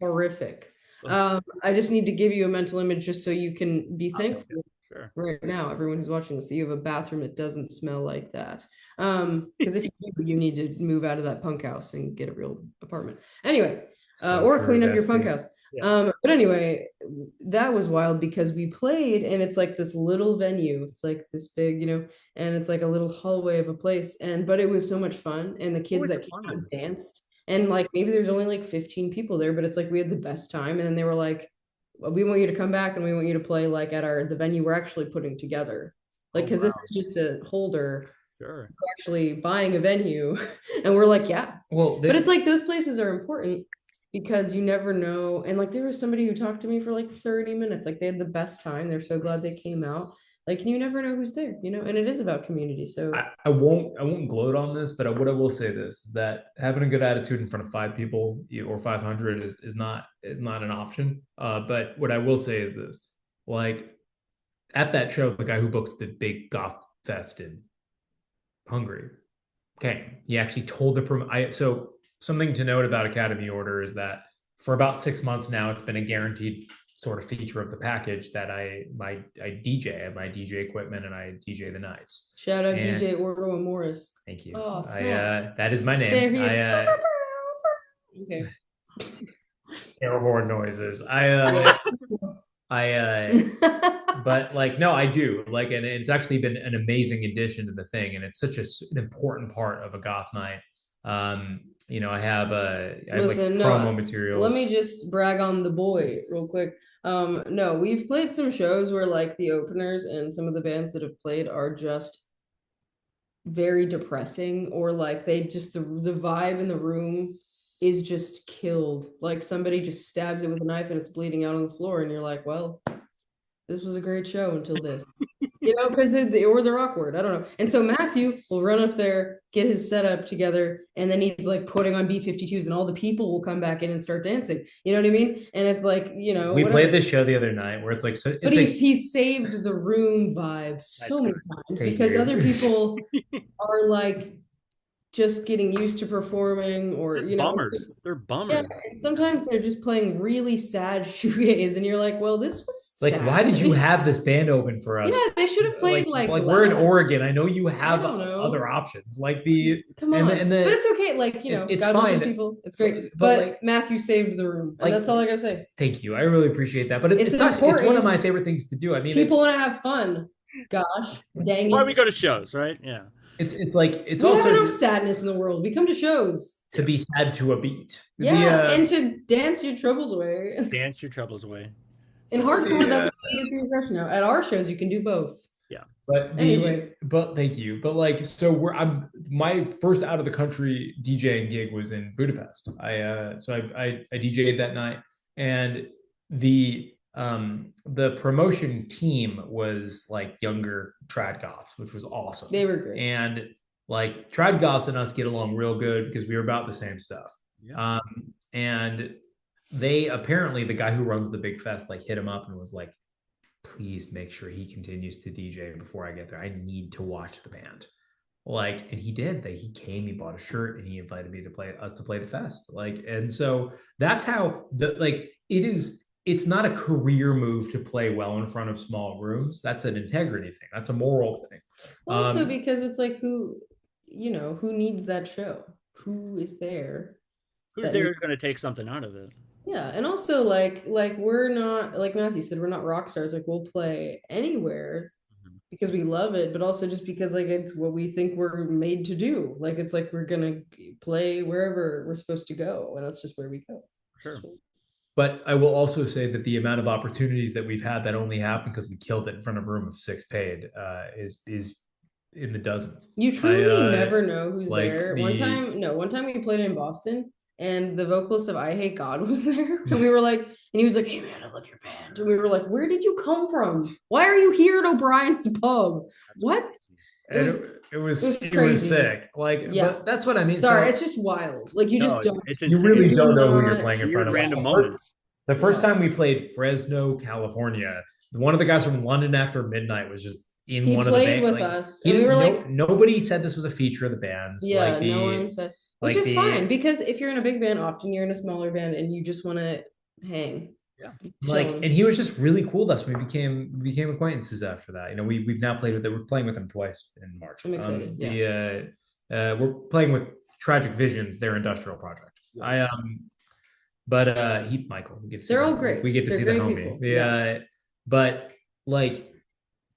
horrific. Oh. I just need to give you a mental image just so you can be Okay. thankful Sure. right now, everyone who's watching this, that you have a bathroom that doesn't smell like that. Because if you do, you need to move out of that punk house and get a real apartment. Anyway, So or true, clean up your punk bestie. house. Yeah. But anyway, that was wild because we played and it's like this little venue. It's like this big, and it's like a little hallway of a place. But it was so much fun. And the Oh, kids it's that a came fun out one. danced. And like maybe there's only like 15 people there, but it's like we had the best time. And then they were like, we want you to come back and we want you to play like at the venue we're actually putting together. Like, Oh because this wow. is just a holder, Sure. actually buying a venue. And we're like, yeah. Well, But it's like those places are important because you never know. And like there was somebody who talked to me for like 30 minutes. Like they had the best time. They're so glad they came out. Like, and you never know who's there, and it is about community. So I won't gloat on this, but what I will say this is that having a good attitude in front of 5 people or 500 is not an option. But what I will say is this: like at that show, the guy who books the big goth fest in Hungary, okay, he actually told so something to note about Academy Order is that for about 6 months now, it's been a guaranteed sort of feature of the package that I DJ, I have my DJ equipment and I DJ the nights. shout out And DJ Ordo and Morris. thank you. Oh, I snap. that is my There name. he is. I Okay. air horn noises. Yeah. But like no, I do like, and it's actually been an amazing addition to the thing, and it's such an important part of a goth night. I have like Listen, promo no, let materials. me just brag on the boy real quick. No, we've played some shows where like the openers and some of the bands that have played are just very depressing, or like they just the vibe in the room is just killed. Like somebody just stabs it with a knife and it's bleeding out on the floor, and you're like, well, this was a great show until this. Because or they're awkward. I don't know. And so Matthew will run up there, get his setup together, and then he's like putting on B-52s, and all the people will come back in and start dancing. You know what I mean? And it's like, We whatever. played this show the other night where it's like so. But It's like he saved the room vibe so many times thank because you. other people are like just getting used to performing, or Just bummers. They're bummers. yeah, and sometimes they're just playing really sad shoegaze, and you're like, well, this was Like, sad. why did you have this band open for us? Yeah, they should have played like we're in less. Oregon. I know you have don't know. other options. Like Come on, and but it's okay. Like it's God bless fine. those people. It's great. But, But like, Matthew saved the room, and that's all I gotta say. Thank you. I really appreciate that. But It's it's one of important. my favorite things to do. I mean, People want to have fun. Gosh, dang Why it. we go to shows, right? Yeah. it's like it's We also have enough sadness in the world. We come to shows. to be sad to a beat. Yeah, and to dance your troubles away. Dance your troubles away. In hardcore, that's now. At our shows, you can do both. Yeah. But anyway, but thank you. But like, so I'm my first out of the country DJing gig was in Budapest. I DJ'd that night, and the promotion team was like younger trad goths, which was awesome. They were great. And like trad goths and us get along real good because we were about the same stuff. Yeah. And they apparently, the guy who runs the big fest like hit him up and was like, please make sure he continues to DJ before I get there. I need to watch the band. Like, and he did. He came, he bought a shirt, and he invited me to play the fest. Like, and so that's how it's not a career move to play well in front of small rooms. That's an integrity thing. That's a moral thing. Also, because it's like who needs that show? Who is there? Who's there is going to take something out of it? Yeah, and also like we're not, like Matthew said, we're not rock stars. Like we'll play anywhere because we love it, but also just because like it's what we think we're made to do. Like it's like we're gonna play wherever we're supposed to go, and that's just where we go. Sure. but I will also say that the amount of opportunities that we've had that only happened because we killed it in front of a room of 6 paid is in the dozens. You truly never know who's like there. the One time we played in Boston and the vocalist of I Hate God was there. And we were like, and he was like, "Hey man, I love your band." And we were like, "Where did you come from? Why are you here at O'Brien's pub?" What? it was crazy. sick. Like, Yeah. but that's what I mean. Sorry, So it's just wild. Like you just don't. It's you insane. really don't know who you're playing in Weird front of. random moments. The first time we played Fresno, California, one of the guys from London After Midnight was just in one of the bands. He played with us, and we were like, nobody said this was a feature of the bands. Yeah, no one said, which is fine because if you're in a big band, often you're in a smaller band and you just want to hang. Yeah, and he was just really cool with us. We became acquaintances after that. You know, we've now played with it. We're playing with him twice in March. I'm excited. We're playing with Tragic Visions, their industrial project. Michael, we get to see they're all great. We get to see the homie. But like,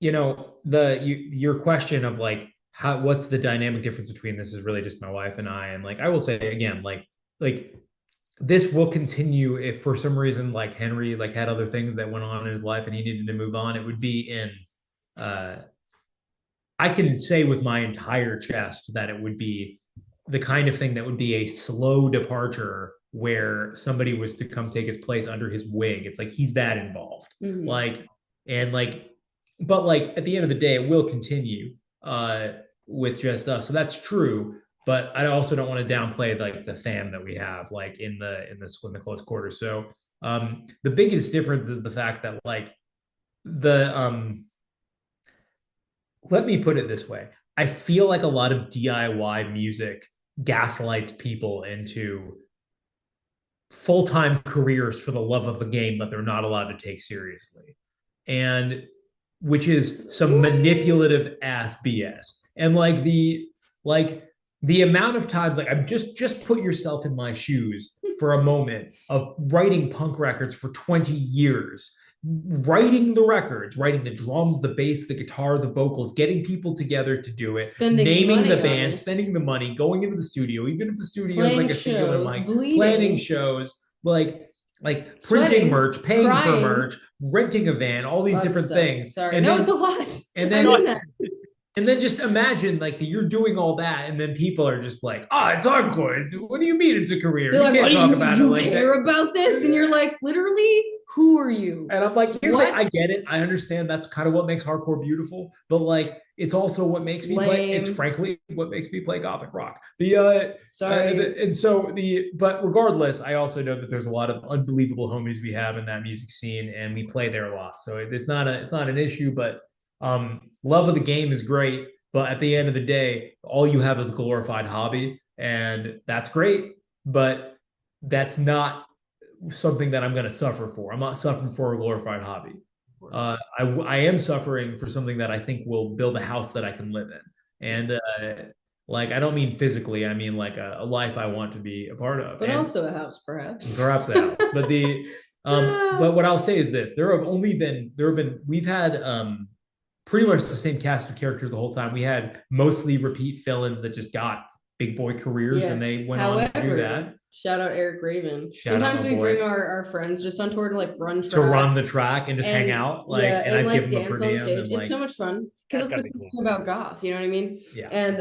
you know, your question of like what's the dynamic difference between this is really just my wife and I. And like I will say again, like this will continue if for some reason like Henry like had other things that went on in his life and he needed to move on. It would be in I can say with my entire chest that it would be the kind of thing that would be a slow departure where somebody was to come take his place under his wing. It's like he's that involved. Mm-hmm. But like at the end of the day, it will continue with just us. So that's true. But I also don't want to downplay like the fam that we have like in the close quarters. So the biggest difference is the fact that like let me put it this way. I feel like a lot of DIY music gaslights people into full-time careers for the love of the game that they're not allowed to take seriously. And which is some manipulative ass BS. And like the amount of times, like I'm just put yourself in my shoes for a moment of writing punk records for 20 years, writing the records, writing the drums, the bass, the guitar, the vocals, getting people together to do it, naming the band, spending the money, going into the studio, even if the studio is like a singular mic, planning shows, like printing merch, paying for merch, renting a van, all these different things. Sorry, and it's a lot. And then just imagine like you're doing all that, and then people are just like, "Oh, it's hardcore. What do you mean it's a career? You can't talk about it like that. You care about this?" And you're like, literally, who are you? And I'm like, I get it. I understand that's kind of what makes hardcore beautiful, but like, it's also what makes me play. It's frankly what makes me play gothic rock. But regardless, I also know that there's a lot of unbelievable homies we have in that music scene, and we play there a lot. So it's not an issue, but. Love of the game is great, but at the end of the day, all you have is a glorified hobby, and that's great, but that's not something that I'm going to suffer for. I'm not suffering for a glorified hobby. I am suffering for something that I think will build a house that I can live in. And like, I don't mean physically, I mean like a life I want to be a part of. But also a house, perhaps. Perhaps a house. But what I'll say is this, we've had pretty much the same cast of characters the whole time. We had mostly repeat fill-ins that just got big boy careers, and they went on to do that. Shout out Eric Raven. Sometimes we bring our friends just on tour to like run the track and just hang out, and I give them a per diem. It's so much fun because it's the thing about goth, you know what I mean? Yeah. And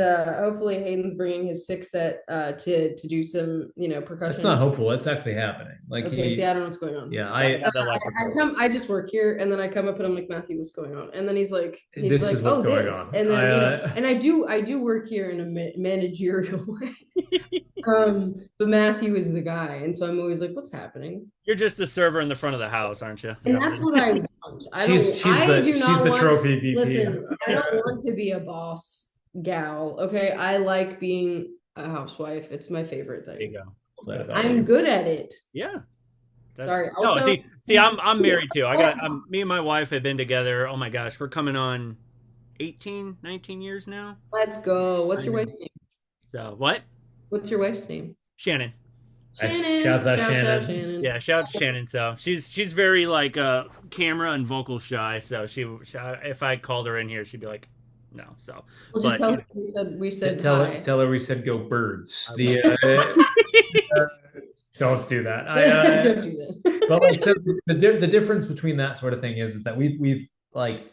hopefully Hayden's bringing his 6 set to do some percussion. It's not hopeful. It's actually happening. Like I don't know what's going on. Yeah, I just work here, and then I come up and I'm like, Matthew, what's going on? And then he's like, this is what's going on. And then and I do work here in a managerial way. But Matthew is the guy, and so I'm always like, what's happening? You're just the server in the front of the house, aren't you? And that's what I want. She's the trophy VP. Listen, I don't want to be a boss gal. Okay, I like being a housewife. It's my favorite thing. There you go. I'm good at it. Yeah. Sorry. Also, no, see, I'm married too. Me and my wife have been together. Oh my gosh, we're coming on 18, 19 years now. Let's go. What's your wife's name? So what? What's your wife's name? Shannon. Shouts out Shannon. Yeah, shout out to Shannon. So she's very like camera and vocal shy. So she if I called her in here, she'd be like, no. So but tell her we said tell her we said go birds. Don't do that. Don't do But like, so that. the difference between that sort of thing is that we've like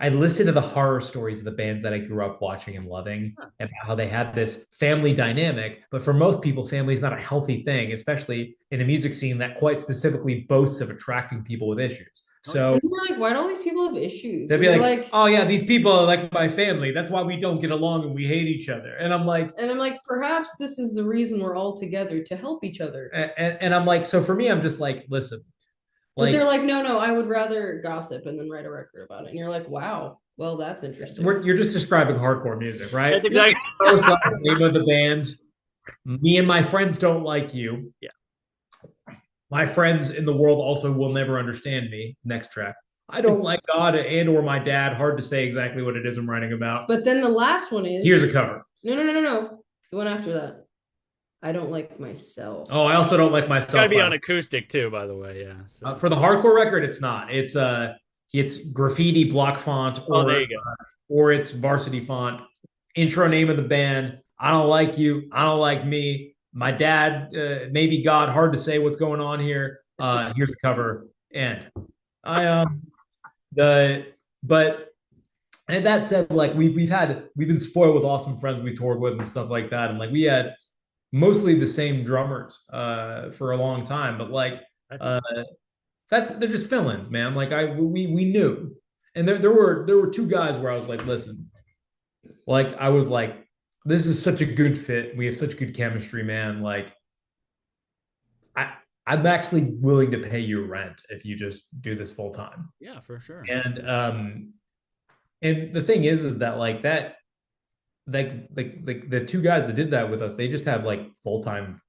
I listened to the horror stories of the bands that I grew up watching and loving and how they had this family dynamic. But for most people, family is not a healthy thing, especially in a music scene that quite specifically boasts of attracting people with issues. Oh yeah. So And you're like, why do all these people have issues? they'd And be you're like, like, oh, yeah, these people are like my family. That's why we don't get along and we hate each other. and I'm like, perhaps this is the reason we're all together to help each other. And I'm like, so for me, I'm just like, listen, But they're like, like, no, I would rather gossip and then write a record about it. And you're like, wow, well, that's interesting. you're just describing hardcore music, right? That's exactly. It's like the name of the band. Me and my friends don't like you. Yeah. My friends in the world also will never understand me. Next track. I don't like God and or my dad. Hard to say exactly what it is I'm writing about. But then the last one is Here's a cover. No. The one after that. I don't like myself. Oh, I also don't like It's myself. got to be on acoustic too, by the way. Yeah. So. For the hardcore record, it's not. It's graffiti block font Oh, there you go. Or it's varsity font. Intro name of the band. I don't like you. I don't like me. My dad, maybe God. Hard to say what's going on here. Here's a cover. And I the but and that said, like we've been spoiled with awesome friends we toured with and stuff like that, and like we had mostly the same drummers for a long time, but like they're just fill-ins, man. Like we knew, and there were two guys where I was like, listen, like I was like, this is such a good fit. We have such good chemistry, man. Like I'm actually willing to pay you rent if you just do this full time. Yeah, for sure. And the thing is that like that, like the two guys that did that with us, they just have like full time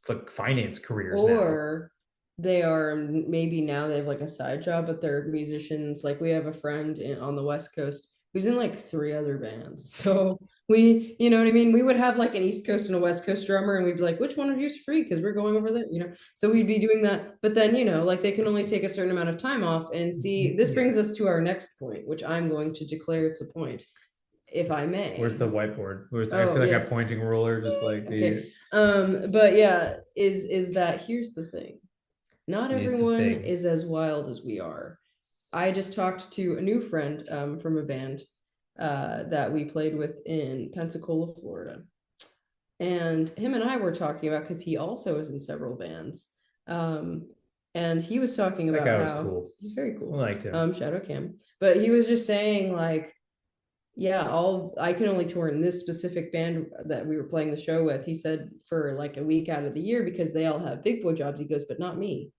like finance careers or they are maybe now they have like a side job, but they're musicians. Like we have a friend on the West Coast who's in like 3 other bands. So we, you know what I mean? We would have like an East Coast and a West Coast drummer, and we'd be like, which one of you is free? Because we're going over there, you know? So we'd be doing that. But then, you know, like they can only take a certain amount of time off. And see, this brings us to our next point, which I'm going to declare it's a point, if I may. Where's the whiteboard? I feel like a pointing ruler, just like the. Okay. But yeah, is that here's the thing. Not everyone is as wild as we are. I just talked to a new friend from a band that we played with in Pensacola, Florida. And him and I were talking about, because he also is in several bands. And he was talking about that guy was cool. He's very cool. I liked him. Shadow Cam. But he was just saying like, yeah, I can only tour in this specific band that we were playing the show with. He said for like a week out of the year because they all have big boy jobs. He goes, but not me.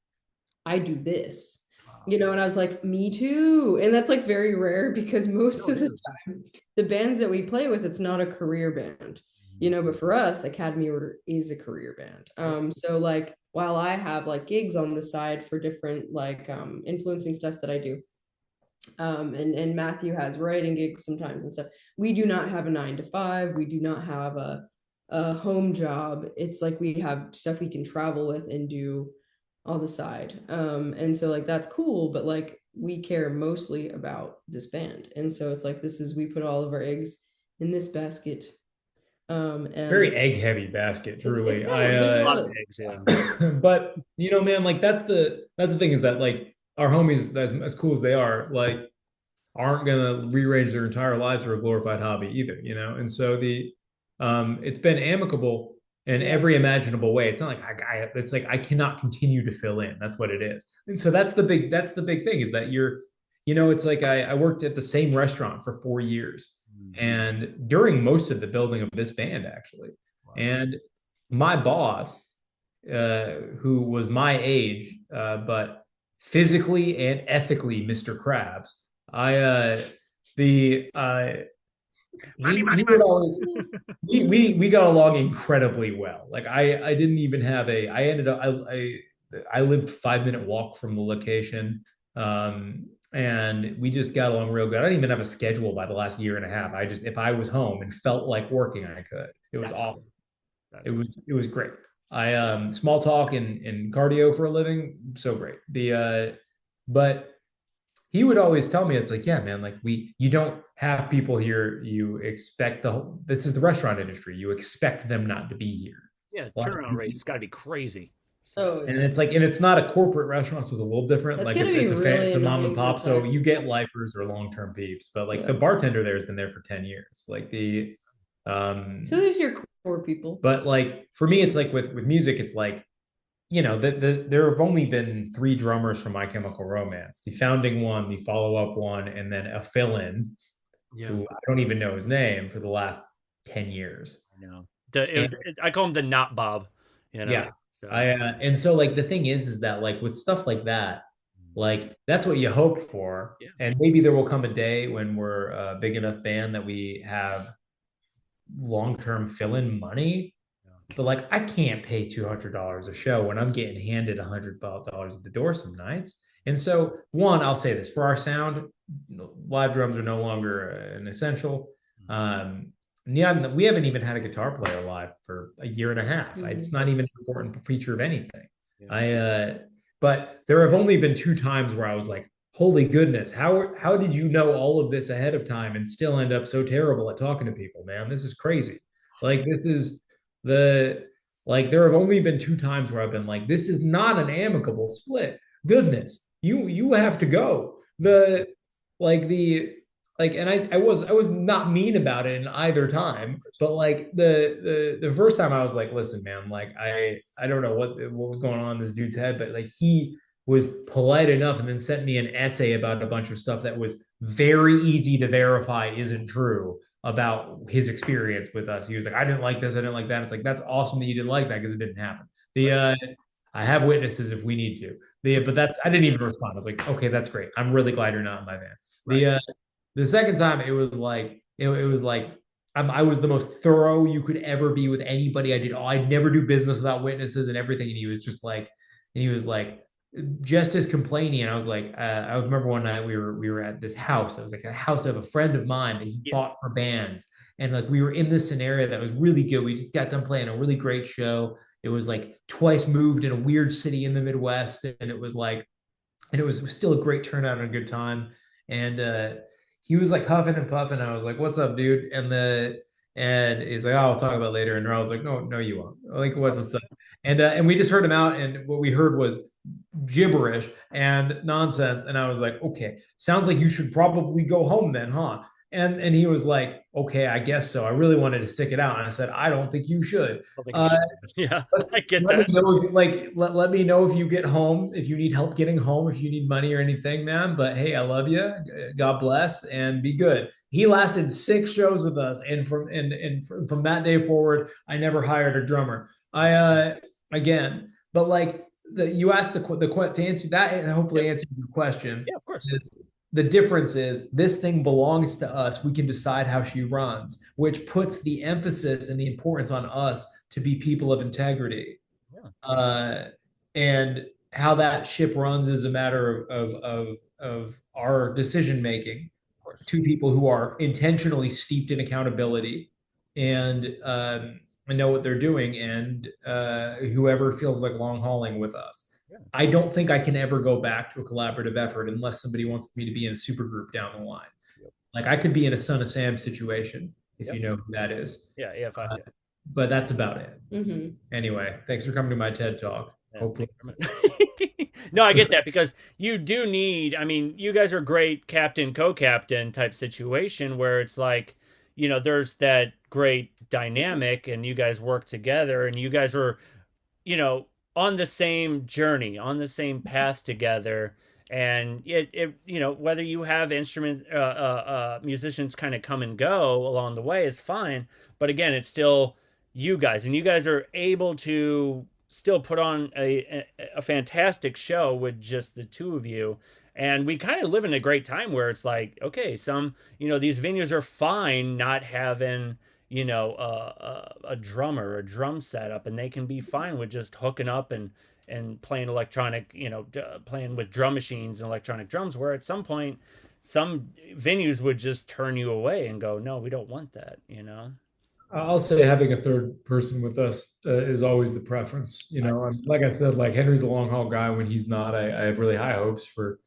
I do this, you know, and I was like, me too. And that's like very rare because most of the time, the bands that we play with, it's not a career band, you know, but for us, Academy Order is a career band. So like, while I have like gigs on the side for different like influencing stuff that I do, and Matthew has writing gigs sometimes and stuff. We do not have a 9 to 5. We do not have a home job. It's like we have stuff we can travel with and do on the side. And so like that's cool, but like we care mostly about this band. And so it's like we put all of our eggs in this basket. And very egg heavy basket, truly. It's a lot of eggs, yeah. But you know, man, like that's the thing is that like our homies, as cool as they are, like aren't gonna rearrange their entire lives for a glorified hobby either, you know. And so it's been amicable in every imaginable way. It's not like it's like I cannot continue to fill in. That's what it is. And so that's the big thing is that you know, it's like I worked at the same restaurant for 4 years, and during most of the building of this band actually, and my boss, who was my age, but physically and ethically Mr. Krabs. We got along incredibly well. Like I didn't even have I ended up I lived 5-minute walk from the location. And we just got along real good. I didn't even have a schedule by the last year and a half. If I was home and felt like working, I could. It was awesome. It was great. I small talk and cardio for a living, so great. But he would always tell me, it's like, yeah, man, like you don't have people here. You expect this is the restaurant industry. You expect them not to be here. Yeah, Like, turnaround rate has got to be crazy. So Oh and yeah. it's like, and it's not a corporate restaurant, so it's a little different. That's Like gonna be it's really a mom and annoying for pop, so you Texas. get lifers or long term peeps. But like the Yeah. bartender there has been there for 10 years. So Um, there's your core people. but like for me, it's like with music, it's like there have only been three drummers from My Chemical Romance: the founding one, the follow up one, and then a fill in yeah, who I don't even know his name for the last 10 years. I know. And I call him the not Bob, yeah, So and so like the thing is that like with stuff like that, like that's what you hope for, yeah, and maybe there will come a day when we're a big enough band that we have long term fill in money. But like, I can't pay $200 a show when I'm getting handed $100 at the door some nights. And so, one, I'll say this for our sound, live drums are no longer an essential. Um, yeah, we haven't even had a guitar player live for a year and a half. It's Mhm. not even an important feature of anything. yeah, I, but there have only been two times where I was like, "Holy goodness, how did you know all of this ahead of time and still end up so terrible at talking to people, man? This is crazy. Like this is the like there have only been two times where I've been like, this is not an amicable split. Goodness, you have to go. Like the and I was not mean about it in either time, but like the first time I was like, listen, man, like I don't know what was going on in this dude's head, but like he was polite enough and then sent me an essay about a bunch of stuff that was very easy to verify isn't true about his experience with us. He was like, I didn't like this, I didn't like that. It's like, that's awesome that you didn't like that because it didn't happen. The right, I have witnesses if we need to. But that I didn't even respond. I was like, okay, that's great. I'm really glad you're not in my van. right. The second time it was like I was the most thorough you could ever be with anybody. I'd never do business without witnesses and everything. And he was like just as complaining. And I was like, I remember one night we were at this house that was like a house of a friend of mine that he Yeah, bought for bands. And like we were in this scenario that was really good. We just got done playing a really great show. It was like twice moved in a weird city in the Midwest, and it was still a great turnout and a good time. And he was like huffing and puffing. I was like, "What's up, dude?" And he's like, "Oh, I'll talk about it later." And I was like, "No, no, you won't." Like, what's up? And we just heard him out, and what we heard was gibberish and nonsense. And I was like, "Okay, sounds like you should probably go home then, huh?" And he was like, "Okay, I guess so. I really wanted to stick it out." And I said, "I don't think you should." I think you Uh, should. Yeah, I get let me that. know if let me know if you get home, if you need help getting home, if you need money or anything, man. But hey, I love you. God bless and be good. He lasted 6 shows with us, and from that day forward, I never hired a drummer. I again, but like you asked to answer that, Yep. hopefully answered your question. Yeah, of course. Is the difference is this thing belongs to us. We can decide how she runs, which puts the emphasis and the importance on us to be people of integrity. Yeah, of Uh, and how that ship runs is a matter of our decision making. course. Two people who are intentionally steeped in accountability and know what they're doing, and whoever feels like long hauling with us. Yeah. I don't think I can ever go back to a collaborative effort unless somebody wants me to be in a super group down the line. Yep. Like I could be in a Son of Sam situation if Yep. you know who that is. Yeah. AFI. Uh, but that's about it. Mm-hmm. Anyway, thanks for coming to my TED talk. Yeah, Hopefully, thank you very much. No, I get that because you do need, I mean, you guys are great captain, co-captain type situation where it's like, there's that great dynamic and you guys work together and you guys are, you know, on the same journey, on the same path together. And whether you have musicians kind of come and go along the way is fine. But again, it's still you guys, and you guys are able to still put on a fantastic show with just the two of you. And we kind of live in a great time where it's like, okay, these venues are fine not having, a drummer, a drum setup, and they can be fine with just hooking up and playing electronic, playing with drum machines and electronic drums. Where at some point, some venues would just turn you away and go, no, we don't want that. I'll say having a third person with us is always the preference. I think Like I said, like Henry's a long haul guy. When he's not, I have really high hopes for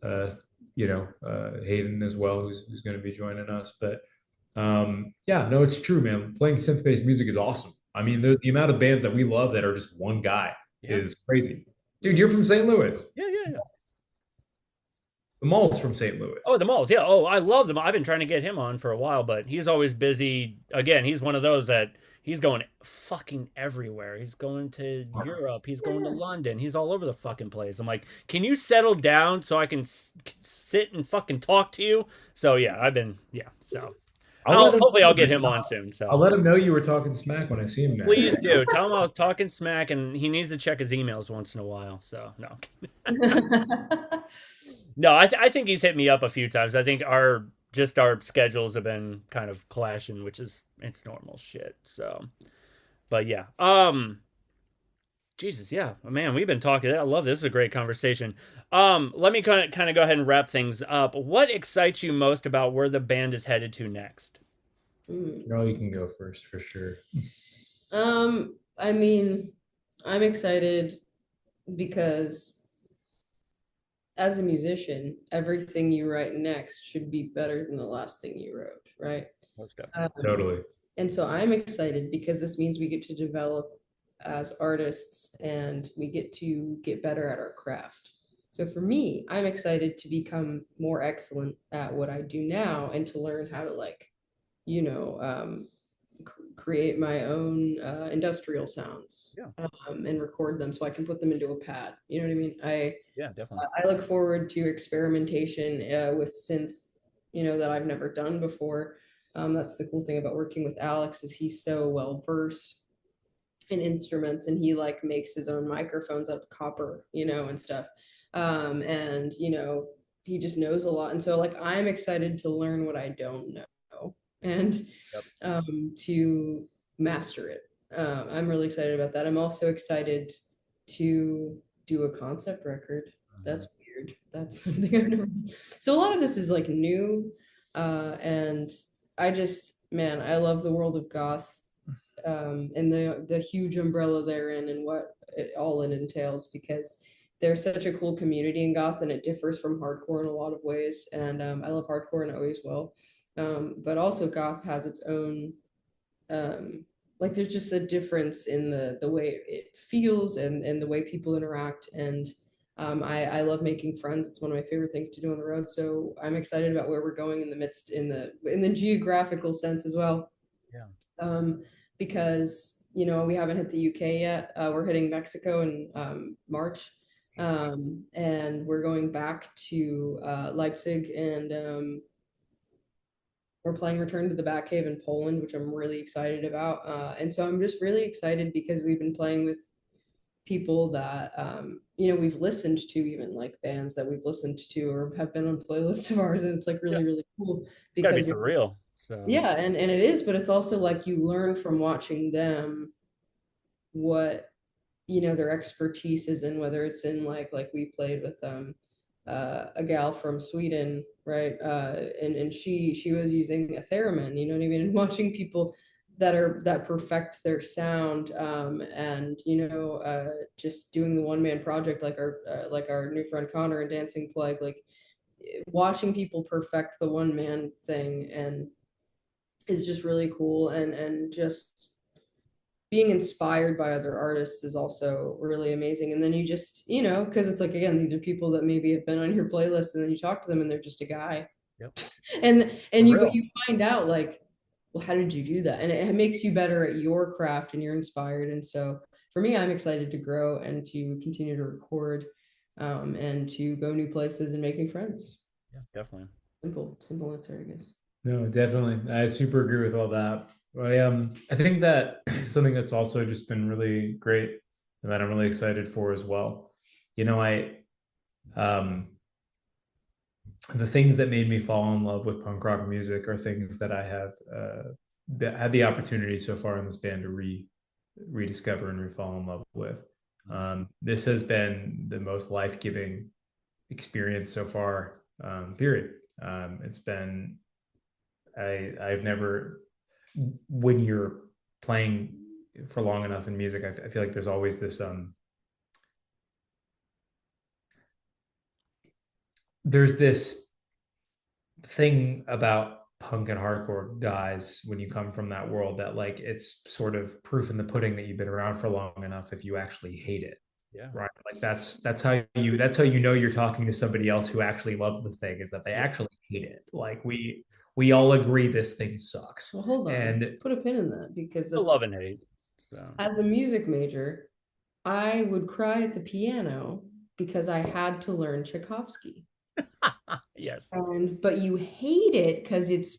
uh, Hayden as well, who's going to be joining us. But yeah, no, it's true, man. Playing synth-based music is awesome. I mean, there's the amount of bands that we love that are just one guy Yeah. is crazy. Dude, you're from St. Louis. Yeah. The Mall's from St. Oh, Louis. the malls. Yeah. Oh, I love them. I've been trying to get him on for a while, but he's always busy. Again, he's one of those that he's going fucking everywhere. He's going to Europe. He's going to London. He's all over the fucking place. I'm like, can you settle down so I can sit and fucking talk to you? So yeah, yeah. So I'll let him hopefully I'll know get him on soon. I'll So let him know you were talking smack when I see him please next. do tell him I was talking smack, and he needs to check his emails once in a while. So no. No, I think he's hit me up a few times. I think our schedules have been kind of clashing, which is it's normal shit. So, but yeah, Jesus, yeah, man, we've been talking. I love this. This is a great conversation. Let me kind of go ahead and wrap things up. What excites you most about where the band is headed to next? No, you can go first for sure. I mean, I'm excited because as a musician, everything you write next should be better than the last thing you wrote, right? Most definitely. Um, Totally. and so I'm excited because this means we get to develop as artists and we get to get better at our craft. So for me, I'm excited to become more excellent at what I do now and to learn how to you know, create my own industrial sounds Yeah. and record them so I can put them into a pad. You know what I mean? Yeah, definitely. I look forward to experimentation with synth, that I've never done before. That's the cool thing about working with Alex is he's so well versed in instruments and he like makes his own microphones out of copper, and stuff. And he just knows a lot. And so like I'm excited to learn what I don't know and Yep. to master it. I'm really excited about that. I'm also excited to do a concept record. That's weird. That's something I've never. So a lot of this is like new, and man, I love the world of goth, and the huge umbrella therein and what it entails because there's such a cool community in goth and it differs from hardcore in a lot of ways. And I love hardcore and always will. But also goth has its own like there's just a difference in the way it feels and the way people interact and I love making friends. It's one of my favorite things to do on the road. So I'm excited about where we're going in the midst in the geographical sense as well. Yeah. Because we haven't hit the UK yet. We're hitting Mexico in March, and we're going back to Leipzig and we're playing Return to the Batcave in Poland, which I'm really excited about. And so I'm just really excited because we've been playing with people that we've listened to, even like bands that we've listened to or have been on playlists of ours, and it's like Yeah. really really cool It's got to be because surreal. So yeah, and it is, but it's also like you learn from watching them what their expertise is in, whether it's in like we played with a gal from Sweden, right? And she was using a theremin, you know what I mean? And watching people that perfect their sound, and just doing the one man project like our new friend Connor and Dancing Plague, like watching people perfect the one man thing and is just really cool and just being inspired by other artists is also really amazing. And then you just, because it's like, again, these are people that maybe have been on your playlist and then you talk to them and they're just a guy. Yep. But you find out like, well, how did you do that? And it makes you better at your craft and you're inspired. And so for me, I'm excited to grow and to continue to record, and to go new places and make new friends. Yeah, definitely. Simple answer, I guess. No, definitely. I super agree with all that. I think that something that's also just been really great and that I'm really excited for as well. Um the things that made me fall in love with punk rock music are things that I have had the opportunity so far in this band to rediscover and refall in love with. This has been the most life-giving experience so far, period. It's been I've never, when you're playing for long enough in music, I feel like there's always this there's this thing about punk and hardcore guys when you come from that world that like it's sort of proof in the pudding that you've been around for long enough if you actually hate it. Yeah. Right. Like that's how you know you're talking to somebody else who actually loves the thing is that they Yeah. actually hate it. Like we all agree this thing sucks. Well, hold on. And Put a pin in that because I that's love and hate. So as a music major, I would cry at the piano because I had to learn Tchaikovsky. yes. And but you hate it because it's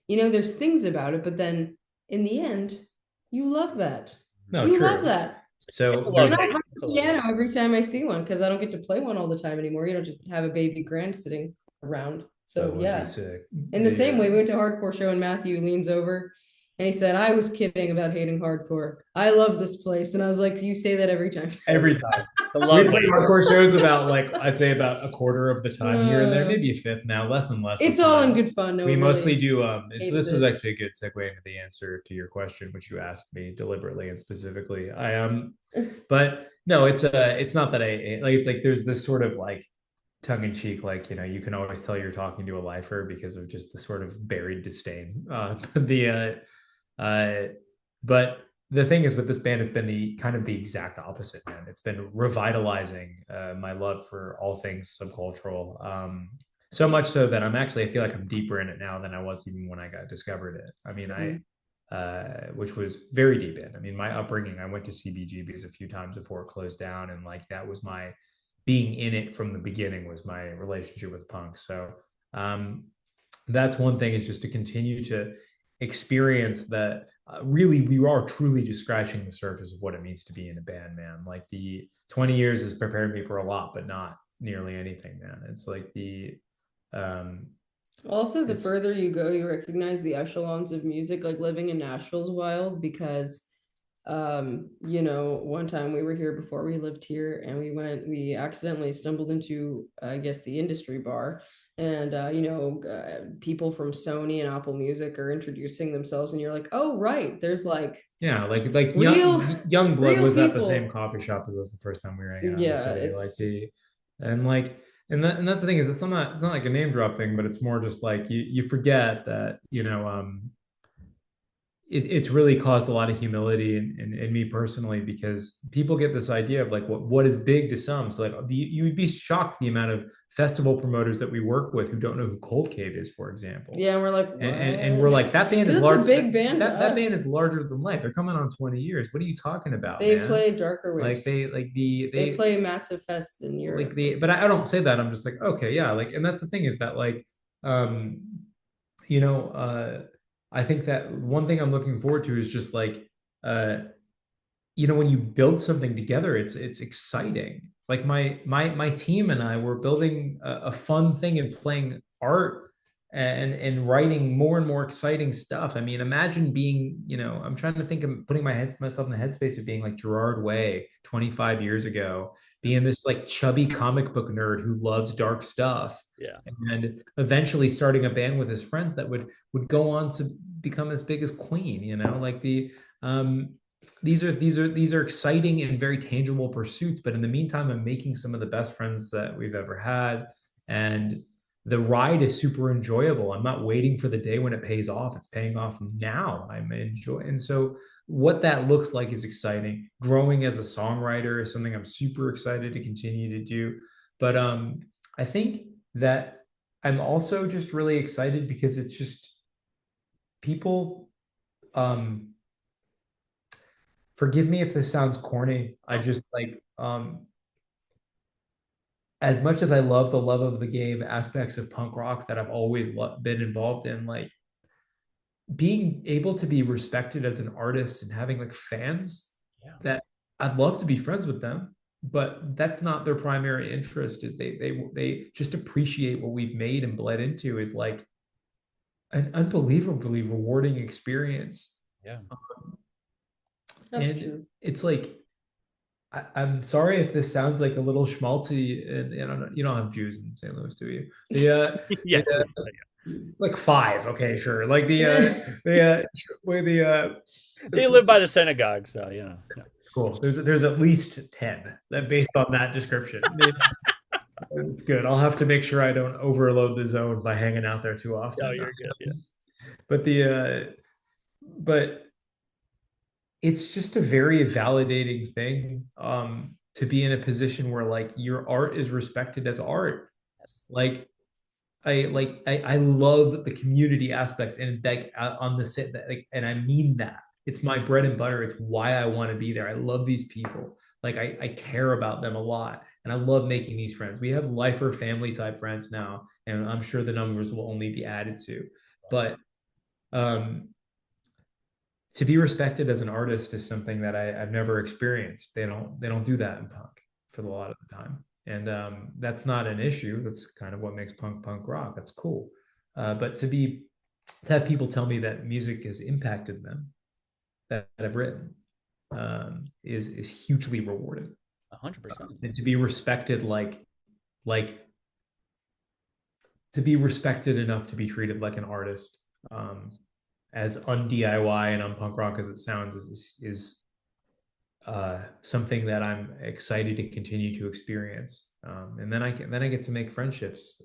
there's things about it, but then in the end, you love that. no, You love true. that. It's a So love And I hate. have It's a a love hate. piano every time I see one because I don't get to play one all the time anymore. You don't just have a baby grand sitting around. that So would be yeah. sick. In the same way, we went to a hardcore show and Matthew leans over and he said, I was kidding about hating hardcore. I love this place. And I was like, you say that every time. Every time. The We love play hate. hardcore shows about like I'd say about a quarter of the time here and there, Uh, maybe a fifth now, less and less of it's the all in time. good fun. No We one mostly really do so hates this is it. actually a good segue into the answer to your question, which you asked me deliberately and specifically. I but no, it's not that I like it's like there's this sort of like tongue in cheek, like you can always tell you're talking to a lifer because of just the sort of buried disdain. The but the thing is with this band, it's been the kind of the exact opposite, man. It's been revitalizing my love for all things subcultural. So much so that I feel like I'm deeper in it now than I was even when I got discovered it. I mean, which was very deep in. I mean, my upbringing, I went to CBGBs a few times before it closed down, and like that was my being in it from the beginning was my relationship with punk. So um, that's one thing is just to continue to experience that really we are truly just scratching the surface of what it means to be in a band, man. Like the 20 years has prepared me for a lot, but not nearly anything, man. It's like um Also, the it's further you go, you recognize the echelons of music. Like living in Nashville's wild because one time we were here before we lived here and we accidentally stumbled into, I guess, the industry bar. And people from Sony and Apple Music are introducing themselves, and you're like, oh, right, there's like yeah, like real, young blood real was at the same people. coffee shop as us the first time we were hanging out in the Yeah, city. Like it's the and like and that's the thing is it's not like a name drop thing, but it's more just like you forget that it's really caused a lot of humility in me personally because people get this idea of like what is big to some. So like you would be shocked the amount of festival promoters that we work with who don't know who Cold Cave is, for example. yeah, and we're like, And we're what? like that band is Because it's a large. big band to That band us. is larger than life. They're coming on 20 years. What are you talking about, They man? play darker Like waves. they Play massive fests in like Europe. the but I don't say that. I'm just like okay, yeah, like and that's the thing is that like um you know I think that one thing I'm looking forward to is just like uh when you build something together, it's exciting. Like my team and I were building a fun thing and playing art and writing more and more exciting stuff. I mean, imagine being, I'm trying to think of putting myself in the headspace of being like Gerard Way 25 years ago, being this like chubby comic book nerd who loves dark stuff, Yeah. and eventually starting a band with his friends that would go on to become as big as Queen, like um these are exciting and very tangible pursuits, but in the meantime I'm making some of the best friends that we've ever had, and the ride is super enjoyable. I'm not waiting for the day when it pays off. It's paying off now. I'm enjoying, and so what that looks like is exciting. Growing as a songwriter is something I'm super excited to continue to do. But I think that I'm also just really excited because it's just people forgive me if this sounds corny. I just like as much as I love the love of the game aspects of punk rock that I've always been involved in, like being able to be respected as an artist and having like fans Yeah. that I'd love to be friends with them, but that's not their primary interest. Is they just appreciate what we've made and bled into is like an unbelievably rewarding experience. Yeah. That's And true. it's like I'm sorry if this sounds like a little schmaltzy, and you don't have Jews in St. Louis, do you? The yes. like five, okay, sure. Like where They live by the synagogue, so cool. There's at least 10 that based on that description. It's good. I'll have to make sure I don't overload the zone by hanging out there too No, often. you're good. Yeah. But but it's just a very validating thing to be in a position where like your art is respected as art. Yes. Like I love the community aspects and like on the set that like and I mean that. It's my bread and butter. It's why I want to be there. I love these people. Like I care about them a lot. And I love making these friends. We have lifer family type friends now, and I'm sure the numbers will only be added to. But um to be respected as an artist is something that I've never experienced. They don't do that in punk for a lot of the time, and that's not an issue. That's kind of what makes punk rock. That's cool, but to have people tell me that music has impacted them that I've written is hugely rewarding. 100%. And to be respected like to be respected enough to be treated like an artist. As un-DIY and un-punk rock as it sounds, is something that I'm excited to continue to experience. And then I get to make friendships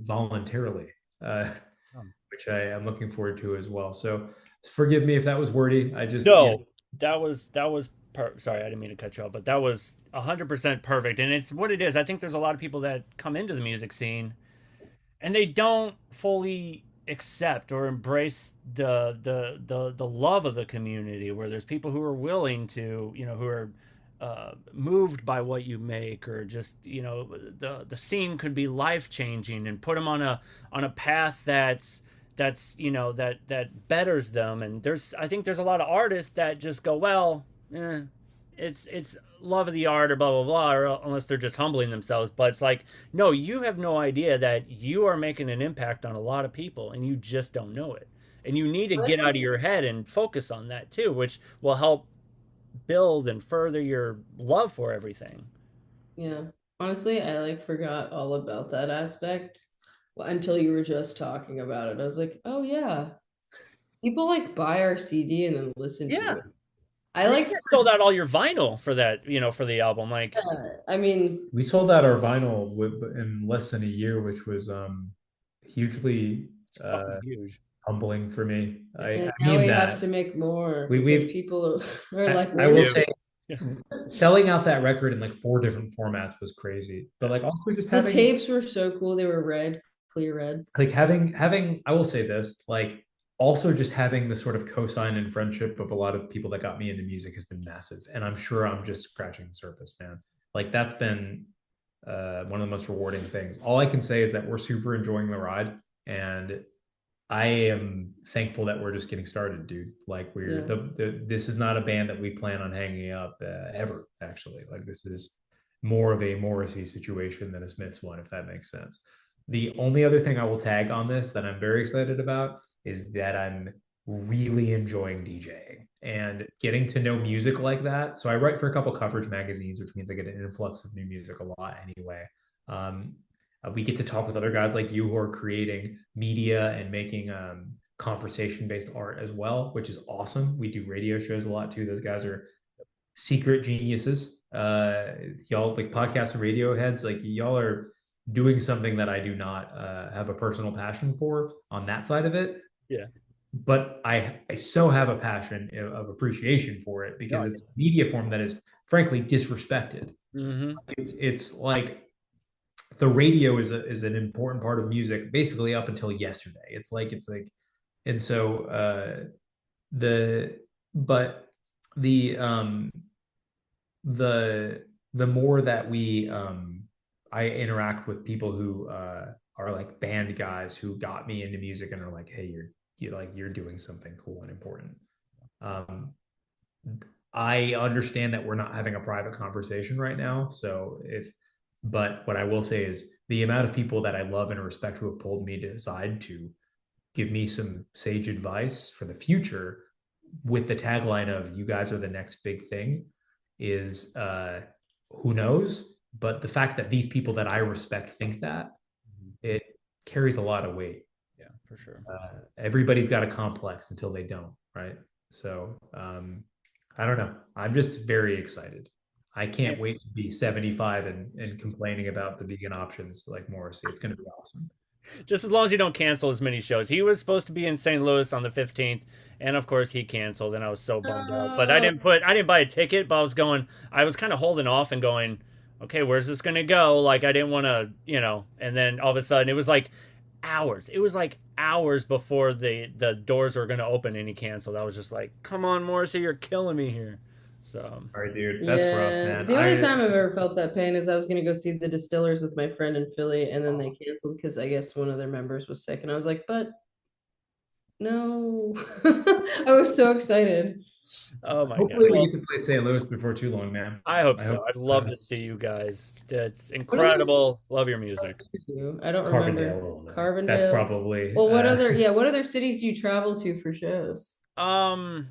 voluntarily, which I am looking forward to as well. So forgive me if that was wordy. I just No, that was sorry, I didn't mean to cut you off, but that was 100% perfect. And it's what it is. I think there's a lot of people that come into the music scene and they don't fully accept or embrace the love of the community, where there's people who are willing to, who are moved by what you make, or just, the scene could be life changing and put them on a path that betters them. And I think there's a lot of artists that just go, well, it's love of the art or blah blah blah, or unless they're just humbling themselves. But it's like, no, you have no idea that you are making an impact on a lot of people and you just don't know it. And you need to get out of Honestly, your head and focus on that too, which will help build and further your love for everything. yeah. Honestly, I like forgot all about that aspect until you were just talking about it. I was like, oh yeah, people like buy our CD and then listen to Yeah. it. I I mean, you like, guys sold out all your vinyl for that, for the album. Like, I mean, we sold out our vinyl in less than a year, which was hugely it's fucking huge. humbling for me. Yeah. I and now mean we have that to make more because we people are like, I where will is Do. say Yeah. selling out that record in like four different formats was crazy. But like also just the having tapes were so cool. They were red, clear red. like having I will say this, like also just having the sort of cosign and friendship of a lot of people that got me into music has been massive. And I'm sure I'm just scratching the surface, man. Like that's been one of the most rewarding things. All I can say is that we're super enjoying the ride, and I am thankful that we're just getting started, dude. Like we're Yeah. this is not a band that we plan on hanging up ever. Actually, like this is more of a Morrissey situation than a Smiths one, if that makes sense. The only other thing I will tag on this that I'm very excited about is that I'm really enjoying DJing and getting to know music like that. So I write for a couple coverage magazines, which means I get an influx of new music a lot anyway. Um, we get to talk with other guys like you who are creating media and making conversation based art as well, which is awesome. We do radio shows a lot too. Those guys are secret geniuses. Y'all like podcasts and radio heads, like y'all are doing something that I do not have a personal passion for on that side of it. Yeah. But I so have a passion of appreciation for it No, because I it's get a media form that is frankly disrespected. it. Mm-hmm. It's like the radio is an important part of music basically up until yesterday. It's like and so the but the the more that we I interact with people who are like band guys who got me into music and are like, hey, you're doing something cool and important. Um, I understand that we're not having a private conversation right now. But what I will say is the amount of people that I love and respect who have pulled me to decide to give me some sage advice for the future with the tagline of "You guys are the next big thing" is who knows. But the fact that these people that I respect think that it carries a lot of weight. Yeah, for sure. Everybody's got a complex until they don't, right? So I don't know. I'm just very excited. I can't wait to be 75 and complaining about the vegan options like Morrissey. It's going to be awesome. Just as long as you don't cancel as many shows. He was supposed to be in St. Louis on the 15th, and of course he canceled, and I was so bummed out. But Oh, I didn't buy a ticket, but I was kind of holding off and going, okay, where's this gonna go? Like I didn't want to, and then all of a sudden it was like hours. It was like hours before the doors were gonna open, and he canceled. I was just like, come on, Morrissey, you're killing me here. So All right, dude, that's rough, yeah. man. The only time I've ever felt that pain is I was gonna go see the Distillers with my friend in Philly, and then they canceled because I guess one of their members was sick, and I was like, but no. I was so excited. oh my god. Hopefully we Well, get to play St. Louis before too long, man. I hope I so. hope I'd love to see you guys. It's What else incredible. Love your music. do you do? I don't Carbondale. remember. Carbondale. That's probably Well, what other cities do you travel to for shows? Um,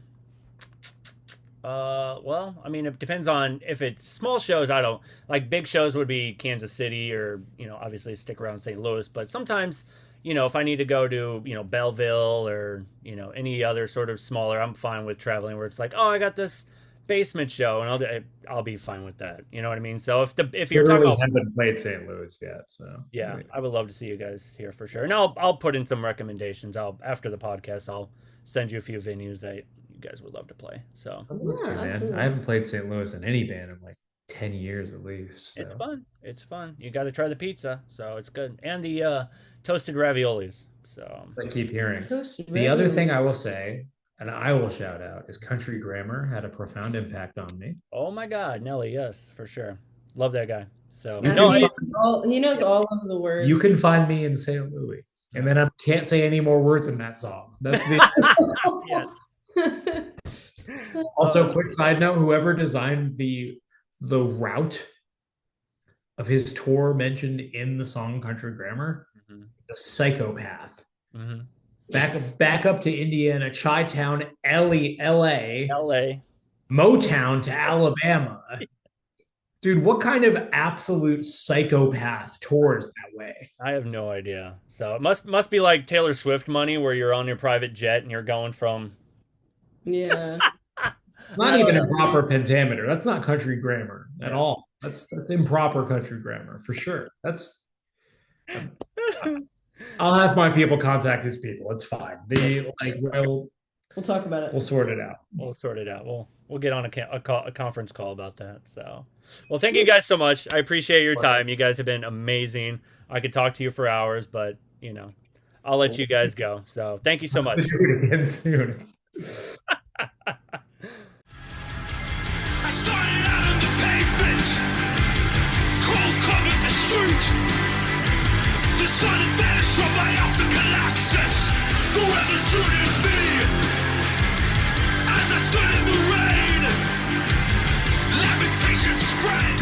well, I mean, it depends on if it's small shows. I don't like big shows would be Kansas City or, obviously stick around St. Louis. But sometimes, if I need to go to, Belleville or, any other sort of smaller, I'm fine with traveling where it's like, oh, I got this basement show and I'll be fine with that. You know what I mean? So if you're talking literally about, haven't played St. Louis yet, so yeah, I would love to see you guys here for sure. And I'll put in some recommendations. After the podcast, I'll send you a few venues that you guys would love to play. So Yeah, man. absolutely. I haven't played St. Louis in any band in like 10 years at least. So. it's fun. It's fun. You got to try the pizza, so it's good, and the toasted raviolis. So I keep hearing. Toasted The other thing I raviolis. will say, and I will shout out, is Country Grammar had a profound impact on me. oh my God, Nelly, yes, for sure. Love that guy. So You no, can He knows all of the words. You can find me in St. Louis. And then I can't say any more words in that song. That's the yeah. Also, quick side note, whoever designed the route of his tour mentioned in the song Country Grammar, a psychopath. Mm-hmm. Back up to Indiana, Chi-Town, LA, L.A. Motown to Alabama. Dude, what kind of absolute psychopath tours that way? I have no idea. So it must be like Taylor Swift money, where you're on your private jet and you're going from. Yeah. Not even improper pentameter. That's not country grammar at all. That's improper country grammar for sure. I'll have my people contact his people. It's fine. We'll talk about it. We'll sort it out. We'll sort it out. We'll get on a conference call about that. So, well, thank you guys so much. I appreciate your time. You guys have been amazing. I could talk to you for hours, but I'll let you guys go. So, thank you so much. Do it again soon. I started out on the pavement, cold covered the street. The sun had vanished from my optical axis. The weather suited me. As I stood in the rain, lamentations spread.